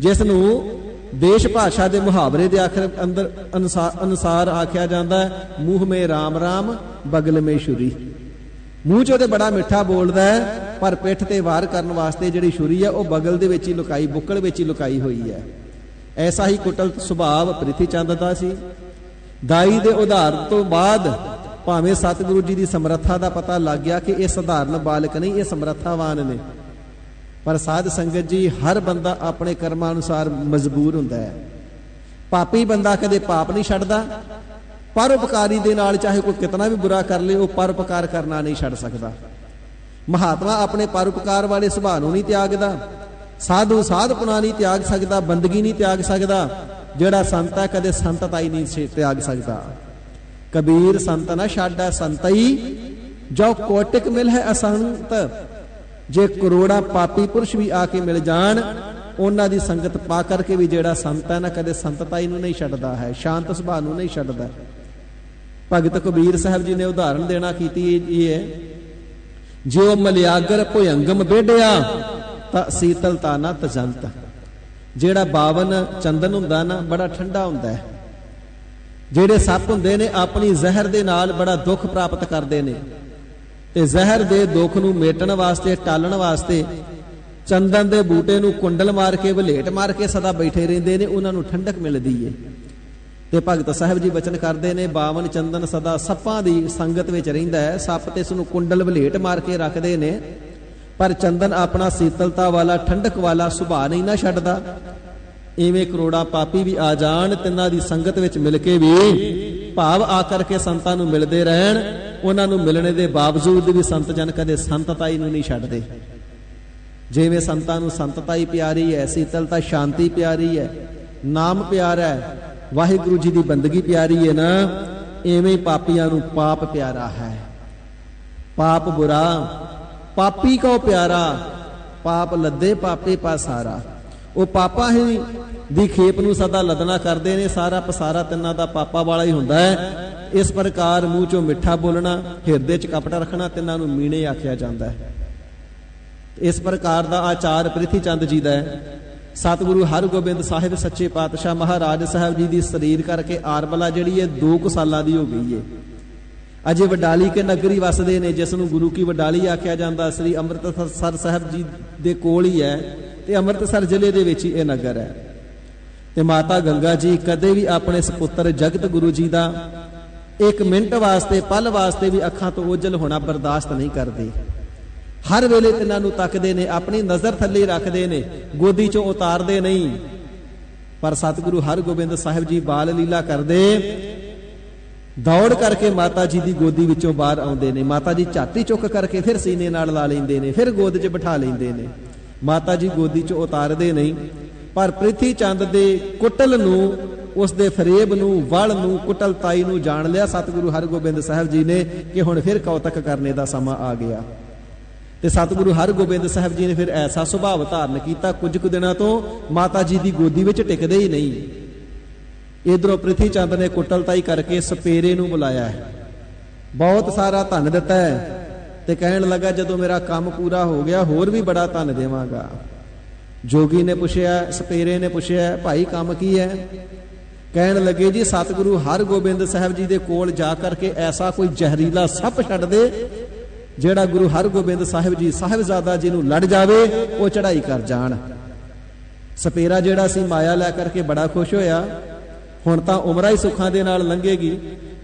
ਜਿਸ ਨੂੰ ਦੇਸ਼ ਭਾਸ਼ਾ ਦੇ ਮੁਹਾਵਰੇ ਦੇ ਆਖਰ ਅੰਦਰ ਅਨੁਸਾਰ ਆਖਿਆ ਜਾਂਦਾ ਹੈ, ਮੂੰਹ ਮੇ ਰਾਮ ਰਾਮ ਬਗਲ ਮੇ ਛੁਰੀ। ਮੂੰਹ ਚ ਉਹਦੇ ਬੜਾ ਮਿੱਠਾ ਬੋਲਦਾ ਹੈ, ਪਰ ਪਿੱਠ ਤੇ ਵਾਰ ਕਰਨ ਵਾਸਤੇ ਜਿਹੜੀ ਛੁਰੀ ਹੈ ਉਹ ਬਗਲ ਦੇ ਵਿੱਚ ਹੀ ਲੁਕਾਈ, ਬੁੱਕਲ ਵਿੱਚ ਹੀ ਲੁਕਾਈ ਹੋਈ ਹੈ। ਐਸਾ ਹੀ ਕੁਟਲ ਸੁਭਾਵ ਪ੍ਰਿਥੀ ਚੰਦ ਦਾ ਸੀ। ਦਾਈ ਦੇ ਉਧਾਰ ਤੋਂ ਬਾਅਦ ਭਾਵੇਂ ਸਤਿਗੁਰੂ ਜੀ ਦੀ ਸਮਰੱਥਾ ਦਾ ਪਤਾ ਲੱਗ ਗਿਆ ਕਿ ਇਹ ਸਧਾਰਨ ਬਾਲਕ ਨਹੀਂ, ਇਹ ਸਮਰੱਥਾਵਾਨ ਨੇ, ਪਰ ਸਾਧ ਸੰਗਤ ਜੀ ਹਰ ਬੰਦਾ ਆਪਣੇ ਕਰਮਾਂ ਅਨੁਸਾਰ ਮਜਬੂਰ ਹੁੰਦਾ ਹੈ। ਪਾਪੀ ਬੰਦਾ ਕਦੇ ਪਾਪ ਨਹੀਂ ਛੱਡਦਾ, ਪਰਉਪਕਾਰੀ ਦੇ ਨਾਲ ਚਾਹੇ ਕੋਈ ਕਿਤਨਾ ਵੀ ਬੁਰਾ ਕਰ ਲੇ, ਉਹ ਪਰਉਪਕਾਰ ਕਰਨਾ ਨਹੀਂ ਛੱਡ ਸਕਦਾ। ਮਹਾਤਮਾ ਆਪਣੇ ਪਰਉਪਕਾਰ ਵਾਲੇ ਸੁਭਾਅ ਨੂੰ ਨਹੀਂ ਤਿਆਗਦਾ। ਸਾਧੂ ਸਾਧਪੁਣਾ ਨਹੀਂ ਤਿਆਗ ਸਕਦਾ, ਬੰਦਗੀ ਨਹੀਂ ਤਿਆਗ ਸਕਦਾ। ਜਿਹੜਾ ਸੰਤ ਹੈ ਕਦੇ ਸੰਤਤਾਈ ਨਹੀਂ ਤਿਆਗ ਸਕਦਾ। ਕਬੀਰ ਸੰਤ ਨਾ ਛਾਡਾ ਸੰਤਈ, ਜੋ ਕੋਟਿਕ ਮਿਲ ਹੈ ਅਸੰਤ। ਜੇ ਕਰੋੜਾਂ ਪਾਪੀ ਪੁਰਸ਼ ਵੀ ਆ ਕੇ ਮਿਲ ਜਾਣ, ਉਹਨਾਂ ਦੀ ਸੰਗਤ ਪਾ ਕਰਕੇ ਵੀ ਜਿਹੜਾ ਸੰਤ ਹੈ ਨਾ ਕਦੇ ਸੰਤਤਾਈ ਨੂੰ ਨਹੀਂ ਛੱਡਦਾ ਹੈ, ਸ਼ਾਂਤ ਸੁਭਾਅ ਨੂੰ ਨਹੀਂ ਛੱਡਦਾ। ਭਗਤ ਕਬੀਰ ਸਾਹਿਬ ਜੀ ਨੇ ਉਦਾਹਰਣ ਦੇਣਾ ਕੀਤੀ ਇਹ ਹੈ, ਜਿਉ ਮਲਿਆਗਰ ਭੁਯੰਗਮ ਬੇੜਿਆ ਤਾਂ ਸੀਤਲਤਾ ਨਾ ਤਜੰਤ। ਜਿਹੜਾ 52 ਚੰਦਨ ਹੁੰਦਾ ਨਾ ਬੜਾ ਠੰਡਾ ਹੁੰਦਾ ਹੈ। ਜਿਹੜੇ ਸੱਪ ਹੁੰਦੇ ਨੇ ਆਪਣੀ ਜ਼ਹਿਰ ਦੇ ਨਾਲ ਬੜਾ ਦੁੱਖ ਪ੍ਰਾਪਤ ਕਰਦੇ ਨੇ, ਤੇ ਜ਼ਹਿਰ ਦੇ ਦੁੱਖ ਨੂੰ ਮੇਟਣ ਵਾਸਤੇ, ਟਾਲਣ ਵਾਸਤੇ ਚੰਦਨ ਦੇ ਬੂਟੇ ਨੂੰ ਕੁੰਡਲ ਮਾਰ ਕੇ, ਵਲੇਟ ਮਾਰ ਕੇ ਸਦਾ ਬੈਠੇ ਰਹਿੰਦੇ ਨੇ, ਉਹਨਾਂ ਨੂੰ ਠੰਡਕ ਮਿਲਦੀ ਏ। ਤੇ ਭਗਤ ਸਾਹਿਬ ਜੀ ਬਚਨ ਕਰਦੇ ਨੇ, 52 ਚੰਦਨ ਸਦਾ ਸੱਪਾਂ ਦੀ ਸੰਗਤ ਵਿੱਚ ਰਹਿੰਦਾ ਹੈ। ਸੱਪ ਤੇ ਇਸ ਨੂੰ ਕੁੰਡਲ ਵਲੇਟ ਮਾਰ ਕੇ ਰੱਖਦੇ ਨੇ, ਪਰ ਚੰਦਨ ਆਪਣਾ ਸੀਤਲਤਾ ਵਾਲਾ, ਠੰਡਕ ਵਾਲਾ ਸੁਭਾਅ ਨਹੀਂ ਨਾ ਛੱਡਦਾ। ਇਵੇਂ ਕਰੋੜਾਂ ਪਾਪੀ ਵੀ ਆ ਜਾਣ, ਤਿੰਨਾਂ ਦੀ ਸੰਗਤ ਵਿੱਚ ਮਿਲ ਕੇ ਵੀ ਭਾਵ ਆ ਕਰਕੇ ਸੰਤਾਂ ਨੂੰ ਮਿਲਦੇ ਰਹਿਣ, ਉਹਨਾਂ ਨੂੰ ਮਿਲਣੇ ਦੇ ਬਾਵਜੂਦ ਵੀ ਸੰਤ ਜਨ ਕਦੇ ਸੰਤਤਾਈ ਨੂੰ ਨਹੀਂ ਛੱਡਦੇ। ਜਿਵੇਂ ਸੰਤਾਂ ਨੂੰ ਸੰਤਤਾਈ ਪਿਆਰੀ ਹੈ, ਸੀਤਲਤਾ ਸ਼ਾਂਤੀ ਪਿਆਰੀ ਹੈ, ਨਾਮ ਪਿਆਰਾ ਹੈ, ਵਾਹਿਗੁਰੂ ਜੀ ਦੀ ਬੰਦਗੀ ਪਿਆਰੀ ਹੈ ਨਾ, ਇਵੇਂ ਪਾਪੀਆਂ ਨੂੰ ਪਾਪ ਪਿਆਰਾ ਹੈ। ਪਾਪ ਬੁਰਾ ਪਾਪੀ ਕੋ ਪਿਆਰਾ, ਪਾਪ ਲੱਦੇ ਪਾਪੇ ਪਾਸਾਰਾ। ਉਹ ਪਾਪਾ ਹੀ ਦੀ ਖੇਪ ਨੂੰ ਸਦਾ ਲੱਦਣਾ ਕਰਦੇ ਨੇ, ਸਾਰਾ ਪਸਾਰਾ ਤਿੰਨਾਂ ਦਾ ਪਾਪਾ ਵਾਲਾ ਹੀ ਹੁੰਦਾ ਹੈ। ਇਸ ਪ੍ਰਕਾਰ ਮੂੰਹ ਚੋਂ ਮਿੱਠਾ ਬੋਲਣਾ, ਹਿਰਦੇ 'ਚ ਕਪਟ ਰੱਖਣਾ, ਤਿੰਨਾਂ ਨੂੰ ਮੀਣੇ ਆਖਿਆ ਜਾਂਦਾ ਹੈ। ਇਸ ਪ੍ਰਕਾਰ ਦਾ ਆਚਾਰ ਪ੍ਰਿਥੀ ਚੰਦ ਜੀ ਦਾ ਹੈ। ਸਤਿਗੁਰੂ ਹਰਗੋਬਿੰਦ ਸਾਹਿਬ ਸੱਚੇ ਪਾਤਸ਼ਾਹ ਮਹਾਰਾਜ ਸਾਹਿਬ ਜੀ ਦੀ ਸਰੀਰ ਕਰਕੇ ਆਰਬਲਾ ਜਿਹੜੀ ਹੈ 2 ਸਾਲਾਂ ਦੀ ਹੋ ਗਈ ਹੈ। ਅਜੇ ਵਡਾਲੀ ਕੇ ਨਗਰੀ ਵਸਦੇ ਨੇ, ਜਿਸ ਨੂੰ ਗੁਰੂ ਕੀ ਵਡਾਲੀ ਆਖਿਆ ਜਾਂਦਾ। ਸ੍ਰੀ ਅੰਮ੍ਰਿਤਸਰ ਸਾਹਿਬ ਜੀ ਦੇ ਕੋਲ ਹੀ ਹੈ, ਤੇ ਅੰਮ੍ਰਿਤਸਰ ਜ਼ਿਲ੍ਹੇ ਦੇ ਵਿੱਚ ਹੀ ਇਹ ਨਗਰ ਹੈ। ਤੇ ਮਾਤਾ ਗੰਗਾ ਜੀ ਕਦੇ ਵੀ ਆਪਣੇ ਸੁਪੁੱਤਰ ਜਗਤ ਗੁਰੂ ਜੀ ਦਾ 1 ਮਿੰਟ ਵਾਸਤੇ, ਪਲ ਵਾਸਤੇ ਵੀ ਅੱਖਾਂ ਤੋਂ ਓਝਲ ਹੋਣਾ ਬਰਦਾਸ਼ਤ ਨਹੀਂ ਕਰਦੇ। ਹਰ ਵੇਲੇ ਤਿੰਨਾਂ ਨੂੰ ਤੱਕਦੇ ਨੇ, ਆਪਣੀ ਨਜ਼ਰ ਥੱਲੇ ਰੱਖਦੇ ਨੇ, ਗੋਦੀ ਚੋਂ ਉਤਾਰਦੇ ਨਹੀਂ। ਪਰ ਸਤਿਗੁਰੂ ਹਰਗੋਬਿੰਦ ਸਾਹਿਬ ਜੀ ਬਾਲ ਲੀਲਾ ਕਰਦੇ, ਦੌੜ ਕਰਕੇ ਮਾਤਾ ਜੀ ਦੀ ਗੋਦੀ ਵਿੱਚੋਂ ਬਾਹਰ ਆਉਂਦੇ ਨੇ। ਮਾਤਾ ਜੀ ਝਾਤੀ ਚੁੱਕ ਕਰਕੇ ਫਿਰ ਸੀਨੇ ਨਾਲ ਲਾ ਲੈਂਦੇ ਨੇ, ਫਿਰ ਗੋਦ 'ਚ ਬਿਠਾ ਲੈਂਦੇ ਨੇ। ਮਾਤਾ ਜੀ ਗੋਦੀ 'ਚ ਉਤਾਰਦੇ ਨਹੀਂ। ਪਰ ਪ੍ਰਿਥੀ ਚੰਦ ਦੇ ਕੁਟਲ ਨੂੰ, ਉਸ ਦੇ ਫਰੇਬ ਨੂੰ, ਵਲ ਨੂੰ, ਕੁਟਲਤਾਈ ਨੂੰ ਜਾਣ ਲਿਆ ਸਤਿਗੁਰੂ ਹਰਗੋਬਿੰਦ ਸਾਹਿਬ ਜੀ ਨੇ ਕਿ ਹੁਣ ਫਿਰ ਕੌਤਕ ਕਰਨੇ ਦਾ ਸਮਾਂ ਆ ਗਿਆ। ਤੇ ਸਤਿਗੁਰੂ ਹਰਗੋਬਿੰਦ ਸਾਹਿਬ ਜੀ ਨੇ ਫਿਰ ਐਸਾ ਸੁਭਾਅ ਧਾਰਨ ਕੀਤਾ, ਕੁਝ ਕੁ ਦਿਨਾਂ ਤੋਂ ਮਾਤਾ ਜੀ ਦੀ ਗੋਦੀ ਵਿੱਚ ਟਿਕਦੇ ਹੀ ਨਹੀਂ। ਇਧਰੋਂ ਪ੍ਰਿਥੀ ਚੰਦ ਨੇ ਕੁਟਲਤਾਈ ਕਰਕੇ ਸਪੇਰੇ ਨੂੰ ਬੁਲਾਇਆ ਹੈ। ਬਹੁਤ ਸਾਰਾ ਧਨ ਦਿੱਤਾ ਹੈ ਤੇ ਕਹਿਣ ਲੱਗਾ ਜਦੋਂ ਮੇਰਾ ਕੰਮ ਪੂਰਾ ਹੋ ਗਿਆ ਹੋਰ ਵੀ ਬੜਾ ਧਨ ਦੇਵਾਂਗਾ। ਜੋਗੀ ਨੇ ਪੁੱਛਿਆ, ਸਪੇਰੇ ਨੇ ਪੁੱਛਿਆ, ਭਾਈ ਕੰਮ ਕੀ ਹੈ? ਕਹਿਣ ਲੱਗੇ ਜੀ ਸਤਿਗੁਰੂ ਹਰਗੋਬਿੰਦ ਸਾਹਿਬ ਜੀ ਦੇ ਕੋਲ ਜਾ ਕਰਕੇ ਐਸਾ ਕੋਈ ਜ਼ਹਿਰੀਲਾ ਸੱਪ ਛੱਡ ਦੇ ਜਿਹੜਾ ਗੁਰੂ ਹਰਗੋਬਿੰਦ ਸਾਹਿਬ ਜੀ ਸਾਹਿਬਜ਼ਾਦਾ ਜੀ ਨੂੰ ਲੜ ਜਾਵੇ, ਉਹ ਚੜ੍ਹਾਈ ਕਰ ਜਾਣ। ਸਪੇਰਾ ਜਿਹੜਾ ਸੀ ਮਾਇਆ ਲੈ ਕਰਕੇ ਬੜਾ ਖੁਸ਼ ਹੋਇਆ, ਹੁਣ ਤਾਂ ਉਮਰਾਂ ਹੀ ਸੁੱਖਾਂ ਦੇ ਨਾਲ ਲੰਘੇਗੀ,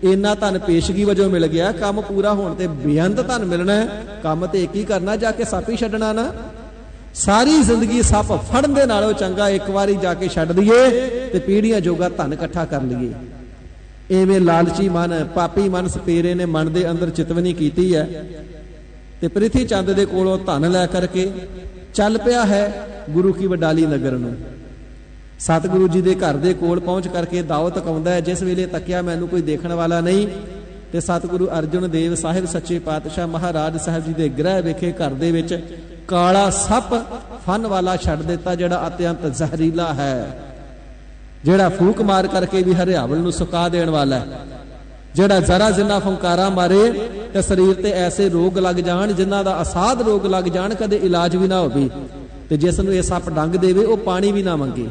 ਇੰਨਾ ਧਨ ਪੇਸ਼ਗੀ ਵਜੋਂ ਮਿਲ ਗਿਆ, ਕੰਮ ਪੂਰਾ ਹੋਣ ਤੇ ਬੇਅੰਤ ਧਨ ਮਿਲਣਾ, ਕੰਮ ਤੇ ਇੱਕ ਹੀ ਕਰਨਾ, ਜਾ ਕੇ ਸੱਪ ਹੀ ਛੱਡਣਾ ਨਾ। ਸਾਰੀ ਜ਼ਿੰਦਗੀ ਸੱਪ ਫੜਨ ਦੇ ਨਾਲੋਂ ਚੰਗਾ ਇੱਕ ਵਾਰੀ ਜਾ ਕੇ ਛੱਡ ਦਈਏ ਤੇ ਪੀੜ੍ਹੀਆਂ ਜੋਗਾ ਧਨ ਇਕੱਠਾ ਕਰ ਲਈਏ। ਐਵੇਂ ਲਾਲਚੀ ਮਨ, ਪਾਪੀ ਮਨ ਸਪੇਰੇ ਨੇ ਮਨ ਦੇ ਅੰਦਰ ਚਿਤਵਨੀ ਕੀਤੀ ਹੈ ਤੇ ਪ੍ਰਿਥੀ ਚੰਦ ਦੇ ਕੋਲੋਂ ਧਨ ਲੈ ਕਰਕੇ ਚੱਲ ਪਿਆ ਹੈ ਗੁਰੂ ਕੀ ਵਡਾਲੀ ਨਗਰ ਨੂੰ। ਸਤਿਗੁਰੂ ਜੀ ਦੇ ਘਰ ਦੇ ਕੋਲ ਪਹੁੰਚ ਕਰਕੇ ਦਾਵਤ ਕਾਉਂਦਾ ਹੈ। ਜਿਸ ਵੇਲੇ ਤੱਕਿਆ ਮੈਨੂੰ ਕੋਈ ਦੇਖਣ ਵਾਲਾ ਨਹੀਂ ਤੇ ਸਤਿਗੁਰੂ ਅਰਜਨ ਦੇਵ ਸਾਹਿਬ ਸੱਚੇ ਪਾਤਸ਼ਾਹ ਮਹਾਰਾਜ ਸਾਹਿਬ ਜੀ ਦੇ ਗ੍ਰਹਿ ਵਿਖੇ ਘਰ ਦੇ ਵਿੱਚ ਕਾਲਾ ਸੱਪ ਫਨ ਵਾਲਾ ਛੱਡ ਦਿੱਤਾ, ਜਿਹੜਾ ਅਤਿਅੰਤ ਜ਼ਹਿਰੀਲਾ ਹੈ, ਜਿਹੜਾ ਫੂਕ ਮਾਰ ਕਰਕੇ ਵੀ ਹਰਿਆਵਲ ਨੂੰ ਸੁਕਾ ਦੇਣ ਵਾਲਾ ਹੈ, ਜਿਹੜਾ ਜ਼ਰਾ ਜਿੰਨਾ ਫੁੰਕਾਰਾ ਮਾਰੇ ਤੇ ਸਰੀਰ ਤੇ ਐਸੇ ਰੋਗ ਲੱਗ ਜਾਣ ਜਿਨ੍ਹਾਂ ਦਾ ਅਸਾਧ ਰੋਗ ਲੱਗ ਜਾਣ, ਕਦੇ ਇਲਾਜ ਵੀ ਨਾ ਹੋਵੇ, ਤੇ ਜਿਸ ਨੂੰ ਇਹ ਸੱਪ ਡੰਗ ਦੇਵੇ ਉਹ ਪਾਣੀ ਵੀ ਨਾ ਮੰਗੇ।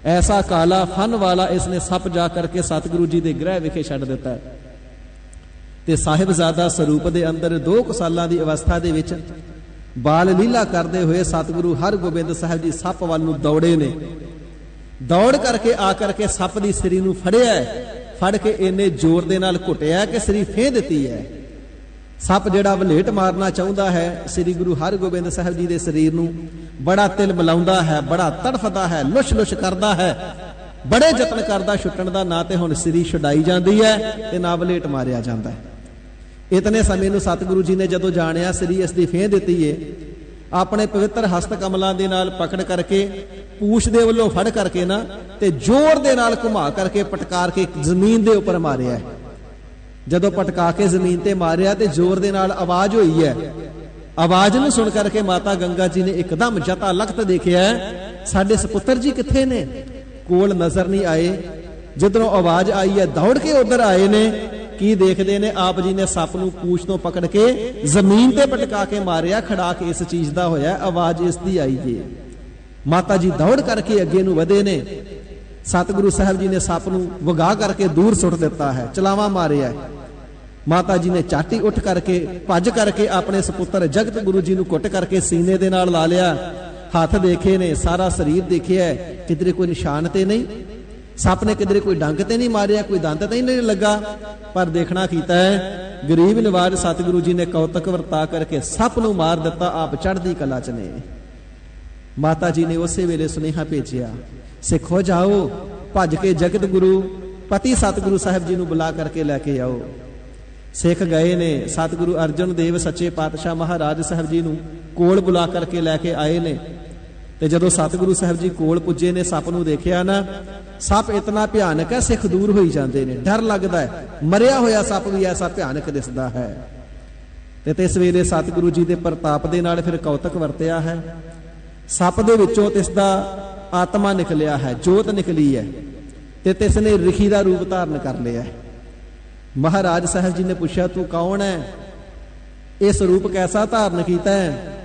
ਐਸਾ ਕਾਲਾ ਫਨ ਵਾਲਾ ਇਸਨੇ ਸੱਪ ਜਾ ਕਰਕੇ ਸਤਿਗੁਰੂ ਜੀ ਦੇ ਗ੍ਰਹਿ ਵਿਖੇ ਛੱਡ ਦਿੱਤਾ ਹੈ। ਤੇ ਸਾਹਿਬਜ਼ਾਦਾ ਸਰੂਪ ਦੇ ਅੰਦਰ 2 ਸਾਲਾਂ ਦੀ ਅਵਸਥਾ ਦੇ ਵਿੱਚ ਬਾਲ ਲੀਲਾ ਕਰਦੇ ਹੋਏ ਸਤਿਗੁਰੂ ਹਰਗੋਬਿੰਦ ਸਾਹਿਬ ਜੀ ਸੱਪ ਵੱਲ ਨੂੰ ਦੌੜੇ ਨੇ। ਦੌੜ ਕਰਕੇ ਆ ਕਰਕੇ ਸੱਪ ਦੀ ਸਿਰੀ ਨੂੰ ਫੜਿਆ, ਫੜ ਕੇ ਇੰਨੇ ਜ਼ੋਰ ਦੇ ਨਾਲ ਘੁੱਟਿਆ ਕਿ ਸਿਰੀ ਫੇਹ ਦਿੱਤੀ ਹੈ। ਸੱਪ ਜਿਹੜਾ ਵਲੇਟ ਮਾਰਨਾ ਚਾਹੁੰਦਾ ਹੈ ਸ੍ਰੀ ਗੁਰੂ ਹਰਗੋਬਿੰਦ ਸਾਹਿਬ ਜੀ ਦੇ ਸਰੀਰ ਨੂੰ, ਬੜਾ ਤਿਲ ਮਿਲਾਉਂਦਾ ਹੈ, ਬੜਾ ਤੜਫਦਾ ਹੈ, ਲੁਸ਼ ਲੁਸ਼ ਕਰਦਾ ਹੈ, ਬੜੇ ਯਤਨ ਕਰਦਾ ਛੁੱਟਣ ਦਾ, ਨਾ ਤੇ ਹੁਣ ਸਿਰੀ ਛੁਡਾਈ ਜਾਂਦੀ ਹੈ ਤੇ ਨਾ ਵਲੇਟ ਮਾਰਿਆ ਜਾਂਦਾ ਹੈ। ਇਤਨੇ ਸਮੇਂ ਨੂੰ ਸਤਿਗੁਰੂ ਜੀ ਨੇ ਜਦੋਂ ਜਾਣਿਆ ਸਿਰੀ ਇਸ ਦੀ ਫੇਹ ਦਿੱਤੀ ਏ, ਆਪਣੇ ਪਵਿੱਤਰ ਹਸਤ ਕਮਲਾਂ ਦੇ ਨਾਲ ਪਕੜ ਕਰਕੇ ਪੂਛ ਦੇ ਵੱਲੋਂ ਫੜ ਕਰਕੇ ਨਾ ਤੇ ਜ਼ੋਰ ਦੇ ਨਾਲ ਘੁਮਾ ਕਰਕੇ ਪਟਕਾਰ ਕੇ ਜ਼ਮੀਨ ਦੇ ਉੱਪਰ ਮਾਰਿਆ। ਜਦੋਂ ਪਟਕਾ ਕੇ ਜ਼ਮੀਨ ਤੇ ਮਾਰਿਆ ਤੇ ਜ਼ੋਰ ਦੇ ਨਾਲ ਆਵਾਜ਼ ਹੋਈ ਹੈ। ਆਵਾਜ਼ ਨੂੰ ਸੁਣ ਕਰਕੇ ਮਾਤਾ ਗੰਗਾ ਜੀ ਨੇ ਇੱਕਦਮ ਜਤਾ ਲਖਤ ਦੇਖਿਆ, ਸਾਡੇ ਸਪੁੱਤਰ ਜੀ ਕਿੱਥੇ ਨੇ? ਕੋਲ ਨਜ਼ਰ ਨਹੀਂ ਆਏ। ਜਦੋਂ ਆਵਾਜ਼ ਆਈ ਹੈ ਦੌੜ ਕੇ ਉਧਰ ਆਏ ਨੇ। ਕੀ ਦੇਖਦੇ ਨੇ? ਆਪ ਜੀ ਨੇ ਸੱਪ ਨੂੰ ਪੂਛ ਤੋਂ ਪਕੜ ਕੇ ਜ਼ਮੀਨ ਤੇ ਪਟਕਾ ਕੇ ਮਾਰਿਆ। ਖੜਾ ਕੇ ਇਸ ਚੀਜ਼ ਦਾ ਹੋਇਆ, ਆਵਾਜ਼ ਇਸ ਦੀ ਆਈ ਜੇ। ਮਾਤਾ ਜੀ ਦੌੜ ਕਰਕੇ ਅੱਗੇ ਨੂੰ ਵਧੇ ਨੇ। ਸਤਿਗੁਰੂ ਸਾਹਿਬ ਜੀ ਨੇ ਸੱਪ ਨੂੰ ਵਗਾ ਕਰਕੇ ਦੂਰ ਸੁੱਟ ਦਿੱਤਾ ਹੈ, ਚਲਾਵਾ ਮਾਰਿਆ। ਮਾਤਾ ਜੀ ਨੇ ਚਾਟੀ ਉੱਠ ਕਰਕੇ ਭੱਜ ਕਰਕੇ ਆਪਣੇ ਸਪੁੱਤਰ ਜਗਤ ਗੁਰੂ ਜੀ ਨੂੰ ਕੁੱਟ ਕਰਕੇ ਸੀਨੇ ਦੇ ਨਾਲ ਲਾ ਲਿਆ। ਹੱਥ ਦੇਖੇ ਨੇ, ਸਾਰਾ ਸਰੀਰ ਦੇਖਿਆ, ਕਿਧਰੇ ਕੋਈ ਨਿਸ਼ਾਨ ਤੇ ਨਹੀਂ, ਸੱਪ ਨੇ ਕਿਧਰੇ ਕੋਈ ਡੰਗ ਤੇ ਨਹੀਂ ਮਾਰਿਆ, ਕੋਈ ਦੰਦ ਤੇ ਨਹੀਂ ਲੱਗਾ। ਪਰ ਦੇਖਣਾ ਕੀਤਾ ਹੈ, ਗਰੀਬ ਨਿਵਾਜ ਸਤਿਗੁਰੂ ਜੀ ਨੇ ਕੌਤਕ ਵਰਤਾ ਕਰਕੇ ਸੱਪ ਨੂੰ ਮਾਰ ਦਿੱਤਾ। ਆਪ ਚੜ੍ਹਦੀ ਕਲਾ ਚ ਨੇ। ਮਾਤਾ ਜੀ ਨੇ ਉਸੇ ਵੇਲੇ ਸੁਨੇਹਾ ਭੇਜਿਆ, ਸਿੱਖੋ ਜਾਓ, ਭੱਜ ਕੇ ਜਗਤ ਗੁਰੂ ਪਤੀ ਸਤਿਗੁਰੂ ਸਾਹਿਬ ਜੀ ਨੂੰ ਬੁਲਾ ਕਰਕੇ ਲੈ ਕੇ ਆਓ। ਸਿੱਖ ਗਏ ਨੇ। ਸਤਿਗੁਰੂ ਅਰਜਨ ਦੇਵ ਸੱਚੇ ਪਾਤਸ਼ਾਹ ਮਹਾਰਾਜ ਸਾਹਿਬ ਜੀ ਨੂੰ ਕੋਲ ਬੁਲਾ ਕਰਕੇ ਲੈ ਕੇ ਆਏ ਨੇ। ਤੇ ਜਦੋਂ ਸਤਿਗੁਰੂ ਸਾਹਿਬ ਜੀ ਕੋਲ ਪੁੱਜੇ ਨੇ, ਸੱਪ ਨੂੰ ਦੇਖਿਆ ਨਾ, ਸੱਪ ਇਤਨਾ ਭਿਆਨਕ ਹੈ, ਸਿੱਖ ਦੂਰ ਹੋਈ ਜਾਂਦੇ ਨੇ, ਡਰ ਲੱਗਦਾ ਹੈ। ਮਰਿਆ ਹੋਇਆ ਸੱਪ ਵੀ ਐਸਾ ਭਿਆਨਕ ਦਿਸਦਾ ਹੈ। ਤੇ ਇਸ ਵੇਲੇ ਸਤਿਗੁਰੂ ਜੀ ਦੇ ਪ੍ਰਤਾਪ ਦੇ ਨਾਲ ਫਿਰ ਕੌਤਕ ਵਰਤਿਆ ਹੈ। ਸੱਪ ਦੇ ਵਿੱਚੋਂ ਤਿਸ ਦਾ ਆਤਮਾ ਨਿਕਲਿਆ ਹੈ, ਜੋਤ ਨਿਕਲੀ ਹੈ, ਤੇ ਤਿਸ ਨੇ ਰਿਖੀ ਦਾ ਰੂਪ ਧਾਰਨ ਕਰ ਲਿਆ। ਮਹਾਰਾਜ ਸਾਹਿਬ ਜੀ ਨੇ ਪੁੱਛਿਆ, ਤੂੰ ਕੌਣ ਹੈ? ਇਹ ਸਰੂਪ ਕੈਸਾ ਧਾਰਨ ਕੀਤਾ ਹੈ?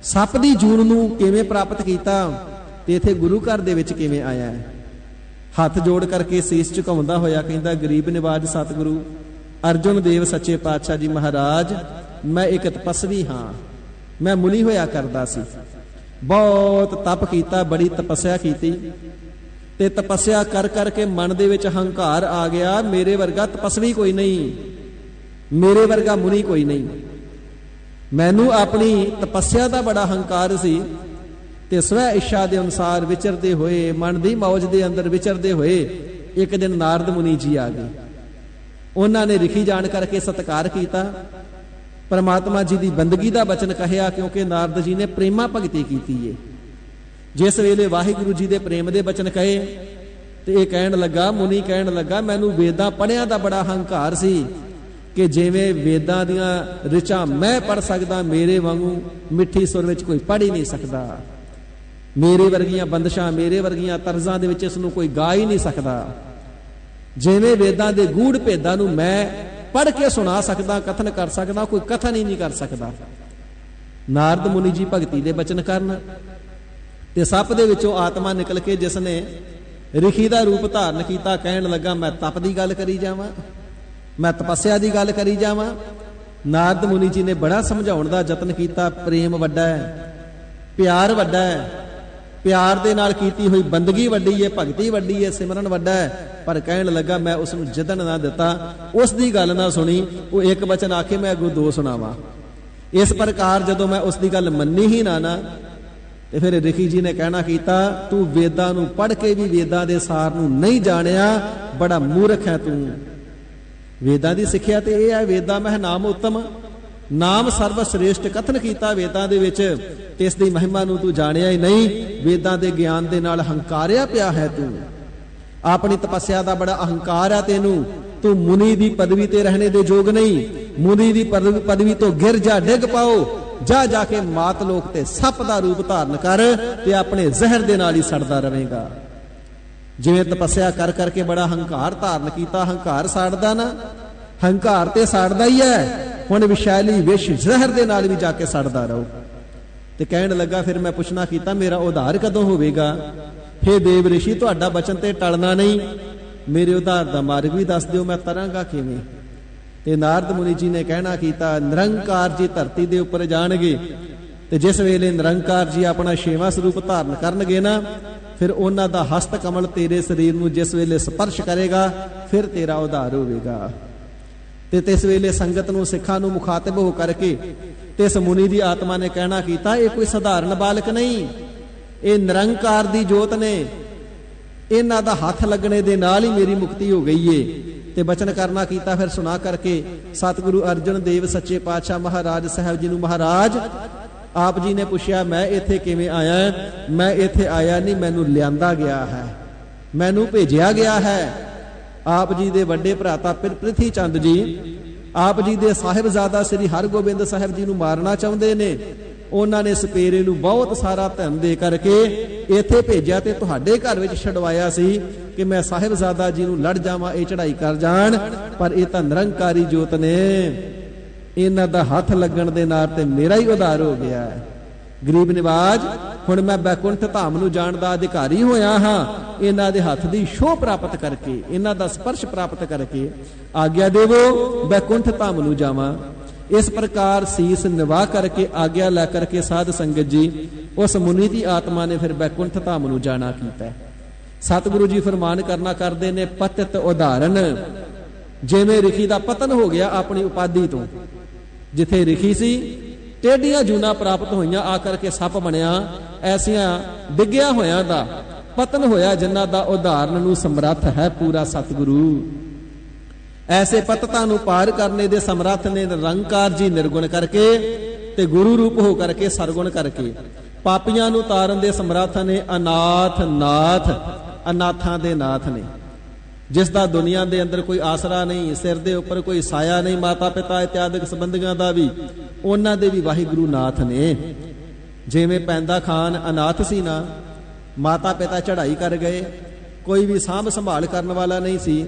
ਸੱਪ ਦੀ ਜੂਨ ਨੂੰ ਕਿਵੇਂ ਪ੍ਰਾਪਤ ਕੀਤਾ? ਤੇ ਇਥੇ ਗੁਰੂ ਘਰ ਦੇ ਵਿੱਚ ਕਿਵੇਂ ਆਇਆ? ਹੱਥ ਜੋੜ ਕਰਕੇ ਸੀਸ ਝੁਕਾਉਂਦਾ ਹੋਇਆ ਕਹਿੰਦਾ, ਗਰੀਬ ਨਿਵਾਜ ਸਤਿਗੁਰੂ ਅਰਜਨ ਦੇਵ ਸੱਚੇ ਪਾਤਸ਼ਾਹ ਜੀ ਮਹਾਰਾਜ, ਮੈਂ ਇੱਕ ਤਪਸਵੀ ਹਾਂ। ਮੈਂ ਮੁਨੀ ਹੋਇਆ ਕਰਦਾ ਸੀ, ਬਹੁਤ ਤਪ ਕੀਤਾ, ਬੜੀ ਤਪੱਸਿਆ ਕੀਤੀ, ਤੇ ਤਪੱਸਿਆ ਕਰ ਕਰਕੇ ਮਨ ਦੇ ਵਿੱਚ ਹੰਕਾਰ ਆ ਗਿਆ, ਮੇਰੇ ਵਰਗਾ ਤਪਸਵੀ ਕੋਈ ਨਹੀਂ, ਮੇਰੇ ਵਰਗਾ ਮੁਨੀ ਕੋਈ ਨਹੀਂ। ਮੈਨੂੰ ਆਪਣੀ ਤਪੱਸਿਆ ਦਾ ਬੜਾ ਹੰਕਾਰ ਸੀ ਤੇ ਸਵੈ ਇੱਛਾ ਦੇ ਅਨੁਸਾਰ ਵਿਚਰਦੇ ਹੋਏ, ਮਨ ਦੀ ਮੌਜ ਦੇ ਅੰਦਰ ਵਿਚਰਦੇ ਹੋਏ, ਇੱਕ ਦਿਨ ਨਾਰਦ ਮੁਨੀ ਜੀ ਆ ਗਏ। ਉਹਨਾਂ ਨੇ ਰਿਖੀ ਜਾਣ ਕਰਕੇ ਸਤਿਕਾਰ ਕੀਤਾ, ਪਰਮਾਤਮਾ ਜੀ ਦੀ ਬੰਦਗੀ ਦਾ ਬਚਨ ਕਹਿਆ, ਕਿਉਂਕਿ ਨਾਰਦ ਜੀ ਨੇ ਪ੍ਰੇਮਾ ਭਗਤੀ ਕੀਤੀ ਏ। ਜਿਸ ਵੇਲੇ ਵਾਹਿਗੁਰੂ ਜੀ ਦੇ ਪ੍ਰੇਮ ਦੇ ਬਚਨ ਕਹੇ ਤੇ ਇਹ ਕਹਿਣ ਲੱਗਾ, ਮੁਨੀ ਕਹਿਣ ਲੱਗਾ, ਮੈਨੂੰ ਵੇਦਾਂ ਪੜ੍ਹਿਆਂ ਦਾ ਬੜਾ ਹੰਕਾਰ ਸੀ ਕਿ ਜਿਵੇਂ ਵੇਦਾਂ ਦੀਆਂ ਰਿਚਾਂ ਮੈਂ ਪੜ੍ਹ ਸਕਦਾ, ਮੇਰੇ ਵਾਂਗੂ ਮਿੱਠੀ ਸੁਰ ਵਿੱਚ ਕੋਈ ਪੜ੍ਹ ਹੀ ਨਹੀਂ ਸਕਦਾ। ਮੇਰੇ ਵਰਗੀਆਂ ਬੰਦਸ਼ਾਂ, ਮੇਰੇ ਵਰਗੀਆਂ ਤਰਜ਼ਾਂ ਦੇ ਵਿੱਚ ਇਸ ਨੂੰ ਕੋਈ ਗਾ ਹੀ ਨਹੀਂ ਸਕਦਾ। ਜਿਵੇਂ ਵੇਦਾਂ ਦੇ ਗੂੜ ਭੇਦਾਂ ਨੂੰ ਮੈਂ ਪੜ੍ਹ ਕੇ ਸੁਣਾ ਸਕਦਾ, ਕਥਨ ਕਰ ਸਕਦਾ, ਕੋਈ ਕਥਨ ਹੀ ਨਹੀਂ ਕਰ ਸਕਦਾ। ਨਾਰਦ ਮੁਨੀ ਜੀ ਭਗਤੀ ਦੇ ਬਚਨ ਕਰਨ ਤੇ ਸੱਪ ਦੇ ਵਿੱਚੋਂ ਆਤਮਾ ਨਿਕਲ ਕੇ ਜਿਸ ਨੇ ਰਿਖੀ ਦਾ ਰੂਪ ਧਾਰਨ ਕੀਤਾ, ਕਹਿਣ ਲੱਗਾ ਮੈਂ ਤਪ ਦੀ ਗੱਲ ਕਰੀ ਜਾਵਾਂ, ਮੈਂ ਤਪੱਸਿਆ ਦੀ ਗੱਲ ਕਰੀ ਜਾਵਾਂ। ਨਾਰਦ ਮੁਨੀ ਜੀ ਨੇ ਬੜਾ ਸਮਝਾਉਣ ਦਾ ਯਤਨ ਕੀਤਾ, ਪ੍ਰੇਮ ਵੱਡਾ ਹੈ, ਪਿਆਰ ਵੱਡਾ ਹੈ, ਪਿਆਰ ਦੇ ਨਾਲ ਕੀਤੀ ਹੋਈ ਬੰਦਗੀ ਵੱਡੀ ਹੈ, ਭਗਤੀ ਵੱਡੀ ਹੈ, ਸਿਮਰਨ ਵੱਡਾ ਹੈ। ਪਰ ਕਹਿਣ ਲੱਗਾ ਮੈਂ ਉਸ ਨੂੰ ਜਿੱਦਣ ਨਾ ਦਿੱਤਾ, ਉਸ ਦੀ ਗੱਲ ਨਾ ਸੁਣੀ। ਉਹ ਇੱਕ ਬਚਨ ਆਖੇ ਮੈਂ ਅੱਗੋਂ ਦੋ ਸੁਣਾਵਾਂ। ਇਸ ਪ੍ਰਕਾਰ ਜਦੋਂ ਮੈਂ ਉਸ ਦੀ ਗੱਲ ਮੰਨੀ ਹੀ ਨਾ ਤੇ ਫਿਰ ਰਿਖੀ ਜੀ ਨੇ ਕਹਿਣਾ ਕੀਤਾ, ਤੂੰ ਵੇਦਾਂ ਨੂੰ ਪੜ੍ਹ ਕੇ ਵੀ ਵੇਦਾਂ ਦੇ ਸਾਰ ਨੂੰ ਨਹੀਂ ਜਾਣਿਆ, ਬੜਾ ਮੂਰਖ ਹੈ ਤੂੰ। ਵੇਦਾਂ ਦੀ ਸਿੱਖਿਆ ਤੇ ਇਹ ਹੈ, ਵੇਦਾਂ ਮਹਿ ਨਾਮ ਉੱਤਮ, ਨਾਮ ਸਰਵ ਸ੍ਰੇਸ਼ਟ ਕਥਨ ਕੀਤਾ ਵੇਦਾਂ ਦੇ ਵਿੱਚ, ਤੇ ਇਸ ਦੀ ਮਹਿਮਾ ਨੂੰ ਤੂੰ ਜਾਣਿਆ ਹੀ ਨਹੀਂ। ਵੇਦਾਂ ਦੇ ਗਿਆਨ ਦੇ ਨਾਲ ਹੰਕਾਰਿਆ ਪਿਆ ਹੈ ਤੂੰ, ਆਪਣੀ ਤਪੱਸਿਆ ਦਾ ਬੜਾ ਅਹੰਕਾਰ ਹੈ ਤੈਨੂੰ। ਤੂੰ ਮੁਨੀ ਦੀ ਪਦਵੀ ਤੇ ਰਹਿਣੇ ਦੇ ਯੋਗ ਨਹੀਂ, ਮੁਨੀ ਦੀ ਪਦਵੀ ਤੋਂ ਗਿਰ ਜਾ, ਡਿੱਗ ਪਾਓ, ਜਾ ਕੇ ਮਾਤ ਲੋਕ ਤੇ ਸੱਪ ਦਾ ਰੂਪ ਧਾਰਨ ਕਰ ਤੇ ਆਪਣੇ ਜ਼ਹਿਰ ਦੇ ਨਾਲ ਹੀ ਸੜਦਾ ਰਹੇਗਾ। ਜਿਵੇਂ ਤਪੱਸਿਆ ਕਰ ਕਰਕੇ ਬੜਾ ਹੰਕਾਰ ਧਾਰਨ ਕੀਤਾ, ਹੰਕਾਰ ਸਾੜਦਾ ਨਾ, ਹੰਕਾਰ ਤੇ ਸਾੜਦਾ ਹੀ ਹੈ। ਹੁਣ ਵਿਸ਼ੈਲੀ ਵਿਸ਼ ਜ਼ਹਿਰ ਦੇ ਨਾਲ ਵੀ ਜਾ ਕੇ ਸੜਦਾ ਰਹੋ। ਤੇ ਕਹਿਣ ਲੱਗਾ ਫਿਰ ਮੈਂ ਪੁੱਛਣਾ ਕੀਤਾ, ਮੇਰਾ ਉਧਾਰ ਕਦੋਂ ਹੋਵੇਗਾ? ਹੇ ਦੇਵ ਰਿਸ਼ੀ, ਤੁਹਾਡਾ ਬਚਨ ਤੇ ਟਲਣਾ ਨਹੀਂ, ਮੇਰੇ ਉਧਾਰ ਦਾ ਮਾਰਗ ਵੀ ਦੱਸ ਦਿਓ, ਮੈਂ ਤਰਾਂਗਾ ਕਿਵੇਂ? ਤੇ ਨਾਰਦ ਮੁਨੀ ਜੀ ਨੇ ਕਹਿਣਾ ਕੀਤਾ, ਨਿਰੰਕਾਰ ਜੀ ਧਰਤੀ ਦੇ ਉੱਪਰ ਜਾਣਗੇ ਤੇ ਜਿਸ ਵੇਲੇ ਨਿਰੰਕਾਰ ਜੀ ਆਪਣਾ 6ਵਾਂ ਸਰੂਪ ਧਾਰਨ ਕਰਨਗੇ ਨਾ, ਫਿਰ ਉਹਨਾਂ ਦਾ ਹਸਤ ਕਮਲ ਤੇਰੇ ਸਰੀਰ ਨੂੰ ਜਿਸ ਵੇਲੇ ਸਪਰਸ਼ ਕਰੇਗਾ, ਫਿਰ ਤੇਰਾ ਉਧਾਰ ਹੋਵੇਗਾ। ਤੇ ਤਿਸ ਵੇਲੇ ਸੰਗਤ ਨੂੰ, ਸਿੱਖਾਂ ਨੂੰ ਮੁਖਾਤਿਬ ਹੋ ਕਰਕੇ ਤੇ ਇਸ ਮੁਨੀ ਦੀ ਆਤਮਾ ਨੇ ਕਹਿਣਾ ਕੀਤਾ, ਇਹ ਕੋਈ ਸਧਾਰਨ ਬਾਲਕ ਨਹੀਂ, ਇਹ ਨਿਰੰਕਾਰ ਦੀ ਜੋਤ ਨੇ, ਇਹਨਾਂ ਦਾ ਹੱਥ ਲੱਗਣੇ ਦੇ ਨਾਲ ਹੀ ਮੇਰੀ ਮੁਕਤੀ ਹੋ ਗਈ ਏ। ਤੇ ਬਚਨ ਕਰਨਾ ਕੀਤਾ, ਫਿਰ ਸੁਣਾ ਕਰਕੇ ਸਤਿਗੁਰੂ ਅਰਜਨ ਦੇਵ ਸੱਚੇ ਪਾਤਸ਼ਾਹ ਮਹਾਰਾਜ ਸਾਹਿਬ ਜੀ ਨੂੰ, ਮਹਾਰਾਜ ਆਪ ਜੀ ਨੇ ਪੁੱਛਿਆ ਮੈਂ ਇੱਥੇ ਕਿਵੇਂ ਆਇਆ? ਮੈਂ ਇੱਥੇ ਆਇਆ ਨਹੀਂ, ਮੈਨੂੰ ਲਿਆਂਦਾ ਗਿਆ ਹੈ, ਮੈਨੂੰ ਭੇਜਿਆ ਗਿਆ ਹੈ। ਆਪ ਜੀ ਦੇ ਵੱਡੇ ਭਰਾਤਾ ਪ੍ਰਿਥੀ ਚੰਦ ਜੀ, ਆਪ ਜੀ ਦੇ ਸਾਹਿਬਜ਼ਾਦਾ ਸ੍ਰੀ ਹਰਗੋਬਿੰਦ ਸਾਹਿਬ ਜੀ ਨੂੰ ਮਾਰਨਾ ਚਾਹੁੰਦੇ ਨੇ। ਉਹਨਾਂ ਨੇ ਸਪੇਰੇ ਨੂੰ ਬਹੁਤ ਸਾਰਾ ਧਨ ਦੇ ਕਰਕੇ ਇੱਥੇ ਭੇਜਿਆ ਤੇ ਤੁਹਾਡੇ ਘਰ ਵਿੱਚ ਛਡਵਾਇਆ ਸੀ ਕਿ ਮੈਂ ਸਾਹਿਬਜ਼ਾਦਾ ਜੀ ਨੂੰ ਲੜ ਜਾਵਾਂ, ਇਹ ਚੜ੍ਹਾਈ ਕਰ ਜਾਣ। ਪਰ ਇਹ ਤਾਂ ਨਿਰੰਕਾਰੀ ਜੋਤ ਨੇ, ਇਹਨਾਂ ਦਾ ਹੱਥ ਲੱਗਣ ਦੇ ਨਾਲ ਤੇ ਮੇਰਾ ਹੀ ਉਧਾਰ ਹੋ ਗਿਆ ਹੈ। ਗਰੀਬ ਨਿਵਾਜ, ਹੁਣ ਮੈਂ ਬੈਕੁੰਠ ਧਾਮ ਨੂੰ ਜਾਣ ਦਾ ਅਧਿਕਾਰੀ ਹੋਇਆ ਹਾਂ, ਇਹਨਾਂ ਦੇ ਹੱਥ ਦੀ ਛੋਹ ਪ੍ਰਾਪਤ ਕਰਕੇ, ਇਹਨਾਂ ਦਾ ਸਪਰਸ਼ ਪ੍ਰਾਪਤ ਕਰਕੇ ਆਗਿਆ ਦੇਵੋ, ਬੈਕੁੰਠ ਧਾਮ ਨੂੰ ਜਾਵਾਂ। ਇਸ ਪ੍ਰਕਾਰ ਸੀਸ ਨਿਵਾਹ ਕਰਕੇ ਆਗਿਆ ਲੈ ਕਰਕੇ ਸਾਧ ਸੰਗਤ ਜੀ, ਉਸ ਮੁਨੀ ਦੀ ਆਤਮਾ ਨੇ ਫਿਰ ਬੈਕੁੰਠ ਧਾਮ ਨੂੰ ਜਾਣਾ ਕੀਤਾ। ਸਤਿਗੁਰੂ ਜੀ ਫਰਮਾਨ ਕਰਨਾ ਕਰਦੇ ਨੇ, ਪਤਿਤ ਉਦਾਹਰਨ, ਜਿਵੇਂ ਰਿਖੀ ਦਾ ਪਤਨ ਹੋ ਗਿਆ ਆਪਣੀ ਉਪਾਧੀ ਤੋਂ, ਜਿੱਥੇ ਰਿਖੀ ਸੀ ਟੇਢੀਆਂ ਜੂਨਾਂ ਪ੍ਰਾਪਤ ਹੋਈਆਂ, ਆ ਕਰਕੇ ਸੱਪ ਬਣਿਆ, ਐਸੀਆਂ ਡਿੱਗਿਆ ਹੋਇਆਂ ਦਾ ਪਤਨ ਹੋਇਆ ਜਿਨ੍ਹਾਂ ਦਾ ਉਦਾਹਰਨ ਨੂੰ ਸਮਰੱਥ ਹੈ ਪੂਰਾ ਸਤਿਗੁਰੂ। ਐਸੇ ਪਤਤਾਂ ਨੂੰ ਪਾਰ ਕਰਨੇ ਦੇ ਸਮਰੱਥ ਨੇ ਨਿਰੰਕਾਰ ਜੀ, ਨਿਰਗੁਣ ਕਰਕੇ ਤੇ ਗੁਰੂ ਰੂਪ ਹੋ ਕਰਕੇ, ਸਰਗੁਣ ਕਰਕੇ। ਪਾਪੀਆਂ ਨੂੰ ਤਾਰਨ ਦੇ ਸਮਰੱਥ ਨੇ ਅਨਾਥ ਨਾਥ, ਅਨਾਥਾਂ ਦੇ ਨਾਥ ਨੇ, ਜਿਸ ਦਾ ਦੁਨੀਆ ਦੇ ਅੰਦਰ ਕੋਈ ਆਸਰਾ ਨਹੀਂ, ਸਿਰ ਦੇ ਉੱਪਰ ਕੋਈ ਸਾਇਆ ਨਹੀਂ, ਮਾਤਾ ਪਿਤਾ ਇਤਿਆਦਿਕ ਸੰਬੰਧੀਆਂ ਦਾ ਵੀ, ਉਹਨਾਂ ਦੇ ਵੀ ਵਾਹਿਗੁਰੂ ਨਾਥ ਨੇ। ਜਿਵੇਂ ਪੈਂਦਾ ਖਾਨ ਅਨਾਥ ਸੀ ਨਾ, ਮਾਤਾ ਪਿਤਾ ਚੜ੍ਹਾਈ ਕਰ ਗਏ, ਕੋਈ ਵੀ ਸਾਂਭ ਸੰਭਾਲ ਕਰਨ ਵਾਲਾ ਨਹੀਂ ਸੀ,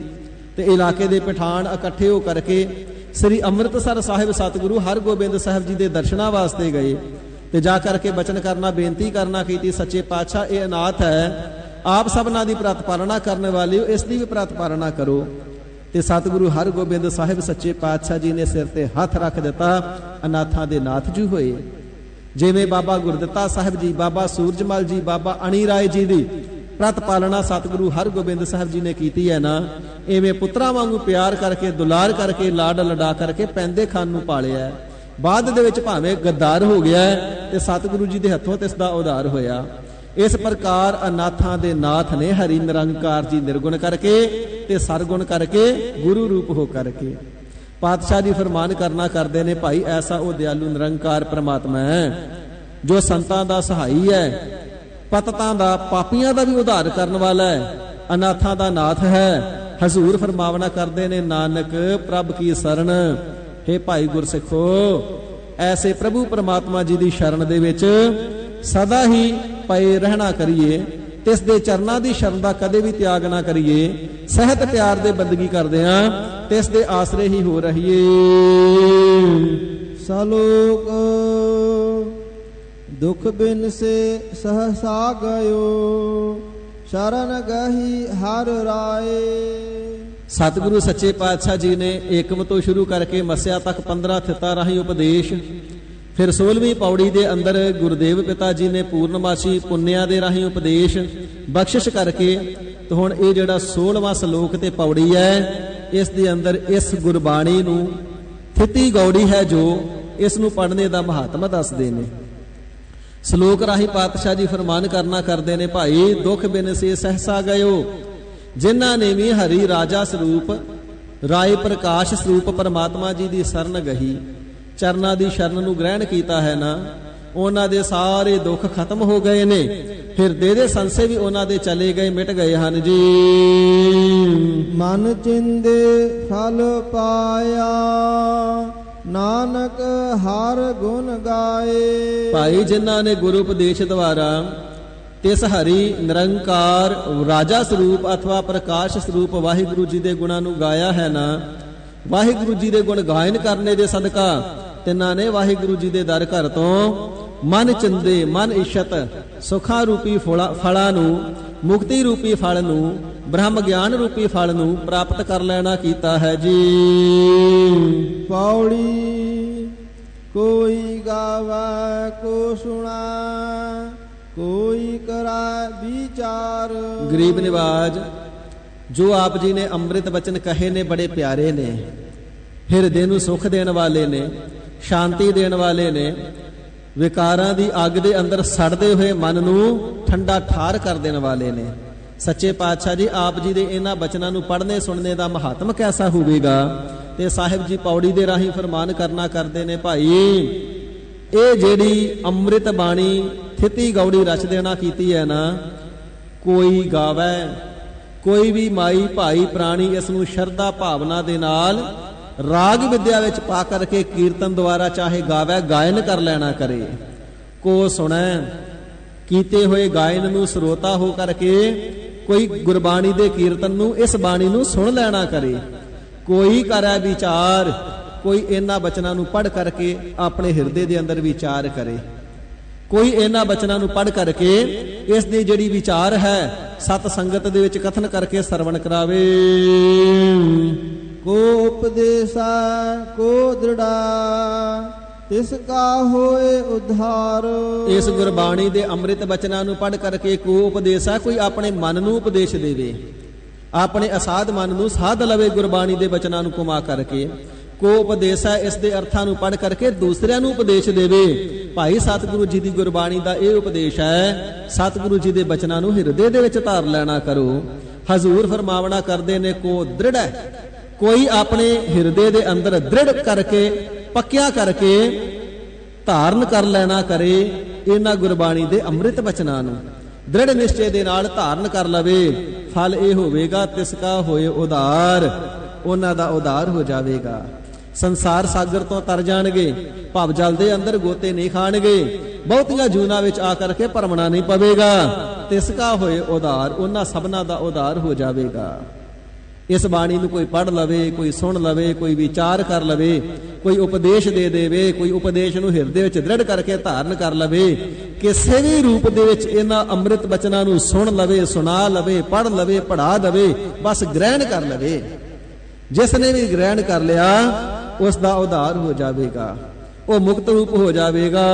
ਤੇ ਇਲਾਕੇ ਦੇ ਪਠਾਨ ਇਕੱਠੇ ਹੋ ਕਰਕੇ ਸ੍ਰੀ ਅੰਮ੍ਰਿਤਸਰ ਸਾਹਿਬ ਸਤਿਗੁਰੂ ਹਰਗੋਬਿੰਦ ਸਾਹਿਬ ਜੀ ਦੇ ਦਰਸ਼ਨਾਂ ਵਾਸਤੇ ਗਏ ਤੇ ਜਾ ਕਰਕੇ ਬਚਨ ਕਰਨਾ, ਬੇਨਤੀ ਕਰਨਾ ਕੀਤੀ, ਸੱਚੇ ਪਾਤਸ਼ਾਹ ਇਹ ਅਨਾਥ ਹੈ, ਆਪ ਸਭਨਾਂ ਦੀ ਪ੍ਰਤਪਾਲਣਾ ਕਰਨ ਵਾਲੇ ਹੋ, ਇਸ ਦੀ ਵੀ ਪ੍ਰਤਪਾਲਣਾ ਕਰੋ। ਤੇ ਸਤਿਗੁਰੂ ਹਰਗੋਬਿੰਦ ਸਾਹਿਬ ਸੱਚੇ ਪਾਤਸ਼ਾਹ ਜੀ ਨੇ ਸਿਰ ਤੇ ਹੱਥ ਰੱਖ ਦਿੱਤਾ, ਅਨਾਥਾਂ ਦੇ ਨਾਥ ਜੀ ਹੋਏ। ਜਿਵੇਂ ਬਾਬਾ ਗੁਰਦਿੱਤਾ ਸਾਹਿਬ ਜੀ, ਬਾਬਾ ਸੂਰਜਮਲ ਜੀ, ਬਾਬਾ ਅਣੀ ਰਾਏ ਜੀ ਦੀ ਪ੍ਰਤਪਾਲਣਾ ਸਤਿਗੁਰੂ ਹਰਗੋਬਿੰਦ ਸਾਹਿਬ ਜੀ ਨੇ ਕੀਤੀ ਹੈ ਨਾ, ਇਵੇਂ ਪੁੱਤਰਾਂ ਵਾਂਗੂ ਪਿਆਰ ਕਰਕੇ, ਦੁਲਾਰ ਕਰਕੇ, ਲਾਡ ਲਡਾ ਕਰਕੇ ਪੈਂਦੇ ਖਾਨ ਨੂੰ ਪਾਲਿਆ। ਬਾਅਦ ਦੇ ਵਿੱਚ ਭਾਵੇਂ ਗੱਦਾਰ ਹੋ ਗਿਆ ਤੇ ਸਤਿਗੁਰੂ ਜੀ ਦੇ ਹੱਥੋਂ ਤੇ ਇਸ ਦਾ ਉਧਾਰ ਹੋਇਆ। ਇਸ ਪ੍ਰਕਾਰ ਅਨਾਥਾਂ ਦੇ ਨਾਥ ਨੇ ਹਰੀ ਨਿਰੰਕਾਰ ਜੀ, ਨਿਰਗੁਣ ਕਰਕੇ ਤੇ ਸਰਗੁਣ ਕਰਕੇ, ਗੁਰੂ ਰੂਪ ਹੋ ਕਰਕੇ। ਪਾਤਸ਼ਾਹ ਜੀ ਫਰਮਾਨ ਕਰਨਾ ਕਰਦੇ ਨੇ, ਭਾਈ ਐਸਾ ਉਹ ਦਿਆਲੂ ਨਿਰੰਕਾਰ ਪ੍ਰਮਾਤਮਾ ਹੈ ਜੋ ਸੰਤਾਂ ਦਾ ਸਹਾਈ ਹੈ, ਪਤਤਾਂ ਦਾ, ਪਾਪੀਆਂ ਦਾ ਵੀ ਉਧਾਰ ਕਰਨ ਵਾਲਾ ਹੈ, ਅਨਾਥਾਂ ਦਾ ਨਾਥ ਹੈ। ਹਜ਼ੂਰ ਫਰਮਾਵਨਾ ਕਰਦੇ ਨੇ, ਨਾਨਕ ਪ੍ਰਭ ਕੀ ਸ਼ਰਨ। ਹੇ ਭਾਈ ਗੁਰਸਿੱਖੋ, ਐਸੇ ਪ੍ਰਭੂ ਪਰਮਾਤਮਾ ਜੀ ਦੀ ਸ਼ਰਨ ਦੇ ਵਿੱਚ ਸਦਾ ਹੀ ਪਏ ਰਹਿਣਾ ਕਰੀਏ, ਤਿਸ ਦੇ ਚਰਨਾਂ ਦੀ ਸ਼ਰਨ ਦਾ ਕਦੇ ਵੀ ਤਿਆਗ ਨਾ ਕਰੀਏ। ਸਹਿਤ ਪਿਆਰ ਦੇ ਬੰਦਗੀ ਕਰਦੇ ਆਂ ਤਿਸ ਦੇ ਆਸਰੇ ਹੀ ਹੋ ਰਹੀਏ। ਸਲੋਕ ਦੁਖ ਬਿਨ ਸੇ ਸਹਸਾ ਗਇਓ ਸ਼ਰਨ ਗਹੀ ਹਰ ਰਾਏ। ਸਤਿਗੁਰੂ ਸੱਚੇ ਪਾਤਸ਼ਾਹ ਜੀ ਨੇ ਏਕਮ ਤੋਂ ਸ਼ੁਰੂ ਕਰਕੇ ਮੱਸਿਆ ਤੱਕ 15 ਥਿੱਤਾਂ ਰਾਹੀਂ ਉਪਦੇਸ਼, ਫਿਰ 16ਵੀਂ ਪੌੜੀ ਦੇ ਅੰਦਰ ਗੁਰਦੇਵ ਪਿਤਾ ਜੀ ਨੇ ਪੂਰਨਮਾਸ਼ੀ ਪੁੰਨਿਆ ਦੇ ਰਾਹੀਂ ਉਪਦੇਸ਼ ਬਖਸ਼ਿਸ਼ ਕਰਕੇ ਤੇ ਹੁਣ ਇਹ ਜਿਹੜਾ 16ਵਾਂ ਸ਼ਲੋਕ ਤੇ ਪੌੜੀ ਹੈ, ਇਸ ਦੇ ਅੰਦਰ ਇਸ ਗੁਰਬਾਣੀ ਨੂੰ ਥਿਤੀ ਗੌੜੀ ਹੈ ਜੋ ਇਸ ਨੂੰ ਪੜ੍ਹਨੇ ਦਾ ਮਹਾਤਮ ਦੱਸਦੇ ਨੇ। ਸ਼ਲੋਕ ਰਾਹੀਂ ਪਾਤਸ਼ਾਹ ਜੀ ਫਰਮਾਨ ਕਰਨਾ ਕਰਦੇ ਨੇ, ਭਾਈ ਦੁੱਖ ਬਿਨ ਸੇ ਸਹਸਾ ਗਇਓ, ਜਿਨ੍ਹਾਂ ਨੇ ਵੀ ਹਰੀ ਰਾਜਾ ਸਰੂਪ ਰਾਏ ਪ੍ਰਕਾਸ਼ ਸਰੂਪ ਪਰਮਾਤਮਾ ਜੀ ਦੀ ਸ਼ਰਨ ਗਹੀ, ਚਰਨਾਂ ਦੀ ਸ਼ਰਨ ਨੂੰ ਗ੍ਰਹਿਣ ਕੀਤਾ ਹੈ ਨਾ, ਉਹਨਾਂ ਦੇ ਸਾਰੇ ਦੁੱਖ ਖਤਮ ਹੋ ਗਏ ਨੇ, ਹਿਰਦੇ ਦੇ ਸੰਸੇ ਵੀ ਉਹਨਾਂ ਦੇ ਚਲੇ ਗਏ, ਮਿਟ ਗਏ ਹਨ ਜੀ। ਮਨ ਚਿੰਦੇ ਫਲ ਪਾਇਆ ਨਾਨਕ ਹਰ ਗੁਣ ਗਾਏ। ਭਾਈ ਜਿਨ੍ਹਾਂ ਨੇ ਗੁਰੂ ਉਪਦੇਸ਼ ਦੁਆਰਾ ਤਿਸ ਹਰੀ ਨਿਰੰਕਾਰ ਰਾਜਾ ਸਰੂਪ ਅਥਵਾ ਪ੍ਰਕਾਸ਼ ਸਰੂਪ ਵਾਹਿਗੁਰੂ ਜੀ ਦੇ ਗੁਣਾਂ ਨੂੰ ਗਾਇਆ ਹੈ ਨਾ, ਵਾਹਿਗੁਰੂ ਜੀ ਦੇ ਗੁਣ ਗਾਇਨ ਕਰਨੇ ਦੇ ਸਦਕਾ ਤਿੰਨਾਂ ਨੇ ਵਾਹਿਗੁਰੂ ਜੀ ਦੇ ਦਰ ਘਰ ਤੋਂ ਮਨ ਚਿੰਦੇ ਮਨ ਇਸ਼ਤ ਸੁਖਾ ਰੂਪੀ ਫਲਾਂ ਨੂੰ, ਮੁਕਤੀ ਰੂਪੀ ਫਲ ਨੂੰ, ਬ੍ਰਹਮ ਗਿਆਨ ਰੂਪੀ ਫਲ ਨੂੰ ਪ੍ਰਾਪਤ ਕਰ ਲੈਣਾ ਕੀਤਾ ਹੈ ਜੀ। ਪੌੜੀ ਕੋਈ ਗਾਵੇ ਕੋ ਸੁਣਾ ਕੋਈ ਕਰਾ ਵਿਚਾਰ। ਗਰੀਬ ਨਿਵਾਜ ਜੋ ਆਪ ਜੀ ਨੇ ਅੰਮ੍ਰਿਤ ਬਚਨ ਕਹੇ ਨੇ ਬੜੇ ਪਿਆਰੇ ਨੇ, ਹਿਰਦੇ ਨੂੰ ਸੁਖ ਦੇਣ ਵਾਲੇ ਨੇ, ਸ਼ਾਂਤੀ ਦੇਣ ਵਾਲੇ ਨੇ, ਵਿਕਾਰਾਂ ਦੀ ਅੱਗ ਦੇ ਅੰਦਰ ਸੜਦੇ ਹੋਏ ਮਨ ਨੂੰ ਠੰਡਾ ਠਾਰ ਕਰ ਦੇਣ ਵਾਲੇ ਨੇ। ਸੱਚੇ ਪਾਤਸ਼ਾਹ ਜੀ ਆਪ ਜੀ ਦੇ ਇਹਨਾਂ ਬਚਨਾਂ ਨੂੰ ਪੜ੍ਹਨੇ ਸੁਣਨੇ ਦਾ ਮਹਾਤਮ ਕੈਸਾ ਹੋਵੇਗਾ। ਤੇ ਸਾਹਿਬ ਜੀ ਪੌੜੀ ਦੇ ਰਾਹੀਂ ਫਰਮਾਨ ਕਰਨਾ ਕਰਦੇ ਨੇ, ਭਾਈ ਇਹ ਜਿਹੜੀ ਅੰਮ੍ਰਿਤ ਬਾਣੀ ਥਿਤੀ ਗੌੜੀ ਰਚ ਦੇਣਾ ਕੀਤੀ ਹੈ ਨਾ, ਕੋਈ ਗਾਵੇ, ਕੋਈ ਵੀ ਮਾਈ ਭਾਈ ਪ੍ਰਾਣੀ ਇਸ ਨੂੰ ਸ਼ਰਧਾ ਭਾਵਨਾ ਦੇ ਨਾਲ ਰਾਗ ਵਿਦਿਆ ਵਿੱਚ ਪਾ ਕਰਕੇ ਕੀਰਤਨ ਦੁਆਰਾ ਚਾਹੇ ਗਾਵੇ, ਗਾਇਨ ਕਰ ਲੈਣਾ ਕਰੇ। ਕੋ ਸੁਣੈ ਕੀਤੇ ਹੋਏ ਗਾਇਨ ਨੂੰ ਸਰੋਤਾ ਹੋ ਕਰਕੇ ਕੋਈ ਗੁਰਬਾਣੀ ਦੇ ਕੀਰਤਨ ਨੂੰ, ਇਸ ਬਾਣੀ ਨੂੰ ਸੁਣ ਲੈਣਾ ਕਰੇ। ਕੋਈ ਕਰੇ ਵਿਚਾਰ, ਕੋਈ ਇਹਨਾਂ ਬਚਨਾਂ ਨੂੰ ਪੜ੍ਹ ਕਰਕੇ ਆਪਣੇ ਹਿਰਦੇ ਦੇ ਅੰਦਰ ਵਿਚਾਰ ਕਰੇ। ਕੋਈ ਇਹਨਾਂ ਬਚਨਾਂ ਨੂੰ ਪੜ੍ਹ ਕਰਕੇ ਇਸ ਦੀ ਜਿਹੜੀ ਵਿਚਾਰ ਹੈ ਸਤ ਸੰਗਤ ਦੇ ਵਿੱਚ ਕਥਨ ਕਰਕੇ ਸਰਵਣ ਕਰਾਵੇ। ਕੋ ਉਪਦੇਸਾ ਕੋ ਦ੍ਰਿੜਾ ਤਿਸ ਕਾ ਹੋਏ ਉਧਾਰ। ਇਸ ਗੁਰਬਾਣੀ ਦੇ ਅੰਮ੍ਰਿਤ ਬਚਨਾਂ ਨੂੰ ਪੜ੍ਹ ਕਰਕੇ ਕੋ ਉਪਦੇਸਾ, ਕੋਈ ਆਪਣੇ ਮਨ ਨੂੰ ਉਪਦੇਸ਼ ਦੇਵੇ, ਆਪਣੇ ਅਸਾਧ ਮਨ ਨੂੰ ਸਾਧ ਲਵੇ ਗੁਰਬਾਣੀ ਦੇ ਬਚਨਾਂ ਨੂੰ ਘੁਮਾ ਕਰਕੇ। ਕੋ ਉਪਦੇਸ਼ ਹੈ ਇਸ ਦੇ ਅਰਥਾਂ ਨੂੰ ਪੜ੍ਹ ਕਰਕੇ ਦੂਸਰਿਆਂ ਨੂੰ ਉਪਦੇਸ਼ ਦੇਵੇ। ਭਾਈ ਸਤਿਗੁਰੂ ਜੀ ਦੀ ਗੁਰਬਾਣੀ ਦਾ ਇਹ ਉਪਦੇਸ਼ ਹੈ, ਸਤਿਗੁਰੂ ਜੀ ਦੇ ਬਚਨਾਂ ਨੂੰ ਹਿਰਦੇ ਦੇ ਵਿੱਚ ਧਾਰ ਲੈਣਾ ਕਰੋ। ਹਜ਼ੂਰ ਫਰਮਾਵਣਾ ਕਰਦੇ ਨੇ, ਕੋ ਦ੍ਰਿੜ ਹੈ, ਕੋਈ ਆਪਣੇ ਹਿਰਦੇ ਦੇ ਅੰਦਰ ਦ੍ਰਿੜ ਕਰਕੇ ਪੱਕਿਆ ਕਰਕੇ ਧਾਰਨ ਕਰ ਲੈਣਾ ਕਰੇ ਇਹਨਾਂ ਗੁਰਬਾਣੀ ਦੇ ਅੰਮ੍ਰਿਤ ਬਚਨਾਂ ਨੂੰ, ਦ੍ਰਿੜ ਨਿਸ਼ਚੇ ਦੇ ਨਾਲ ਧਾਰਨ ਕਰ ਲਵੇ। ਫਲ ਇਹ ਹੋਵੇਗਾ ਤਿਸ ਕਾ ਹੋਏ ਉਧਾਰ, ਉਹਨਾਂ ਦਾ ਉਧਾਰ ਹੋ ਜਾਵੇਗਾ। ਸੰਸਾਰ ਸਾਗਰ ਤੋਂ ਤਰ ਜਾਣਗੇ, ਭਵ ਜਲ ਦੇ ਅੰਦਰ ਗੋਤੇ ਨਹੀਂ ਖਾਣਗੇ, ਬਹੁਤੀਆਂ ਜੂਨਾਂ ਵਿੱਚ ਆ ਕਰਕੇ ਭਰਮਣਾ ਨਹੀਂ ਪਵੇਗਾ। ਤਿਸ ਕਾ ਹੋਏ ਉਧਾਰ, ਉਹਨਾਂ ਸਭਨਾਂ ਦਾ ਉਧਾਰ ਹੋ ਜਾਵੇਗਾ। ਇਸ ਬਾਣੀ ਨੂੰ ਕੋਈ ਪੜ੍ਹ ਲਵੇ, ਕੋਈ ਸੁਣ ਲਵੇ, ਕੋਈ ਵਿਚਾਰ ਕਰ ਲਵੇ, ਕੋਈ ਉਪਦੇਸ਼ ਦੇ ਦੇਵੇ, ਕੋਈ ਉਪਦੇਸ਼ ਨੂੰ ਹਿਰਦੇ ਵਿੱਚ ਦ੍ਰਿੜ ਕਰਕੇ ਧਾਰਨ ਕਰ ਲਵੇ, ਕਿਸੇ ਵੀ ਰੂਪ ਦੇ ਵਿੱਚ ਇਹਨਾਂ ਅੰਮ੍ਰਿਤ ਬਚਨਾਂ ਨੂੰ ਸੁਣ ਲਵੇ, ਸੁਣਾ ਲਵੇ, ਪੜ੍ਹ ਲਵੇ, ਪੜ੍ਹਾ ਲਵੇ, ਬਸ ਗ੍ਰਹਿਣ ਕਰ ਲਵੇ। ਜਿਸ ਨੇ ਵੀ ਗ੍ਰਹਿਣ ਕਰ ਲਿਆ ਉਸ ਦਾ ਉਧਾਰ ਹੋ ਜਾਵੇਗਾ, ਉਹ ਮੁਕਤ ਰੂਪ ਹੋ ਜਾਵੇਗਾ।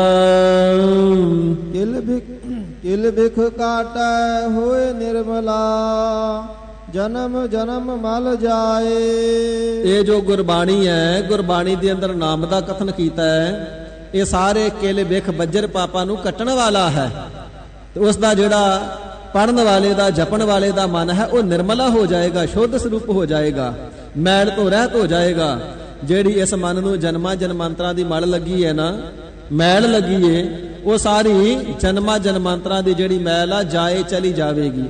ਕਿਲ ਬਿਖ ਕਾਟੈ ਹੋਏ ਨਿਰਮਲਾ ਜਨਮ ਜਨਮ ਮਲ ਜਾਏ। ਇਹ ਜੋ ਗੁਰਬਾਣੀ ਹੈ, ਗੁਰਬਾਣੀ ਦੇ ਅੰਦਰ ਨਾਮ ਦਾ ਕਥਨ ਕੀਤਾ ਹੈ, ਇਹ ਸਾਰੇ ਕਿਲ ਬਿਖ ਬੱਜਰ ਪਾਪਾਂ ਨੂੰ ਕੱਟਣ ਵਾਲਾ ਹੈ। ਤੇ ਉਸ ਦਾ ਜਿਹੜਾ ਪੜਨ ਵਾਲੇ ਦਾ, ਜਪਣ ਵਾਲੇ ਦਾ ਮਨ ਹੈ, ਉਹ ਨਿਰਮਲਾ ਹੋ ਜਾਏਗਾ, ਸ਼ੁੱਧ ਸਰੂਪ ਹੋ ਜਾਏਗਾ, ਮੈਲ ਤੋਂ ਰਹਿਤ ਹੋ ਜਾਏਗਾ। ਜਿਹੜੀ ਇਸ ਮਨ ਨੂੰ ਜਨਮਾਂ ਜਨਮਾਂਤਰਾਂ ਦੀ ਮਲ ਲੱਗੀ ਹੈ ਨਾ, ਮੈਲ ਲੱਗੀ ਏ, ਉਹ ਸਾਰੀ ਜਨਮਾਂ ਜਨਮਾਂਤਰਾਂ ਦੀ ਜਿਹੜੀ ਮੈਲ ਆ ਜਾਏ ਚਲੀ ਜਾਵੇਗੀ,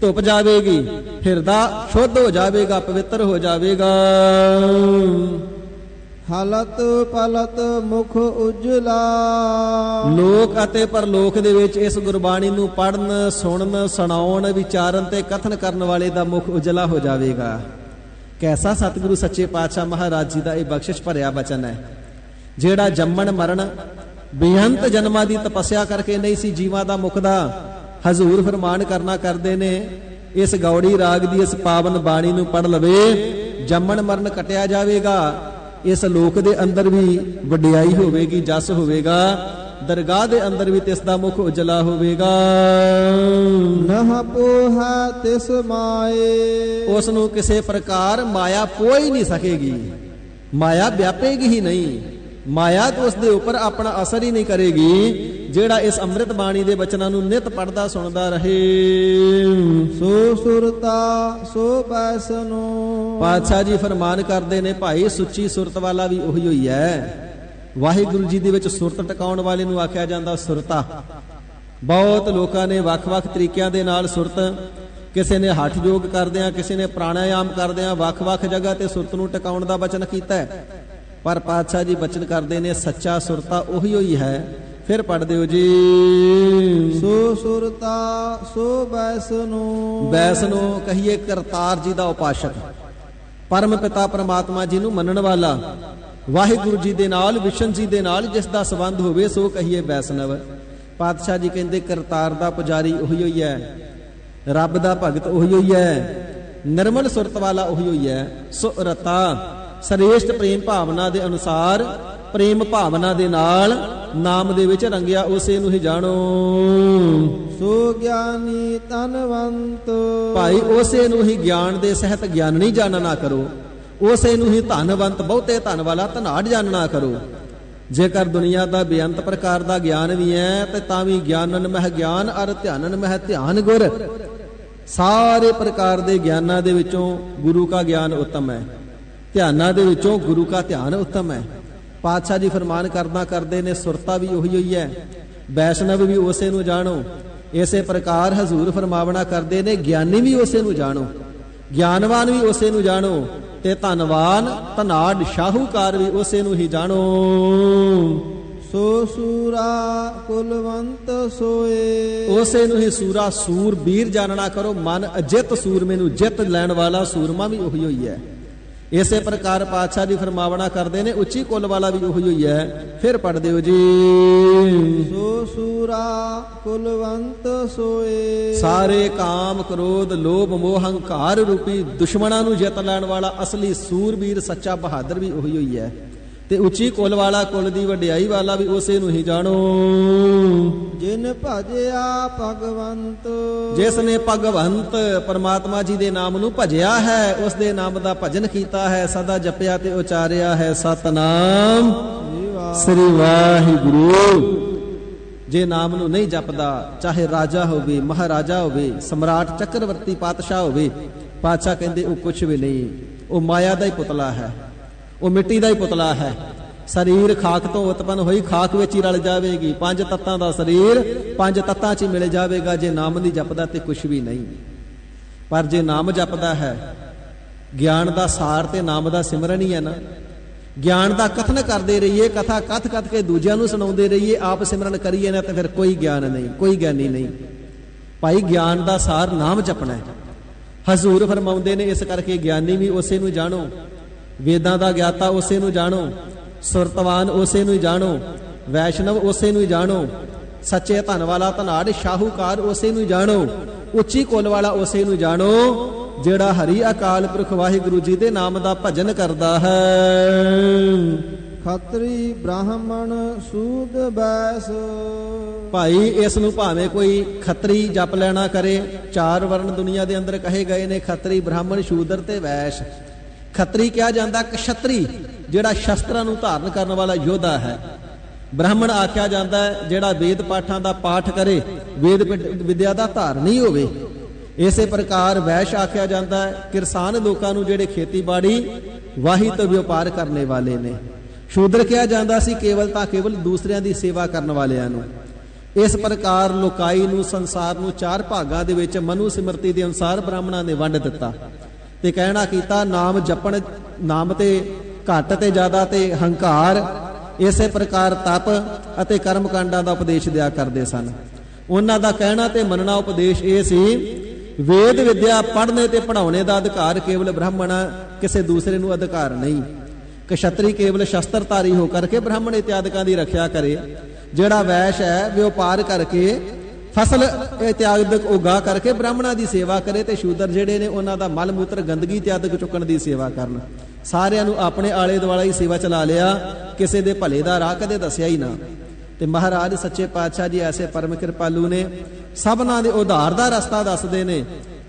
ਧੁੱਪ ਜਾਵੇਗੀ, ਹਿਰਦਾ ਸ਼ੁੱਧ ਹੋ ਜਾਵੇਗਾ, ਪਵਿੱਤਰ ਹੋ ਜਾਵੇਗਾ। ਹਲਤ ਪਲਤ ਮੁਖ ਉਜਲਾ, ਲੋਕ ਅਤੇ ਪਰਲੋਕ ਦੇ ਵਿੱਚ ਇਸ ਗੁਰਬਾਣੀ ਨੂੰ ਪੜਨ, ਸੁਣਨ, ਸੁਣਾਉਣ, ਵਿਚਾਰਨ ਤੇ ਕਥਨ ਕਰਨ ਵਾਲੇ ਦਾ ਮੁਖ ਉਜਲਾ ਹੋ ਜਾਵੇਗਾ। ਕੈਸਾ ਸਤਿਗੁਰੂ ਸੱਚੇ ਪਾਤਸ਼ਾਹ ਮਹਾਰਾਜ ਜੀ ਦਾ ਇਹ ਬਖਸ਼ਿਸ਼ ਭਰਿਆ ਬਚਨ ਹੈ, ਜਿਹੜਾ ਜੰਮਣ ਮਰਨ ਬੇਅੰਤ ਜਨਮਾਂ ਦੀ ਤਪੱਸਿਆ ਕਰਕੇ ਨਹੀਂ ਸੀ ਜੀਵਾਂ ਦਾ ਮੁਕਦਾ। ਹਜ਼ੂਰ ਫਰਮਾਨ ਕਰਨਾ ਕਰਦੇ ਨੇ, ਇਸ ਗੌੜੀ ਰਾਗ ਦੀ ਇਸ ਪਾਵਨ ਬਾਣੀ ਨੂੰ ਪੜ੍ਹ ਲਵੇ, ਜੰਮਣ ਮਰਨ ਕਟਿਆ ਜਾਵੇਗਾ, ਇਸ ਲੋਕ ਦੇ ਅੰਦਰ ਵੀ ਵਡਿਆਈ ਹੋਵੇਗੀ, ਜਸ ਹੋਵੇਗਾ, ਦਰਗਾਹ ਦੇ ਅੰਦਰ ਵੀ ਤਿਸ ਦਾ ਮੁਖ ਉਜਲਾ ਹੋਵੇਗਾ। ਨਹ ਪੋਹਾ ਤਿਸ ਮਾਏ, ਉਸ ਨੂੰ ਕਿਸੇ ਪ੍ਰਕਾਰ ਮਾਇਆ ਪੋਹ ਹੀ ਨਹੀਂ ਸਕੇਗੀ, ਮਾਇਆ ਵਿਆਪੇਗੀ ਹੀ ਨਹੀਂ, ਮਾਇਆ ਤਾਂ ਉਸ ਦੇ ਉੱਪਰ ਆਪਣਾ ਅਸਰ ਹੀ ਨਹੀਂ ਕਰੇਗੀ, ਜਿਹੜਾ ਇਸ ਅੰਮ੍ਰਿਤ ਬਾਣੀ ਦੇ ਬਚਨਾਂ ਨੂੰ ਨਿਤ ਪੜਦਾ ਸੁਣਦਾ ਰਹੇ। ਸੋ ਸੁਰਤਾ ਸੋ ਬੈਸਨੋ, ਪਾਤਸ਼ਾਹ ਜੀ ਫਰਮਾਨ ਕਰਦੇ ਨੇ, ਭਾਈ ਸੁੱਚੀ ਸੁਰਤ ਵਾਲਾ ਵੀ ਉਹੀ ਹੋਈ ਹੈ। ਵਾਹਿਗੁਰੂ ਜੀ ਦੇ ਵਿੱਚ ਸੁਰਤ ਟਿਕਾਉਣ ਵਾਲੇ ਨੂੰ ਆਖਿਆ ਜਾਂਦਾ ਸੁਰਤਾ। ਬਹੁਤ ਲੋਕਾਂ ਨੇ ਵੱਖ-ਵੱਖ ਤਰੀਕਿਆਂ ਦੇ ਨਾਲ ਸੁਰਤ, ਕਿਸੇ ਨੇ ਹੱਠ ਯੋਗ ਕਰਦਿਆਂ, ਕਿਸੇ ਨੇ ਪ੍ਰਾਣਾਯਾਮ ਕਰਦਿਆਂ ਵੱਖ-ਵੱਖ ਜਗ੍ਹਾ ਤੇ ਸੁਰਤ ਨੂੰ ਟਿਕਾਉਣ ਦਾ ਬਚਨ ਕੀਤਾ ਹੈ। ਪਰ ਪਾਤਸ਼ਾਹ ਜੀ ਬਚਨ ਕਰਦੇ ਨੇ, ਸੱਚਾ ਸੁਰਤਾ ਉਹੀ ਹੋਈ ਹੈ। ਫਿਰ ਪੜ੍ਹ ਦਿਓ ਜੀ, ਸੋ ਸੁਰਤਾ ਸੋ ਬੈਸਨੋ, ਬੈਸਨੋ ਕਹੀਏ ਕਰਤਾਰ ਜੀ ਦਾ ਉਪਾਸ਼ਕ, ਪਰਮ ਪਿਤਾ ਪਰਮਾਤਮਾ ਜੀ ਨੂੰ ਮੰਨਣ ਵਾਲਾ, ਵਾਹਿਗੁਰੂ ਜੀ ਦੇ ਨਾਲ, ਵਿਸ਼ਨ ਜੀ ਦੇ ਨਾਲ ਜਿਸ ਦਾ ਸੰਬੰਧ ਹੋਵੇ ਸੋ ਕਹੀਏ ਵੈਸ਼ਨਵ। ਪਾਤਸ਼ਾਹ ਜੀ ਕਹਿੰਦੇ ਕਰਤਾਰ ਦਾ ਪੁਜਾਰੀ ਉਹੀ ਹੋਈ ਹੈ, ਰੱਬ ਦਾ ਭਗਤ ਉਹੀ ਹੋਈ ਹੈ, ਨਿਰਮਲ ਸੁਰਤ ਵਾਲਾ ਉਹੀ ਹੋਈ ਹੈ। ਸੋ ਰਤਾ ਸ੍ਰੇਸ਼ਟ ਪ੍ਰੇਮ ਭਾਵਨਾ ਦੇ ਅਨੁਸਾਰ, ਪ੍ਰੇਮ ਭਾਵਨਾ ਦੇ ਨਾਲ ਨਾਮ ਦੇ ਵਿੱਚ ਰੰਗਿਆ ਉਸੇ ਨੂੰ ਹੀ ਜਾਣੋ। ਸੋ ਗਿਆਨੀ ਧਨਵੰਤ, ਭਾਈ ਉਸੇ ਨੂੰ ਹੀ ਗਿਆਨ ਦੇ ਸਹਿਤ ਗਿਆਨਣੀ ਜਾਣਨਾ ਕਰੋ, ਉਸੇ ਨੂੰ ਹੀ ਧਨਵੰਤ ਬਹੁਤੇ ਧਨ ਵਾਲਾ ਧਨਾੜ ਜਾਣਨਾ ਕਰੋ। ਜੇਕਰ ਦੁਨੀਆ ਦਾ ਬੇਅੰਤ ਪ੍ਰਕਾਰ ਦਾ ਗਿਆਨ ਵੀ ਹੈ ਤੇ ਤਾਂ ਵੀ ਗਿਆਨਨ ਮਹਿ ਗਿਆਨ ਅਰ ਧਿਆਨਨ ਮਹਿ ਧਿਆਨ ਗੁਰ। ਸਾਰੇ ਪ੍ਰਕਾਰ ਦੇ ਗਿਆਨਾਂ ਦੇ ਵਿੱਚੋਂ ਗੁਰੂ ਕਾ ਗਿਆਨ ਉੱਤਮ ਹੈ, ਧਿਆਨਾਂ ਦੇ ਵਿੱਚੋਂ ਗੁਰੂ ਕਾ ਧਿਆਨ ਉੱਤਮ ਹੈ। ਪਾਤਸ਼ਾਹ ਜੀ ਫਰਮਾਨ ਕਰਦਾ ਕਰਦੇ ਨੇ, ਸੁਰਤਾ ਵੀ ਉਹੀ ਹੋਈ ਹੈ, ਵੈਸ਼ਨਵ ਵੀ ਉਸੇ ਨੂੰ ਜਾਣੋ। ਇਸੇ ਪ੍ਰਕਾਰ ਹਜ਼ੂਰ ਫਰਮਾਵਣਾ ਕਰਦੇ ਨੇ, ਗਿਆਨੀ ਵੀ ਉਸੇ ਨੂੰ ਜਾਣੋ, ਗਿਆਨਵਾਨ ਵੀ ਉਸੇ ਨੂੰ ਜਾਣੋ, ਤੇ ਧਨਵਾਨ ਧਨਾੜ ਸ਼ਾਹੂਕਾਰ ਵੀ ਉਸੇ ਨੂੰ ਹੀ ਜਾਣੋ। ਸੋ ਸੂਰਾ ਕੁਲਵੰਤ ਸੋਏ, ਉਸੇ ਨੂੰ ਹੀ ਸੂਰਾ ਸੂਰਬੀਰ ਜਾਣਨਾ ਕਰੋ। ਮਨ ਅਜਿੱਤ ਸੂਰਮੇ ਨੂੰ ਜਿੱਤ ਲੈਣ ਵਾਲਾ ਸੂਰਮਾ ਵੀ ਉਹੀ ਹੋਈ ਹੈ। ਇਸੇ ਪ੍ਰਕਾਰ ਪਾਤਸ਼ਾਹ ਜੀ ਫਰਮਾਵਣਾ ਕਰਦੇ ਨੇ, ਉੱਚੀ ਕੁੱਲ ਵਾਲਾ ਵੀ ਉਹੀ ਹੋਈ ਹੈ। ਫਿਰ ਪੜ੍ਹ ਦਿਓ ਜੀ, ਸੋ ਸੂਰਾ ਕੁਲਵੰਤ ਸੋਏ, ਸਾਰੇ ਕਾਮ ਕ੍ਰੋਧ ਲੋਭ ਮੋਹ ਹੰਕਾਰ ਰੂਪੀ ਦੁਸ਼ਮਣਾਂ ਨੂੰ ਜਿੱਤ ਲੈਣ ਵਾਲਾ ਅਸਲੀ ਸੂਰਬੀਰ ਸੱਚਾ ਬਹਾਦਰ ਵੀ ਉਹੀ ਹੋਈ ਹੈ। ਤੇ ਉੱਚੀ ਕੁੱਲ ਵਾਲਾ, ਕੁੱਲ ਦੀ ਵਡਿਆਈ ਵਾਲਾ ਵੀ ਉਸੇ ਨੂੰ ਹੀ ਜਾਣੋ। ਜਿਨ ਭਜਿਆ ਭਗਵੰਤ, ਜਿਸ ਨੇ ਭਗਵੰਤ ਪਰਮਾਤਮਾ ਜੀ ਦੇ ਨਾਮ ਨੂੰ ਭਜਿਆ ਹੈ, ਉਸ ਦੇ ਨਾਮ ਦਾ ਭਜਨ ਕੀਤਾ ਹੈ, ਸਦਾ ਜਪਿਆ ਤੇ ਉਚਾਰਿਆ ਹੈ ਸਤਨਾਮ ਸ੍ਰੀ ਵਾਹਿਗੁਰੂ। ਜੇ ਨਾਮ ਨੂੰ ਨਹੀਂ ਜਪਦਾ, ਚਾਹੇ ਰਾਜਾ ਹੋਵੇ, ਮਹਾਰਾਜਾ ਹੋਵੇ, ਸਮਰਾਟ ਚੱਕਰਵਰਤੀ ਪਾਤਸ਼ਾਹ ਹੋਵੇ, ਪਾਤਸ਼ਾਹ ਕਹਿੰਦੇ ਉਹ ਕੁਛ ਵੀ ਨਹੀਂ, ਉਹ ਮਾਇਆ ਦਾ ਹੀ ਪੁਤਲਾ ਹੈ, ਉਹ ਮਿੱਟੀ ਦਾ ਹੀ ਪੁਤਲਾ ਹੈ। ਸਰੀਰ ਖਾਕ ਤੋਂ ਉਤਪੰਨ ਹੋਈ, ਖਾਕ ਵਿੱਚ ਹੀ ਰਲ ਜਾਵੇਗੀ। 5 ਤੱਤਾਂ ਦਾ ਸਰੀਰ 5 ਤੱਤਾਂ 'ਚ ਹੀ ਮਿਲ ਜਾਵੇਗਾ। ਜੇ ਨਾਮ ਨਹੀਂ ਜਪਦਾ ਤੇ ਕੁਛ ਵੀ ਨਹੀਂ। ਪਰ ਜੇ ਨਾਮ ਜਪਦਾ ਹੈ, ਗਿਆਨ ਦਾ ਸਾਰ ਤੇ ਨਾਮ ਦਾ ਸਿਮਰਨ ਹੀ ਹੈ ਨਾ। ਗਿਆਨ ਦਾ ਕਥਨ ਕਰਦੇ ਰਹੀਏ, ਕਥਾ ਕਥ ਕੇ ਦੂਜਿਆਂ ਨੂੰ ਸੁਣਾਉਂਦੇ ਰਹੀਏ, ਆਪ ਸਿਮਰਨ ਕਰੀਏ ਨਾ, ਤੇ ਫਿਰ ਕੋਈ ਗਿਆਨ ਨਹੀਂ, ਕੋਈ ਗਿਆਨੀ ਨਹੀਂ। ਭਾਈ ਗਿਆਨ ਦਾ ਸਾਰ ਨਾਮ ਜਪਣਾ ਹੈ। ਹਜ਼ੂਰ ਫਰਮਾਉਂਦੇ ਨੇ, ਇਸ ਕਰਕੇ ਗਿਆਨੀ ਵੀ ਉਸੇ ਨੂੰ ਜਾਣੋ, ਵੇਦਾਂ ਦਾ ਗਿਆਤਾ ਉਸੇ ਨੂੰ ਜਾਣੋ, ਸੁਰਤਵਾਨ ਉਸੇ ਨੂੰ ਜਾਣੋ, ਵੈਸ਼ਨਵ ਉਸੇ ਨੂੰ ਜਾਣੋ, ਸੱਚੇ ਧਨ ਵਾਲਾ ਧਨਾੜ ਸ਼ਾਹੂਕਾਰ ਉਸੇ ਨੂੰ ਜਾਣੋ, ਉੱਚੀ ਕੁੱਲ ਵਾਲਾ ਉਸੇ ਨੂੰ ਜਾਣੋ, ਜਿਹੜਾ ਹਰੀ ਅਕਾਲ ਪੁਰਖ ਵਾਹਿਗੁਰੂ ਜੀ ਦੇ ਨਾਮ ਦਾ ਭਜਨ ਕਰਦਾ ਹੈ। ਖੱਤਰੀ ਬ੍ਰਾਹਮਣ ਸੂਦ ਬੈਸ, ਭਾਈ ਇਸ ਨੂੰ ਭਾਵੇਂ ਕੋਈ ਖੱਤਰੀ ਜਪ ਲੈਣਾ ਕਰੇ। 4 ਵਰਨ ਦੁਨੀਆ ਦੇ ਅੰਦਰ ਕਹੇ ਗਏ ਨੇ, ਖੱਤਰੀ ਬ੍ਰਾਹਮਣ ਸ਼ੂਦਰ ਤੇ ਵੈਸ਼। ਖੱਤਰੀ ਕਿਹਾ ਜਾਂਦਾ ਕਸ਼ਤਰੀ, ਜਿਹੜਾ ਸ਼ਸਤਰਾਂ ਨੂੰ ਧਾਰਨ ਕਰਨ ਵਾਲਾ ਯੋਧਾ ਹੈ। ਬ੍ਰਾਹਮਣ ਆਖਿਆ ਜਾਂਦਾ ਜਿਹੜਾ ਵੇਦ ਪਾਠਾਂ ਦਾ ਪਾਠ ਕਰੇ, ਵੇਦ ਵਿਦਿਆ ਦਾ ਧਾਰਨੀ ਹੋਵੇ। ਇਸੇ ਪ੍ਰਕਾਰ ਵੈਸ਼ ਆਖਿਆ ਜਾਂਦਾ ਕਿਰਸਾਨ ਲੋਕਾਂ ਨੂੰ ਜਿਹੜੇ ਖੇਤੀਬਾੜੀ ਵਾਹੀ ਤੋਂ ਵਪਾਰ ਕਰਨੇ ਵਾਲੇ ਨੇ। ਸ਼ੂਦਰ ਕਿਹਾ ਜਾਂਦਾ ਸੀ ਕੇਵਲ ਤਾਂ ਕੇਵਲ ਦੂਸਰਿਆਂ ਦੀ ਸੇਵਾ ਕਰਨ ਵਾਲਿਆਂ ਨੂੰ। ਇਸ ਪ੍ਰਕਾਰ ਲੋਕਾਈ ਨੂੰ, ਸੰਸਾਰ ਨੂੰ 4 ਭਾਗਾਂ ਦੇ ਵਿੱਚ ਮਨੂ ਸਿਮਰਤੀ ਦੇ ਅਨੁਸਾਰ ਬ੍ਰਾਹਮਣਾਂ ਨੇ ਵੰਡ ਦਿੱਤਾ ਤੇ ਕਹਿਣਾ ਕੀਤਾ, ਨਾਮ ਜਪਣ, ਨਾਮ ਤੇ ਘੱਟ ਤੇ ਜ਼ਿਆਦਾ ਤੇ ਹੰਕਾਰ, ਇਸੇ ਪ੍ਰਕਾਰ ਤਪ ਅਤੇ ਕਰਮ ਕਾਂਡਾਂ ਦਾ ਉਪਦੇਸ਼ ਦਿਆ ਕਰਦੇ ਸਨ। ਉਹਨਾਂ ਦਾ ਕਹਿਣਾ ਤੇ ਮੰਨਣਾ ਉਪਦੇਸ਼ ਇਹ ਸੀ वेद विद्या पढ़ने ते पढ़ाने का अधिकार केवल ब्राह्मण, किसी दूसरे ਨੂੰ अधिकार नहीं। क्षत्री केवल शस्त्रधारी होकर के ब्राह्मण इत्यादिकां दी रखिया करे। ਜਿਹੜਾ वैश है व्यापार करके फसल इत्यादिक उगा करके ब्राह्मणों की सेवा करे, ते शूदर ਜਿਹੜੇ ने उन्हां दा मल मूत्र गंदगी इत्यादिक चुकण की सेवा करन। सारिਆਂ ਨੂੰ अपने आले दुआले ही सेवा चला लिया, किसी दे भले दा राह कदे दसिया ही ना। ते महाराज सच्चे पातशाह जी ऐसे परम कृपालू ने, सबना दे उधार दा रस्ता दसदे ने।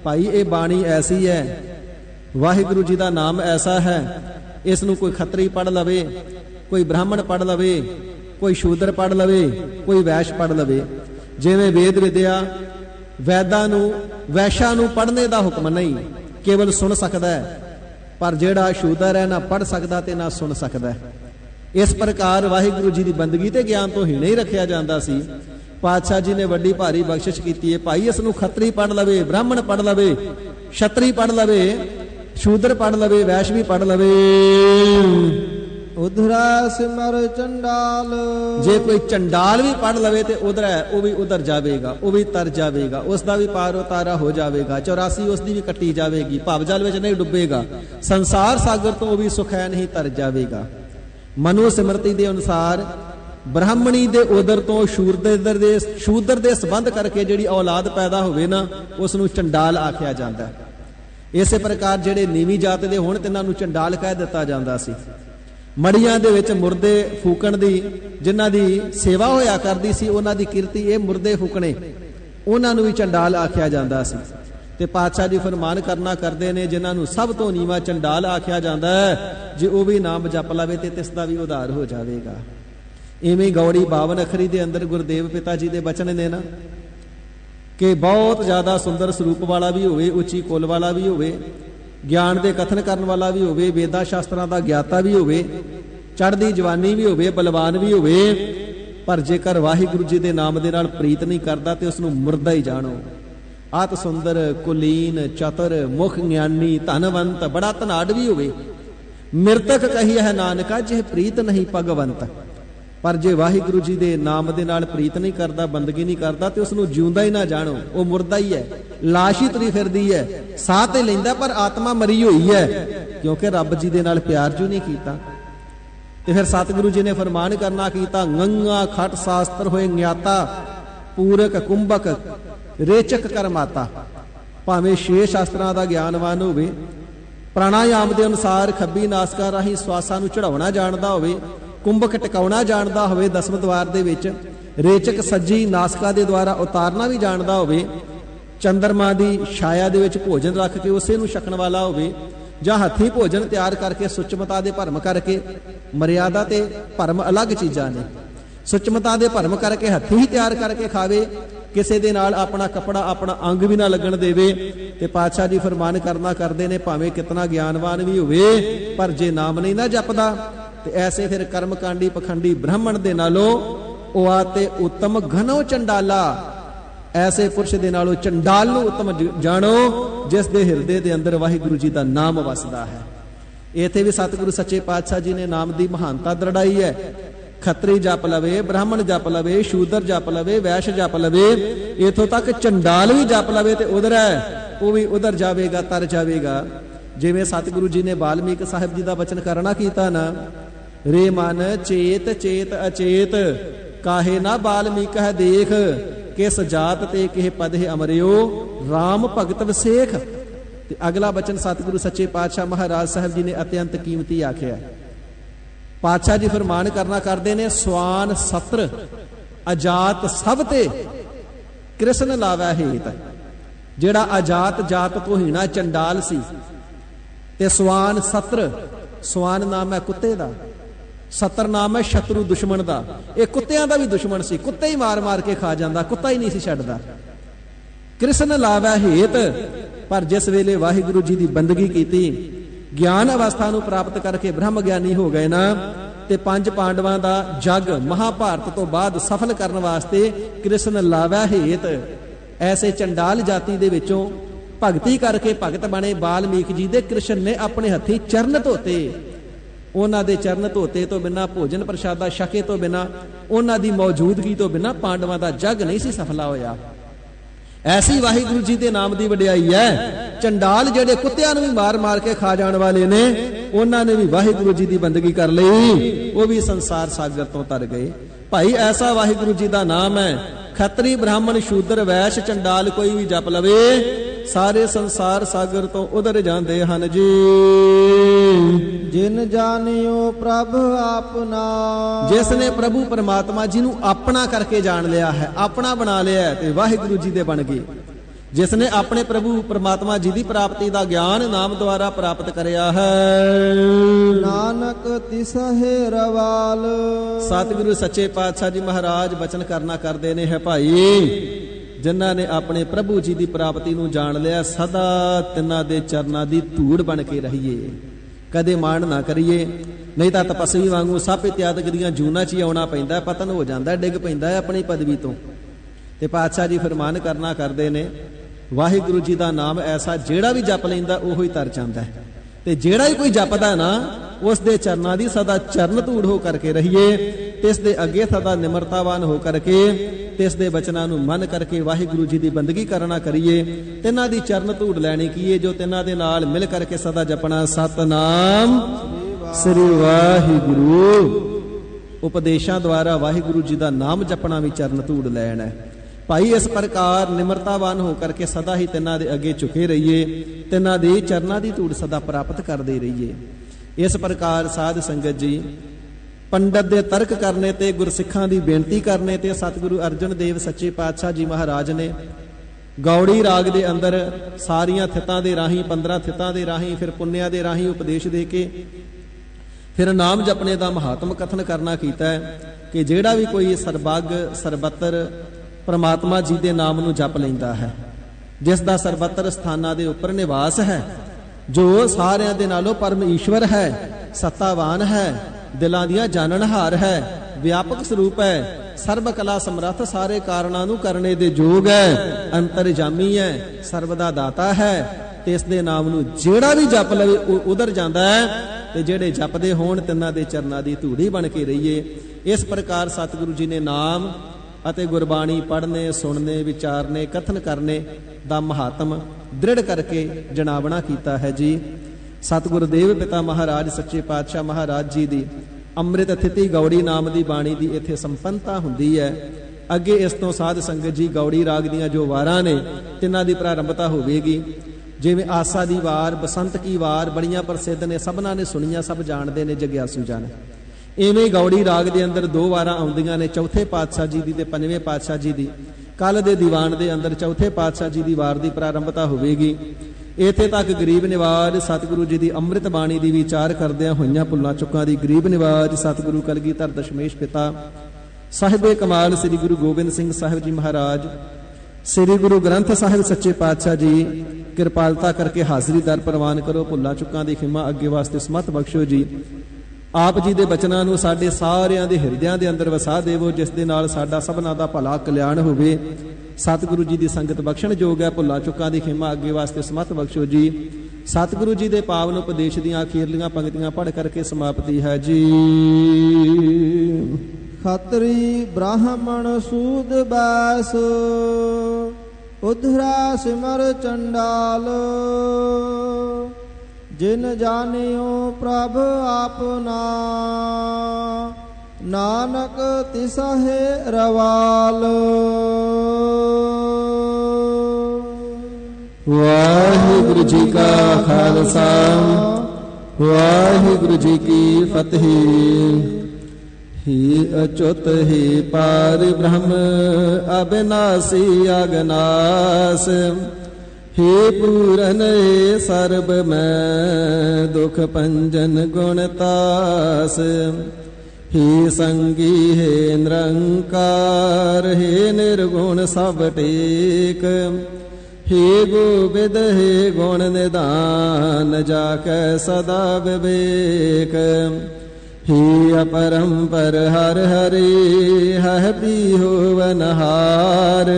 भाई ये बाणी ऐसी है, वाहिगुरु जी का नाम ऐसा है, इसनूं कोई खत्री पढ़ लवे, कोई ब्राह्मण पढ़ लवे, कोई शूद्र पढ़ लवे, कोई वैश पढ़ लवे। जिवें वेद विद्या वैदां नूं वैशां नूं पढ़ने का हुक्म नहीं, केवल सुन सकता है, पर जिहड़ा शूद्र है ना पढ़ सकता ते ना सुन सकता है। इस प्रकार वाहिगुरु जी की बंदगी ते ज्ञान तो ही नहीं रखिया जाता सी। पातशाह जी ने वड्डी भारी बख्शिश की है। भाई इसनूं खत्री पढ़ लवे, ब्राह्मण पढ़ लवे, क्षत्री पढ़ लवे, शूद्र पढ़ लवे, वैश भी पढ़ लवे। उधरा सिमर चंडाल, जे कोई चंडाल भी पढ़ लवे तो उधर है, वो भी उधर जाएगा, वो भी तर जाएगा, उसका भी पार उतारा हो जाएगा, 84 उसकी भी कटी जाएगी, भावजल में नहीं डुबेगा, संसार सागर तो वो भी सुखै नहीं तर जाएगा। मनु सिमरती के अनुसार ब्राह्मणी दे उदर तो शूद्र दे संबंध करके जिहड़ी औलाद पैदा होवे ना, उसनूं चंडाल आख्या जाता है। इस प्रकार जिहड़े नीवी जात दे होण ते इन्हां नूं चंडाल कह दिता जाता सी। मड़ियां दे विच मुर्दे फूकण दी जिन्हां दी सेवा होया करदी सी, उन्हां दी किरती ये मुर्दे फूकणे, उन्हां नूं भी चंडाल आख्या जाता सी। ते पातशाह जी फरमान करना करते हैं, जिन्हां नूं सब तो नीवा चंडाल आख्या जाता है, जे वो भी नाम जप लवे ते तिसदा भी उधार हो जाएगा। इवें गौड़ी 52 अखरी दे अंदर गुरुदेव पिता जी दे बचन ने ना कि बहुत ज्यादा सुंदर स्वरूप वाला भी होवे, उच्ची कुल वाला भी होवे, ज्ञान दे कथन करने वाला भी होवे, वेदा शास्त्रां दा ज्ञाता भी होवे, चढ़दी जवानी भी होवे, बलवान भी होवे, पर जेकर वाहिगुरु जी दे नाम दे नाल प्रीत नहीं करदा ते उसनूं मुर्दा ही जाणो। आत सुंदर, कुलीन, चतुर, मुख ज्ञानी, धनवंत, बड़ा धनाड़ भी होवे, मृतक कही है नानका जे प्रीत नहीं भगवंत। पर जे वाहिगुरु जी दे नाम दे नाल प्रीत नहीं करता, बंदगी नहीं करता, तो उसनूं जिउंदा ही ना जाणो, वो मुर्दा ही है, लाश ही तुरी फिरदी है, साह ते लैंदा पर आत्मा मरी हुई है, क्योंकि रब जी दे नाल प्यार जो नहीं कीता। ते फिर सतगुरु जी ने फरमान करना कीता, गंगा खट शास्त्र होए ज्ञाता, पूरक कुंभक रेचक करमाता। भावें 6 शास्त्रां दा ज्ञानवान होवे, प्राणायाम दे अनुसार खब्बी नासका राही श्वासां नूं चढ़ाउणा जाणदा होवे, कुंभक टिकाउणा जाणदा होवे, 10वें द्वार दे विच रेचक सज्जी नासका दे द्वारा उतारना भी जाणदा होवे, चंद्रमा दी छाया दे विच भोजन रख के उसे नूं छकण वाला होवे, जां हत्थी भोजन तैयार करके सुचमता दे भरम करके, मर्यादा ते भरम अलग चीज़ां ने, सुचमता दे भरम करके हत्थी ही तैयार करके खावे, किसी दे नाल अपना कपड़ा अपना अंग भी ना लगन देवे। ते पातशाह जी फरमान करना करते ने, भावें कितना ज्ञानवान भी होवे, पर जे नाम नहीं ना जपदा ते ऐसे फिर कर्मकांडी पखंडी ब्राह्मण दे नालों ओ आते उत्तम घनो चंडाला, ऐसे पुरुष दे नालों चंडाल नूं उत्तम जानो, जिस दे हिरदे दे अंदर वाहिगुरु जी दा नाम वसदा है। इत्थे भी सतगुरु सच्चे पातशाह जी ने नाम दी महानता दरड़ाई है। खत्री जप लवे, ब्राह्मण जप लवे, शूद्र जप लवे, वैश्य जप लवे, इथों तक चंडाल भी जप लवे ते उधर है, वो भी उधर जावेगा, तर जावेगा। जिवें सतगुरु जी ने वाल्मीकि साहिब जी का वचन करना कीता ना, रे मन चेत चेत अचेत, काहे ना वाल्मीकि है देख, किस जात ते किह पद है अमरियो, राम भगत वसेख। ते अगला वचन सतगुरु सच्चे पातशाह महाराज साहब जी ने अत्यंत कीमती आख्या। पातशाह जी फरमान करना करते ने, स्वान सत्र अजात सब ते कृष्ण लावै हेत। जेड़ा अजात जात तो हीना चंडाल सी, ते स्वान सत्र, स्वान नाम है कुत्ते दा, सत्र नाम है शत्रु दुश्मन दा। ये कुत्तियां दा भी दुश्मन सी, कुत्ते ही मार मार के खा जांदा, कुत्ता ही नहीं सी छड्डदा। कृष्ण लावै हेत, पर जिस वेले वाहिगुरु जी की बंदगी की, ज्ञान अवस्था नूं प्राप्त करके ब्रह्म ज्ञानी हो गए ना, ते 5 पांडवां दा जग महाभारत तो बाद सफल करने वास्ते कृष्ण लावै हेत ऐसे चंडाल जाति दे विचों भगती करके भगत बने वाल्मीकि जी दे। कृष्ण ने अपने हथी चरण धोते, उन्हां दे चरण धोते तो बिना, भोजन प्रसादा छके तो बिना, उन्हां दी मौजूदगी तो बिना पांडवां दा जग नहीं सी सफला होया। ਐਸੀ ਵਾਹਿਗੁਰੂ ਜੀ ਦੇ ਨਾਮ ਦੀ ਵਡਿਆਈ ਹੈ। ਚੰਡਾਲ ਜਿਹੜੇ ਕੁੱਤਿਆਂ ਨੂੰ ਵੀ ਮਾਰ ਮਾਰ ਕੇ ਖਾ ਜਾਣ ਵਾਲੇ ਨੇ, ਉਹਨਾਂ ਨੇ ਵੀ ਵਾਹਿਗੁਰੂ ਜੀ ਦੀ ਬੰਦਗੀ ਕਰ ਲਈ, ਉਹ ਵੀ ਸੰਸਾਰ ਸਾਗਰ ਤੋਂ ਤਰ ਗਏ। ਭਾਈ ਐਸਾ ਵਾਹਿਗੁਰੂ ਜੀ ਦਾ ਨਾਮ ਹੈ, ਖੱਤਰੀ ਬ੍ਰਾਹਮਣ ਸ਼ੂਦਰ ਵੈਸ਼ ਚੰਡਾਲ ਕੋਈ ਵੀ ਜਪ ਲਵੇ, ਸਾਰੇ ਸੰਸਾਰ ਸਾਗਰ ਤੋਂ ਉਧਰ ਜਾਂਦੇ ਹਨ ਜੀ। ਜਿਨ ਜਾਣਿਓ ਪ੍ਰਭ ਆਪਣਾ, ਜਿਸ ਨੇ ਪ੍ਰਭੂ ਪਰਮਾਤਮਾ ਜੀ ਨੂੰ ਆਪਣਾ ਕਰਕੇ ਜਾਣ ਲਿਆ ਹੈ, ਆਪਣਾ ਬਣਾ ਲਿਆ ਤੇ ਵਾਹਿਗੁਰੂ ਜੀ ਦੇ ਬਣ ਗਏ। ਜਿਸ ਨੇ ਆਪਣੇ ਪ੍ਰਭੂ ਪਰਮਾਤਮਾ ਜੀ ਦੀ ਪ੍ਰਾਪਤੀ ਦਾ ਗਿਆਨ ਨਾਮ ਦੁਆਰਾ ਪ੍ਰਾਪਤ ਕਰਿਆ ਹੈ, ਨਾਨਕ ਤਿਸਹਿ ਰਵਾਲ। ਸਤਿਗੁਰੂ ਸੱਚੇ ਪਾਤਸ਼ਾਹ ਜੀ ਮਹਾਰਾਜ ਬਚਨ ਕਰਨਾ ਕਰਦੇ ਨੇ ਹੈ ਭਾਈ, ਜਿਨ੍ਹਾਂ ਨੇ ਆਪਣੇ ਪ੍ਰਭੂ ਜੀ ਦੀ ਪ੍ਰਾਪਤੀ ਨੂੰ ਜਾਣ ਲਿਆ, ਸਦਾ ਤਿੰਨਾਂ ਦੇ ਚਰਨਾਂ ਦੀ ਧੂੜ ਬਣ ਕੇ ਰਹੀਏ, ਕਦੇ ਮਾਣ ਨਾ ਕਰੀਏ। ਨਹੀਂ ਤਾਂ ਤਪਸਵੀ ਵਾਂਗੂ ਸੱਪ ਇਤਿਆਦਿਕ ਦੀਆਂ ਜੂਨਾਂ 'ਚ ਹੀ ਆਉਣਾ ਪੈਂਦਾ, ਪਤਨ ਹੋ ਜਾਂਦਾ, ਡਿੱਗ ਪੈਂਦਾ ਆਪਣੀ ਪਦਵੀ ਤੋਂ। ਤੇ ਪਾਤਸ਼ਾਹ ਜੀ ਫਰਮਾਨ ਕਰਨਾ ਕਰਦੇ ਨੇ, ਵਾਹਿਗੁਰੂ ਜੀ ਦਾ ਨਾਮ ਐਸਾ ਜਿਹੜਾ ਵੀ ਜਪ ਲੈਂਦਾ ਉਹ ਹੀ ਤਰ ਜਾਂਦਾ ਹੈ, ਤੇ ਜਿਹੜਾ ਹੀ ਕੋਈ ਜਪਦਾ ਨਾ ਉਸ ਦੇ ਚਰਨਾਂ ਦੀ ਸਦਾ ਚਰਨ ਧੂੜ ਹੋ ਕਰਕੇ ਰਹੀਏ, ਤਿਸ ਦੇ ਅੱਗੇ ਸਦਾ ਨਿਮਰਤਾਵਾਨ ਹੋ ਕਰਕੇ, ਤਿਸ ਦੇ ਬਚਨਾਂ ਨੂੰ ਮੰਨ ਕਰਕੇ ਵਾਹਿਗੁਰੂ ਜੀ ਦੀ ਬੰਦਗੀ ਕਰਨਾ ਕਰੀਏ, ਤਿੰਨਾਂ ਦੀ ਚਰਨ ਧੂੜ ਲੈਣੀ ਕੀਏ, ਜੋ ਤਿੰਨਾਂ ਦੇ ਨਾਲ ਮਿਲ ਕਰਕੇ ਸਦਾ ਜਪਣਾ ਸਤਨਾਮ ਸ੍ਰੀ ਵਾਹਿਗੁਰੂ। ਉਪਦੇਸ਼ਾਂ ਦੁਆਰਾ ਵਾਹਿਗੁਰੂ ਜੀ ਦਾ ਨਾਮ ਜਪਣਾ ਵੀ ਚਰਨ ਧੂੜ ਲੈਣ ਹੈ। ਭਾਈ ਇਸ ਪ੍ਰਕਾਰ ਨਿਮਰਤਾਵਾਨ ਹੋ ਕਰਕੇ ਸਦਾ ਹੀ ਤਿੰਨਾਂ ਦੇ ਅੱਗੇ ਝੁਕੇ ਰਹੀਏ, ਤਿੰਨਾਂ ਦੇ ਚਰਨਾਂ ਦੀ ਧੂੜ ਸਦਾ ਪ੍ਰਾਪਤ ਕਰਦੇ ਰਹੀਏ। ਇਸ ਪ੍ਰਕਾਰ ਸਾਧ ਸੰਗਤ ਜੀ ਪੰਡਤ ਦੇ ਤਰਕ ਕਰਨੇ ਤੇ ਗੁਰਸਿੱਖਾਂ ਦੀ ਬੇਨਤੀ ਕਰਨੇ ਤੇ ਸਤਿਗੁਰੂ ਅਰਜਨ ਦੇਵ ਸੱਚੇ ਪਾਤਸ਼ਾਹ ਜੀ ਮਹਾਰਾਜ ਨੇ ਗੌੜੀ ਰਾਗ ਦੇ ਅੰਦਰ ਸਾਰੀਆਂ ਥਿਤਾਂ ਦੇ ਰਾਹੀਂ, 15 ਥਿਤਾਂ ਦੇ ਰਾਹੀਂ, ਫਿਰ ਪੁੰਨਿਆਂ ਦੇ ਰਾਹੀਂ ਉਪਦੇਸ਼ ਦੇ ਕੇ ਫਿਰ ਨਾਮ ਜਪਣੇ ਦਾ ਮਹਾਤਮ ਕਥਨ ਕਰਨਾ ਕੀਤਾ ਹੈ ਕਿ ਜਿਹੜਾ ਵੀ ਕੋਈ ਸਰਬੱਗ ਸਰਬੱਤਰ ਪਰਮਾਤਮਾ ਜੀ ਦੇ ਨਾਮ ਨੂੰ ਜਪ ਲੈਂਦਾ ਹੈ, ਜਿਸ ਦਾ ਸਰਬੱਤਰ ਸਥਾਨਾਂ ਦੇ ਉੱਪਰ ਨਿਵਾਸ ਹੈ, ਜੋ ਸਾਰਿਆਂ ਦੇ ਨਾਲੋਂ ਪਰਮ ਈਸ਼ਵਰ ਹੈ, ਸੱਤਾਵਾਨ ਹੈ, ਦਿਲਾਂ ਦੀਆਂ ਜਾਣਨਹਾਰ ਹੈ, ਵਿਆਪਕ ਸਰੂਪ ਹੈ, ਸਰਬ ਕਲਾ ਸਮਰੱਥ, ਸਾਰੇ ਕਾਰਨਾਂ ਨੂੰ ਕਰਨੇ ਦੇ ਯੋਗ ਹੈ, ਅੰਤਰਜਾਮੀ ਹੈ, ਸਰਬ ਦਾ ਦਾਤਾ ਹੈ, ਤੇ ਇਸ ਦੇ ਨਾਮ ਨੂੰ ਜਿਹੜਾ ਵੀ ਜਪ ਲਵੇ ਉਹ ਉਧਰ ਜਾਂਦਾ ਹੈ। ਤੇ ਜਿਹੜੇ ਜਪਦੇ ਹੋਣ ਤਿੰਨਾਂ ਦੇ ਚਰਨਾਂ ਦੀ ਧੂੜੀ ਬਣ ਕੇ ਰਹੀਏ। ਇਸ ਪ੍ਰਕਾਰ ਸਤਿਗੁਰੂ ਜੀ ਨੇ ਨਾਮ ਅਤੇ ਗੁਰਬਾਣੀ ਪੜ੍ਹਨੇ, ਸੁਣਨੇ, ਵਿਚਾਰਨੇ, ਕਥਨ ਕਰਨੇ ਦਾ ਮਹਾਤਮ ਦ੍ਰਿੜ ਕਰਕੇ ਜਣਾਵਣਾ ਕੀਤਾ ਹੈ ਜੀ। ਸਤਿਗੁਰੂ ਦੇਵ ਪਿਤਾ ਮਹਾਰਾਜ ਸੱਚੇ ਪਾਤਸ਼ਾਹ ਮਹਾਰਾਜ ਜੀ ਦੀ ਅੰਮ੍ਰਿਤ ਥਿਤੀ ਗੌੜੀ ਨਾਮ ਦੀ ਬਾਣੀ ਦੀ ਇੱਥੇ ਸੰਪੰਨਤਾ ਹੁੰਦੀ ਹੈ। ਅੱਗੇ ਇਸ ਤੋਂ ਸਾਧ ਸੰਗਤ ਜੀ ਗੌੜੀ ਰਾਗ ਦੀਆਂ ਜੋ ਵਾਰਾਂ ਨੇ ਤਿੰਨਾਂ ਦੀ ਪ੍ਰਾਰੰਭਤਾ ਹੋਵੇਗੀ। ਜਿਵੇਂ ਆਸਾ ਦੀ ਵਾਰ, ਬਸੰਤ ਕੀ ਵਾਰ ਬੜੀਆਂ ਪ੍ਰਸਿੱਧ ਨੇ, ਸਭਨਾਂ ਨੇ ਸੁਣੀਆਂ, ਸਭ ਜਾਣਦੇ ਨੇ, ਜਗਿਆਸੂ ਜਨ। ਇਵੇਂ ਗੌੜੀ ਰਾਗ ਦੇ ਅੰਦਰ ਦੋ ਵਾਰਾਂ ਆਉਂਦੀਆਂ ਨੇ, ਚੌਥੇ ਪਾਤਸ਼ਾਹ ਜੀ ਦੀ ਤੇ ਪੰਜਵੇਂ ਪਾਤਸ਼ਾਹ ਜੀ ਦੀ। ਕੱਲ ਦੇ ਦੀਵਾਨ ਦੇ ਅੰਦਰ ਚੌਥੇ ਪਾਤਸ਼ਾਹ ਜੀ ਦੀ ਵਾਰ ਦੀ ਪ੍ਰਾਰੰਭਤਾ ਹੋਵੇਗੀ। ਇੱਥੇ ਤੱਕ ਗਰੀਬ ਨਿਵਾਜ ਸਤਿਗੁਰੂ ਜੀ ਦੀ ਅੰਮ੍ਰਿਤ ਬਾਣੀ ਦੀ ਵਿਚਾਰ ਕਰਦਿਆਂ ਹੋਈਆਂ ਭੁੱਲਾਂ ਚੁੱਕਾਂ ਦੀ ਗਰੀਬ ਨਿਵਾਜ ਸਤਿਗੁਰੂ ਕਲਗੀਧਰ ਦਸ਼ਮੇਸ਼ ਪਿਤਾ ਸਾਹਿਬੇ ਕਮਾਲ ਸ੍ਰੀ ਗੁਰੂ ਗੋਬਿੰਦ ਸਿੰਘ ਸਾਹਿਬ ਜੀ ਮਹਾਰਾਜ, ਸ੍ਰੀ ਗੁਰੂ ਗ੍ਰੰਥ ਸਾਹਿਬ ਸੱਚੇ ਪਾਤਸ਼ਾਹ ਜੀ ਕਿਰਪਾਲਤਾ ਕਰਕੇ ਹਾਜ਼ਰੀ ਦਰ ਪ੍ਰਵਾਨ ਕਰੋ। ਭੁੱਲਾਂ ਚੁੱਕਾਂ ਦੀ ਖਿਮਾ ਅੱਗੇ ਵਾਸਤੇ ਸਮਤ ਬਖਸ਼ੋ ਜੀ। ਆਪ ਜੀ ਦੇ ਬਚਨਾਂ ਨੂੰ ਸਾਡੇ ਸਾਰਿਆਂ ਦੇ ਹਿਰਦਿਆਂ ਦੇ ਅੰਦਰ ਵਸਾ ਦੇਵੋ, ਜਿਸ ਦੇ ਨਾਲ ਸਾਡਾ ਸਭਨਾਂ ਦਾ ਭਲਾ ਕਲਿਆਣ ਹੋਵੇ। ਸਤਿਗੁਰੂ ਜੀ ਦੀ ਸੰਗਤ ਬਖਸ਼ਣ ਯੋਗ ਹੈ। ਭੁੱਲਾਂ ਚੁੱਕਾਂ ਦੀ ਖਿਮਾ ਅੱਗੇ ਵਾਸਤੇ ਸਮਤ ਬਖਸ਼ੋ ਜੀ। ਸਤਿਗੁਰੂ ਜੀ ਦੇ ਪਾਵਨ ਉਪਦੇਸ਼ ਦੀਆਂ ਅਖੀਰਲੀਆਂ ਪੰਕਤੀਆਂ ਪੜ੍ਹ ਕਰਕੇ ਸਮਾਪਤੀ ਹੈ ਜੀ। ਖੱਤਰੀ ਬ੍ਰਾਹਮਣ ਸੂਦ ਬੈਸ ਉਧਰਾ ਸਿਮਰ ਚੰਡਾਲ, ਜਿਨ ਜਾਣਿਓ ਪ੍ਰਭ ਆਪਨਾ ਨਾਨਕ ਤਿਸਹਿ ਰਵਾਲ। ਵਾਹਿਗੁਰੂ ਜੀ ਕਾ ਖਾਲਸਾ, ਵਾਹਿਗੁਰੂ ਜੀ ਕੀ ਫਤਿਹ। ਹੀ ਅਚੁੱਤ ਹੀ ਪਾਰ ਬ੍ਰਹਮ ਅਬਿਨਾਸੀ ਅਗਨਾਸ, हे पूरन सर्ब मैं दुख पंजन गुणतास, हे संगी हे निरंकार, हे निर्गुण सब टेक, हे गोविद हे गुण निधान, जाकै सदा विवेक, हे अपरंपर हर हरि हह पीहोवनहार,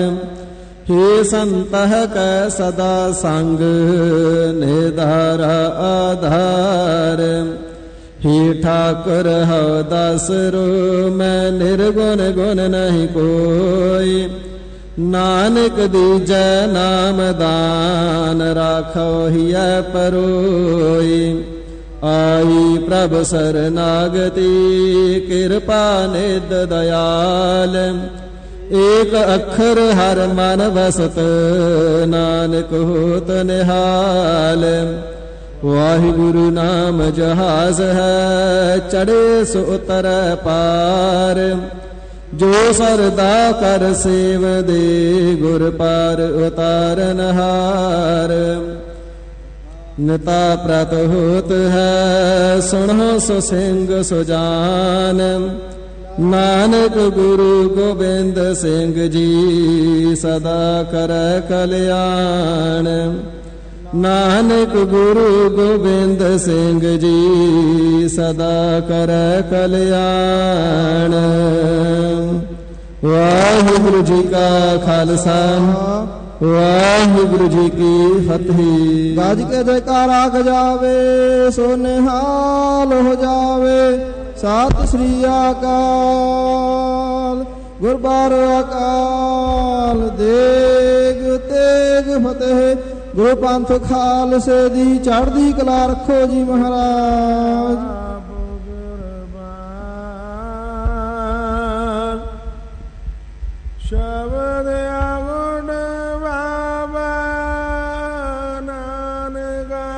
हे संतह कै सदा संग निधारा आधार, हे ठाकुर हव दासरो मैं निर्गुण गुण नहीं कोई, नानक दीजै नाम दान राखो हिय परोई आई प्रभ शरणागति कृपा निध दयाल एक अखर हर मन बसत नानक होत निहाल वाहिगुरु नाम जहाज है चढ़े सो उतर पार जो सरदा कर सेव दे गुर पार उतारन हार निता प्रत होत है सुनो सो सिंह सुजान नानक गुरु गोबिंद सिंह जी सदा कर कल्याण नानक गुरु गोबिंद सिंह जी सदा कर कल्याण वाहिगुरु जी का खालसा वाहिगुरु जी की फतेह। गाज के जयकारा गजावे सो निहाल हो जावे सत श्री अकाल गुरबार अकाल देग तेग फतेह गुरु पंथ खालसे दी चढ़दी कला रखो जी महाराज। शब्द अगुण बाबा नानका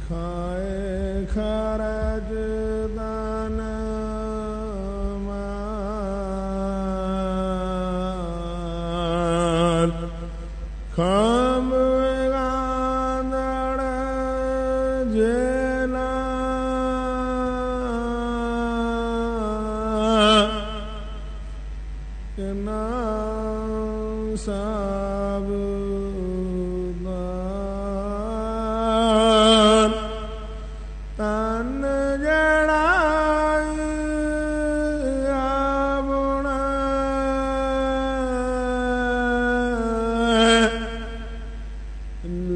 खाए खरज दान मान खम गांदड़ जेला सब तन जड़ाई बुण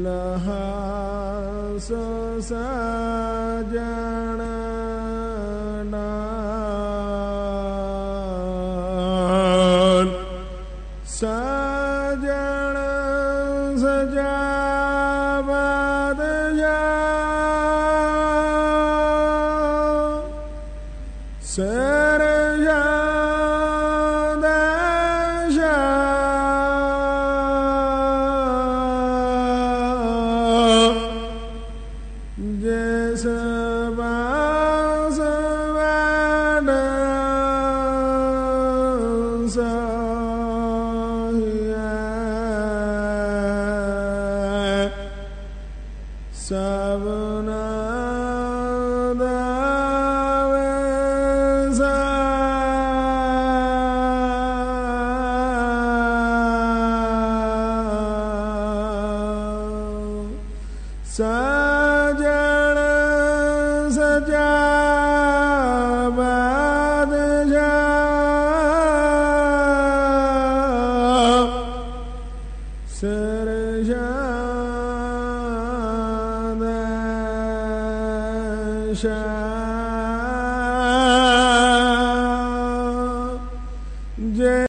लहा सो सजन सजन सजावद सर जैस बास सबना दावे सजन सजावद सर जय